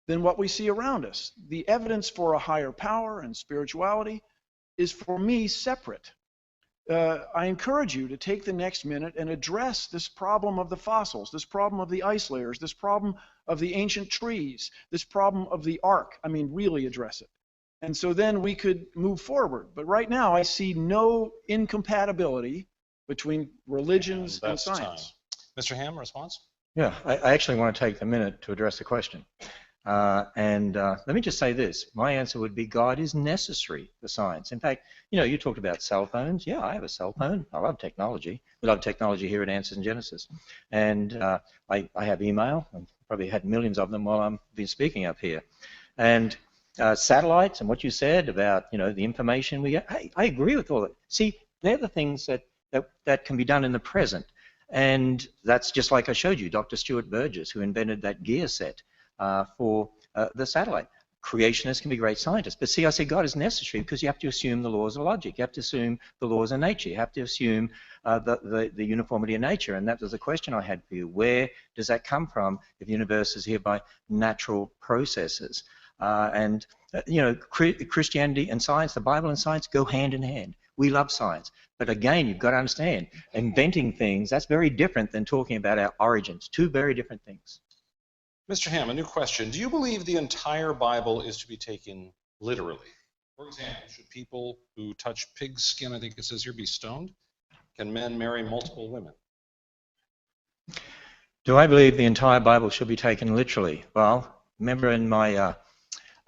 than what we see around us. The evidence for a higher power and spirituality is, for me, separate. I encourage you to take the next minute and address this problem of the fossils, this problem of the ice layers, this problem of the ancient trees, this problem of the ark. I mean, really address it. And so then we could move forward. But right now, I see no incompatibility between religions and science. Mr. Ham, response? Yeah, I actually want to take a minute to address the question. Let me just say this. My answer would be God is necessary for science. In fact, you talked about cell phones. Yeah, I have a cell phone. I love technology. We love technology here at Answers in Genesis. And I have email. I've probably had millions of them while I've been speaking up here. And satellites and what you said about, the information we get, I agree with all that. See, they're the things that can be done in the present. And that's just like I showed you, Dr. Stuart Burgess, who invented that gear set for the satellite. Creationists can be great scientists. But see, I say God is necessary because you have to assume the laws of logic. You have to assume the laws of nature. You have to assume the uniformity of nature. And that was the question I had for you. Where does that come from if the universe is here by natural processes? Christianity and science, the Bible and science go hand in hand. We love science. But again, you've got to understand, inventing things, that's very different than talking about our origins. Two very different things. Mr. Ham, a new question. Do you believe the entire Bible is to be taken literally? For example, should people who touch pig's skin, I think it says here, be stoned? Can men marry multiple women? Do I believe the entire Bible should be taken literally? Well, remember in my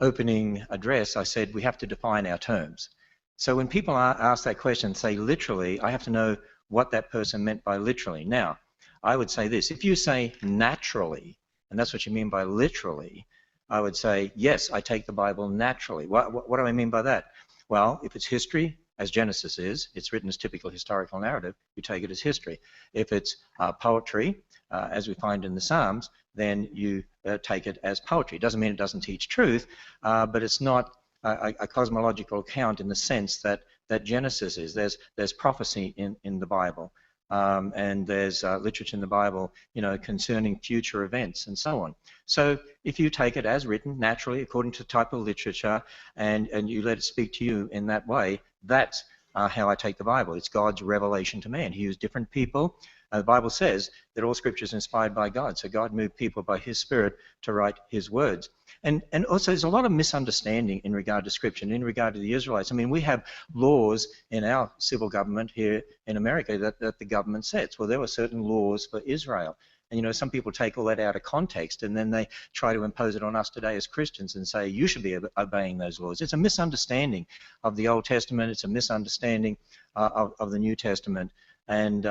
opening address, I said we have to define our terms. So when people ask that question, say literally, I have to know what that person meant by literally. Now, I would say this. If you say naturally, and that's what you mean by literally, I would say, yes, I take the Bible naturally. What do I mean by that? Well, if it's history, as Genesis is, it's written as typical historical narrative, you take it as history. If it's poetry, as we find in the Psalms, then you take it as poetry. It doesn't mean it doesn't teach truth, but it's not a cosmological account in the sense that Genesis is. There's prophecy in the Bible. And there's literature in the Bible, concerning future events and so on. So if you take it as written, naturally, according to the type of literature, and you let it speak to you in that way, that's how I take the Bible. It's God's revelation to man. He used different people. The Bible says that all Scripture is inspired by God. So God moved people by His Spirit to write His words. And also there's a lot of misunderstanding in regard to Scripture and in regard to the Israelites. I mean, we have laws in our civil government here in America that the government sets. Well, there were certain laws for Israel. And, some people take all that out of context and then they try to impose it on us today as Christians and say, you should be obeying those laws. It's a misunderstanding of the Old Testament. It's a misunderstanding of the New Testament. And,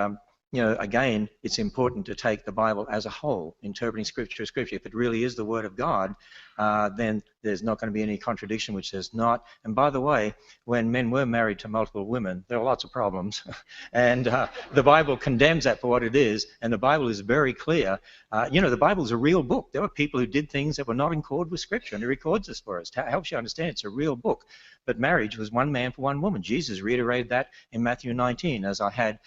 again, it's important to take the Bible as a whole, interpreting Scripture as Scripture. If it really is the Word of God, then there's not going to be any contradiction which there's not. And by the way, when men were married to multiple women, there are lots of problems. And the Bible condemns that for what it is, and the Bible is very clear. The Bible is a real book. There were people who did things that were not in accord with Scripture, and it records this for us. It helps you understand it's a real book. But marriage was one man for one woman. Jesus reiterated that in Matthew 19, as I had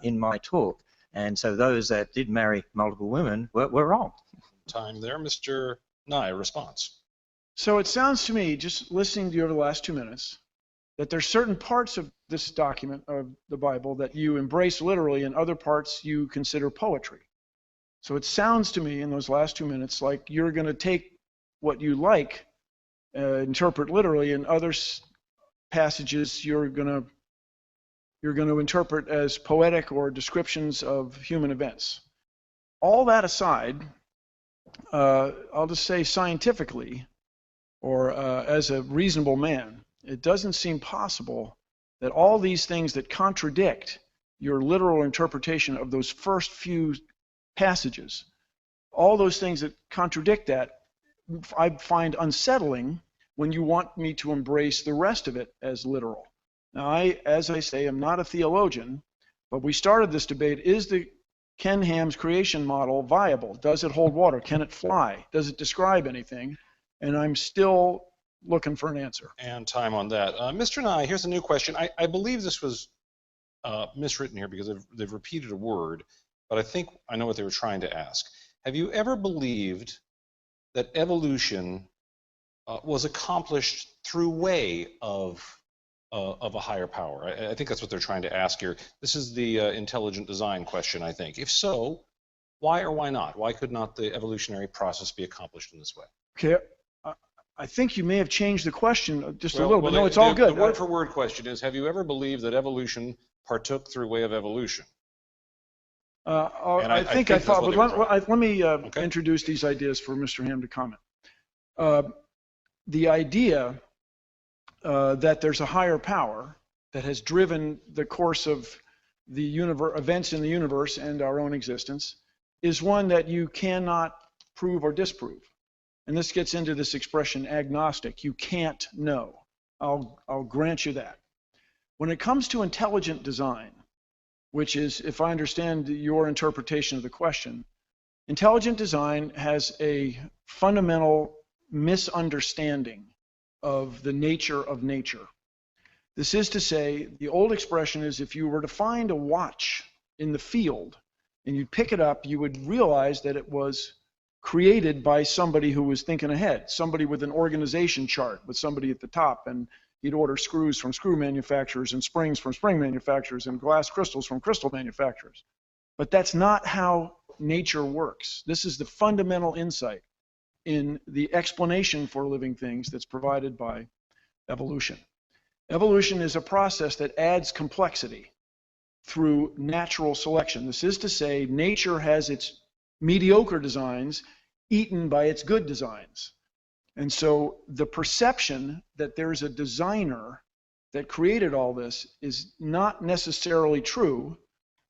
in my talk. And so those that did marry multiple women were wrong. Time there. Mr. Nye, response. So it sounds to me, just listening to you over the last 2 minutes, that there's certain parts of this document of the Bible that you embrace literally and other parts you consider poetry. So it sounds to me in those last 2 minutes like you're going to take what you like, interpret literally, and other passages you're going to interpret as poetic or descriptions of human events. All that aside, I'll just say scientifically, or as a reasonable man, it doesn't seem possible that all these things that contradict your literal interpretation of those first few passages, all those things that contradict that, I find unsettling when you want me to embrace the rest of it as literal. Now, as I say, I'm not a theologian, but we started this debate, is the Ken Ham's creation model viable? Does it hold water? Can it fly? Does it describe anything? And I'm still looking for an answer. And time on that. Mr. Nye, here's a new question. I believe this was miswritten here because they've repeated a word, but I think I know what they were trying to ask. Have you ever believed that evolution was accomplished through way of a higher power? I think that's what they're trying to ask here. This is the intelligent design question, I think. If so, why or why not? Why could not the evolutionary process be accomplished in this way? Okay, I think you may have changed the question just a little bit. No, it's all good. The word-for-word question is, have you ever believed that evolution partook through way of evolution? I think I thought, but let me introduce these ideas for Mr. Ham to comment. The idea that there's a higher power that has driven the course of the events in the universe and our own existence is one that you cannot prove or disprove. And this gets into this expression agnostic. You can't know. I'll grant you that. When it comes to intelligent design, which is, if I understand your interpretation of the question, intelligent design has a fundamental misunderstanding of the nature of nature. This is to say, the old expression is if you were to find a watch in the field and you'd pick it up, you would realize that it was created by somebody who was thinking ahead, somebody with an organization chart with somebody at the top, and he'd order screws from screw manufacturers and springs from spring manufacturers and glass crystals from crystal manufacturers. But that's not how nature works. This is the fundamental insight in the explanation for living things that's provided by evolution. Evolution is a process that adds complexity through natural selection. This is to say, nature has its mediocre designs eaten by its good designs. And so the perception that there's a designer that created all this is not necessarily true,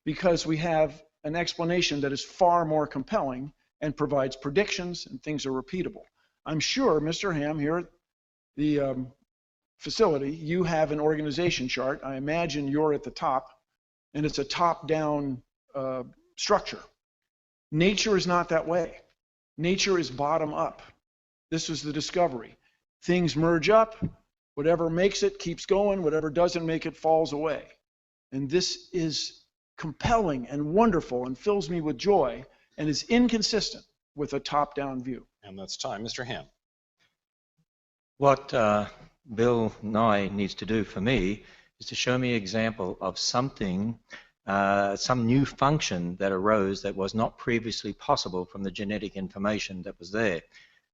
because we have an explanation that is far more compelling and provides predictions and things are repeatable. I'm sure, Mr. Ham, here at the facility, you have an organization chart. I imagine you're at the top, and it's a top-down structure. Nature is not that way. Nature is bottom-up. This was the discovery. Things merge up. Whatever makes it keeps going. Whatever doesn't make it falls away. And this is compelling and wonderful and fills me with joy and is inconsistent with a top-down view. And that's time. Mr. Ham. What Bill Nye needs to do for me is to show me an example of something, some new function that arose that was not previously possible from the genetic information that was there.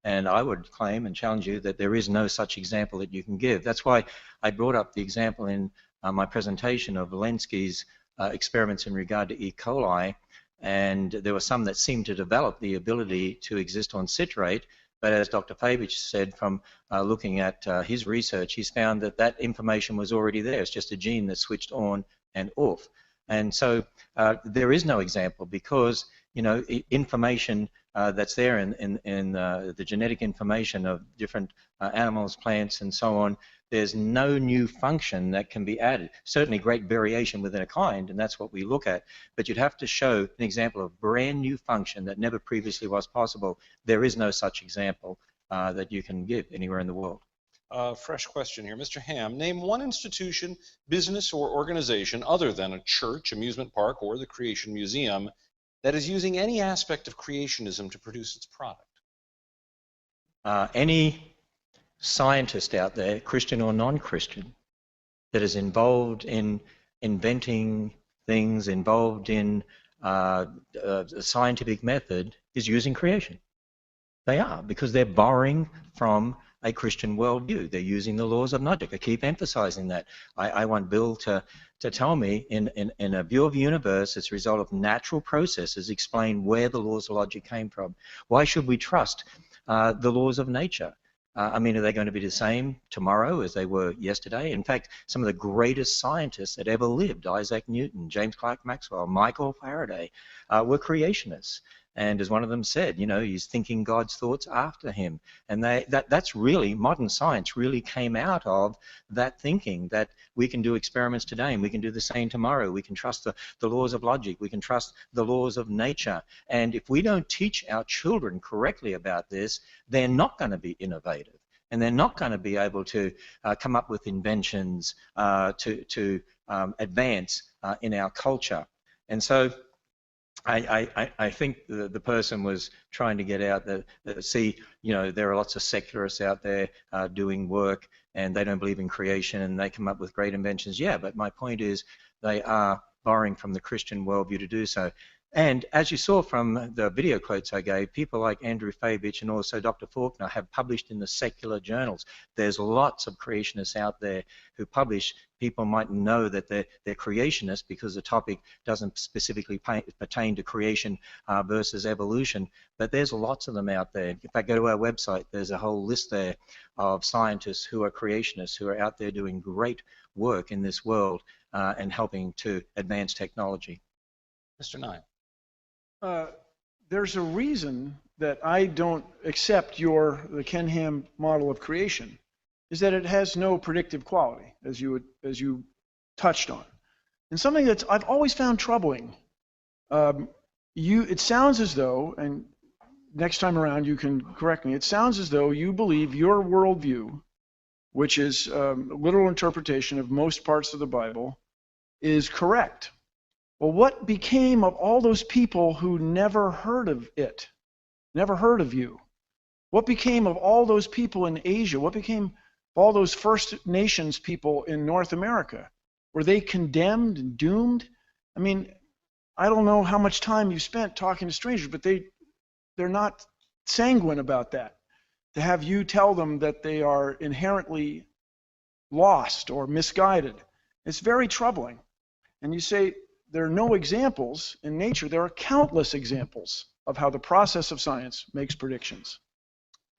And I would claim and challenge you that there is no such example that you can give. That's why I brought up the example in my presentation of Walensky's experiments in regard to E. coli, and there were some that seemed to develop the ability to exist on citrate, but as Dr. Fabich said, from looking at his research, he's found that that information was already there. It's just a gene that switched on and off. And so there is no example, because information that's there in the genetic information of different animals, plants, and so on, there's no new function that can be added. Certainly great variation within a kind, and that's what we look at, but you'd have to show an example of brand new function that never previously was possible. There is no such example that you can give anywhere in the world. Fresh question here. Mr. Ham, name one institution, business, or organization other than a church, amusement park, or the Creation Museum that is using any aspect of creationism to produce its product. Any scientist out there, Christian or non-Christian, that is involved in inventing things, involved in a scientific method, is using creation. They are, because they're borrowing from a Christian worldview. They're using the laws of logic. I keep emphasizing that. I want Bill to tell me, in a view of the universe, as a result of natural processes, explain where the laws of logic came from. Why should we trust the laws of nature? I mean, are they going to be the same tomorrow as they were yesterday? In fact, some of the greatest scientists that ever lived, Isaac Newton, James Clerk Maxwell, Michael Faraday, were creationists. And as one of them said, he's thinking God's thoughts after him. And that's really, modern science really came out of that thinking, that we can do experiments today and we can do the same tomorrow. We can trust the laws of logic. We can trust the laws of nature. And if we don't teach our children correctly about this, they're not going to be innovative. and they're not going to be able to come up with inventions to advance in our culture. And so I think the person was trying to get out that see, you know, there are lots of secularists out there doing work, and they don't believe in creation, and they come up with great inventions. Yeah, but my point is they are borrowing from the Christian worldview to do so. And as you saw from the video quotes I gave, people like Andrew Fabich and also Dr. Faulkner have published in the secular journals. There's lots of creationists out there who publish. People might know that they're creationists because the topic doesn't specifically pertain to creation versus evolution, but there's lots of them out there. If I go to our website, there's a whole list there of scientists who are creationists, who are out there doing great work in this world and helping to advance technology. Mr. Nye. There's a reason that I don't accept the Ken Ham model of creation, is that it has no predictive quality, as you touched on, and something that I've always found troubling. It sounds as though, and next time around you can correct me, it sounds as though you believe your worldview, which is a literal interpretation of most parts of the Bible, is correct. Well, what became of all those people who never heard of it, never heard of you? What became of all those people in Asia? What became of all those First Nations people in North America? Were they condemned and doomed? I mean, I don't know how much time you've spent talking to strangers, but they're not sanguine about that. To have you tell them that they are inherently lost or misguided, it's very troubling. And you say, there are no examples in nature. There are countless examples of how the process of science makes predictions.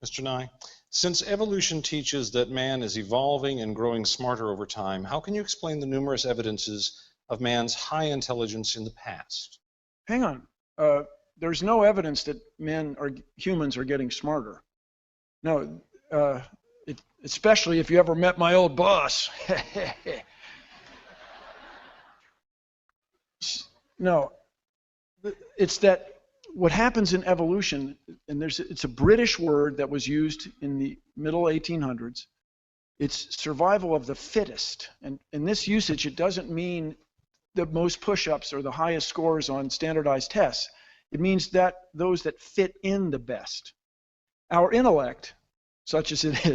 Mr. Nye, since evolution teaches that man is evolving and growing smarter over time, how can you explain the numerous evidences of man's high intelligence in the past? Hang on. There's no evidence that humans are getting smarter. No, especially if you ever met my old boss. No, it's that what happens in evolution, and it's a British word that was used in the middle 1800s. It's survival of the fittest. And in this usage, it doesn't mean the most push-ups or the highest scores on standardized tests. It means that those that fit in the best. Our intellect, such as it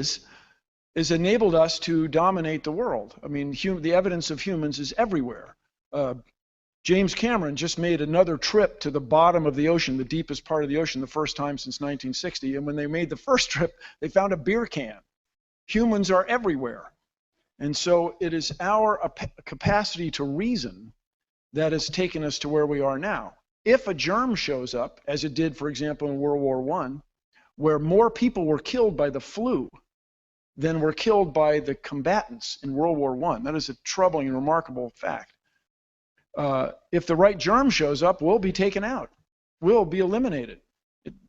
is enabled us to dominate the world. I mean, the evidence of humans is everywhere. James Cameron just made another trip to the bottom of the ocean, the deepest part of the ocean, the first time since 1960. And when they made the first trip, they found a beer can. Humans are everywhere. And so it is our capacity to reason that has taken us to where we are now. If a germ shows up, as it did, for example, in World War I, where more people were killed by the flu than were killed by the combatants in World War I, that is a troubling and remarkable fact. If the right germ shows up, we'll be taken out. We'll be eliminated.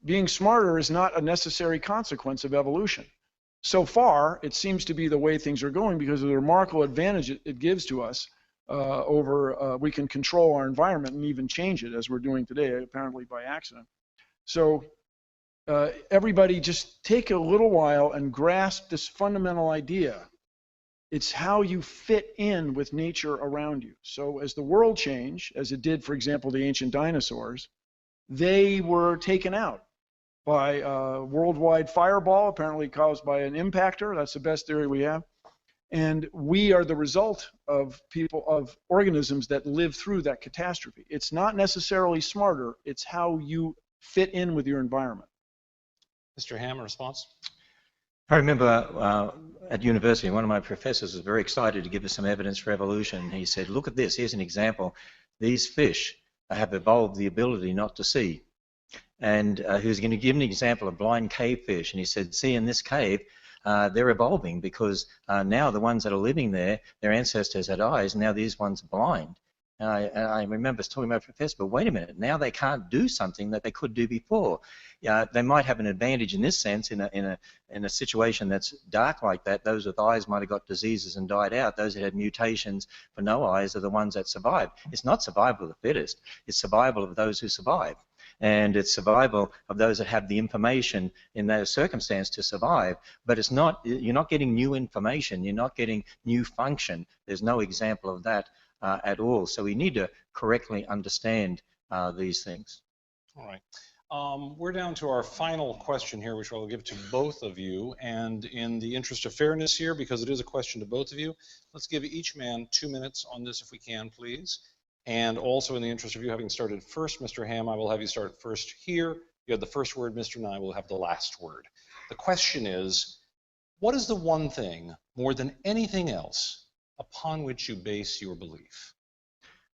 Being smarter is not a necessary consequence of evolution. So far, it seems to be the way things are going because of the remarkable advantage it gives to us we can control our environment and even change it, as we're doing today, apparently by accident. So everybody just take a little while and grasp this fundamental idea. It's how you fit in with nature around you. So as the world changed, as it did, for example, the ancient dinosaurs, they were taken out by a worldwide fireball, apparently caused by an impactor. That's the best theory we have. And we are the result of organisms that live through that catastrophe. It's not necessarily smarter, it's how you fit in with your environment. Mr. Ham, a response? I remember at university, one of my professors was very excited to give us some evidence for evolution. He said, look at this, here's an example. These fish have evolved the ability not to see. And he was going to give an example of blind cave fish. And he said, see, in this cave, they're evolving because now the ones that are living there, their ancestors had eyes, and now these ones are blind. And I remember talking to my professor, but wait a minute, now they can't do something that they could do before. They might have an advantage in this sense, in a situation that's dark like that. Those with eyes might have got diseases and died out. Those that had mutations for no eyes are the ones that survived. It's not survival of the fittest, it's survival of those who survive. and it's survival of those that have the information in those circumstances to survive. But it's not, you're not getting new information, you're not getting new function. There's no example of that at all. So we need to correctly understand these things. All right. We're down to our final question here, which I'll give to both of you. And in the interest of fairness here, because it is a question to both of you, let's give each man 2 minutes on this if we can, please. And also in the interest of you having started first, Mr. Ham, I will have you start first here. You have the first word, Mr. Nye will have the last word. The question is, what is the one thing, more than anything else, upon which you base your belief?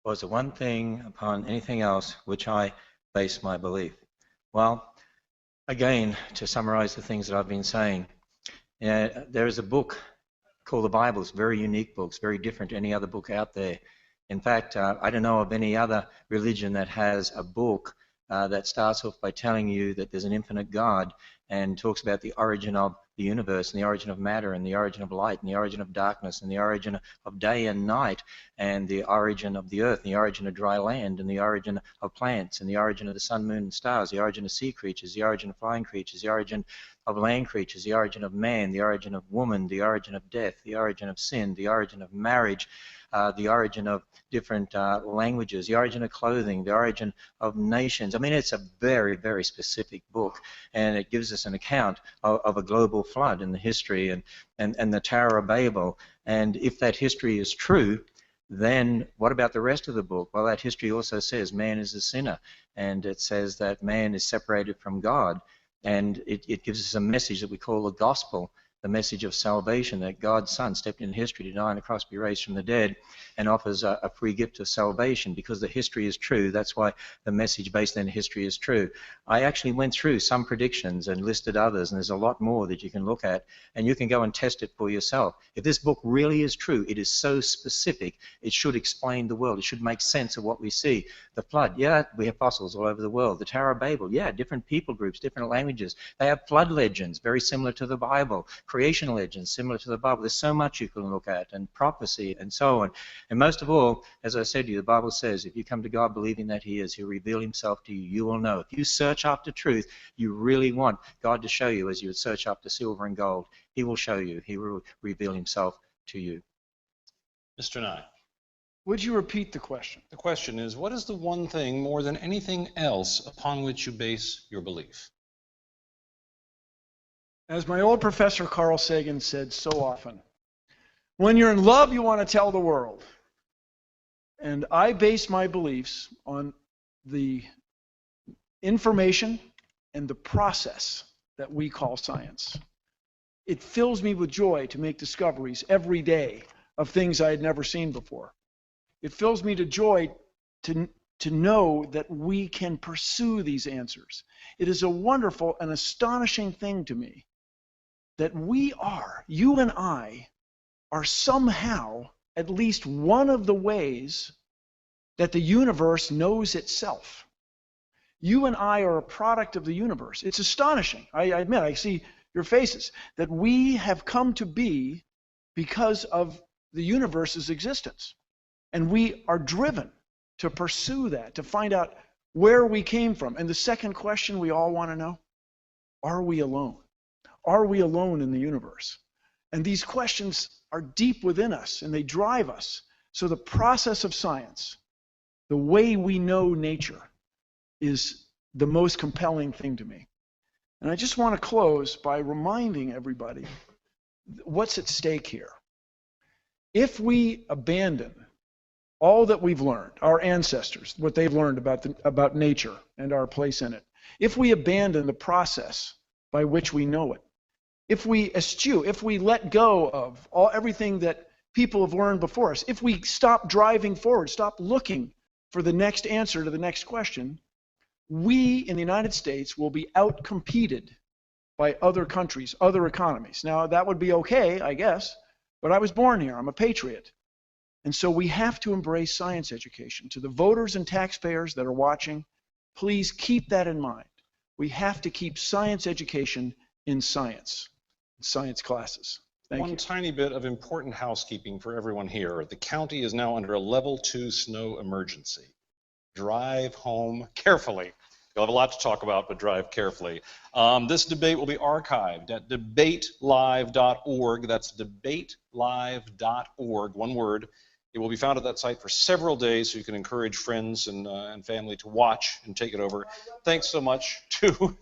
Was the one thing upon anything else which I base my belief? Well, again, to summarize the things that I've been saying, there is a book called the Bible. It's a very unique book. It's very different to any other book out there. In fact, I don't know of any other religion that has a book that starts off by telling you that there's an infinite God and talks about the origin of the universe and the origin of matter and the origin of light and the origin of darkness and the origin of day and night and the origin of the earth and the origin of dry land and the origin of plants and the origin of the sun, moon, and stars, the origin of sea creatures, the origin of flying creatures, the origin of land creatures, the origin of man, the origin of woman, the origin of death, the origin of sin, the origin of marriage, the origin of different languages, the origin of clothing, the origin of nations. I mean, it's a very, very specific book, and it gives us an account of a global flood in the history and the Tower of Babel. And if that history is true, then what about the rest of the book? Well, that history also says man is a sinner, and it says that man is separated from God, and it gives us a message that we call the gospel, the message of salvation, that God's Son stepped in history to die on the cross, be raised from the dead, and offers a free gift of salvation because the history is true. That's why the message based on history is true. I actually went through some predictions and listed others, and there's a lot more that you can look at, and you can go and test it for yourself. If this book really is true, it is so specific, it should explain the world. It should make sense of what we see. The flood, yeah, we have fossils all over the world. The Tower of Babel, yeah, different people groups, different languages. They have flood legends, very similar to the Bible. Creation legends, similar to the Bible. There's so much you can look at, and prophecy, and so on. And most of all, as I said to you, the Bible says, if you come to God believing that He is, He'll reveal Himself to you. You will know. If you search after truth, you really want God to show you as you would search after silver and gold. He will show you. He will reveal Himself to you. Mr. Nye. Would you repeat the question? The question is, what is the one thing more than anything else upon which you base your belief? As my old professor Carl Sagan said so often, when you're in love, you want to tell the world. And I base my beliefs on the information and the process that we call science. It fills me with joy to make discoveries every day of things I had never seen before. It fills me to joy to know that we can pursue these answers. It is a wonderful and astonishing thing to me that you and I are somehow at least one of the ways that the universe knows itself. You and I are a product of the universe. It's astonishing. I admit, I see your faces, that we have come to be because of the universe's existence. And we are driven to pursue that, to find out where we came from. And the second question we all want to know, are we alone? Are we alone in the universe? And these questions are deep within us, and they drive us. So the process of science, the way we know nature, is the most compelling thing to me. And I just want to close by reminding everybody what's at stake here. If we abandon all that we've learned, our ancestors, what they've learned about nature and our place in it, if we abandon the process by which we know it, if we eschew, if we let go of everything that people have learned before us, if we stop driving forward, stop looking for the next answer to the next question, we in the United States will be outcompeted by other countries, other economies. Now, that would be okay, I guess, but I was born here. I'm a patriot. And so we have to embrace science education. To the voters and taxpayers that are watching, please keep that in mind. We have to keep science education in science classes. Thank you. One tiny bit of important housekeeping for everyone here. The county is now under a level 2 snow emergency. Drive home carefully. You'll have a lot to talk about, but drive carefully. This debate will be archived at debatelive.org. That's debatelive.org, one word. It will be found at that site for several days, so you can encourage friends and family to watch and take it over. Thanks so much to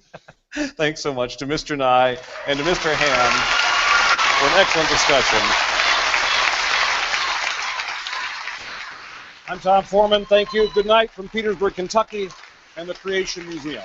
thanks so much to Mr. Nye and to Mr. Ham for an excellent discussion. I'm Tom Foreman. Thank you. Good night from Petersburg, Kentucky, and the Creation Museum.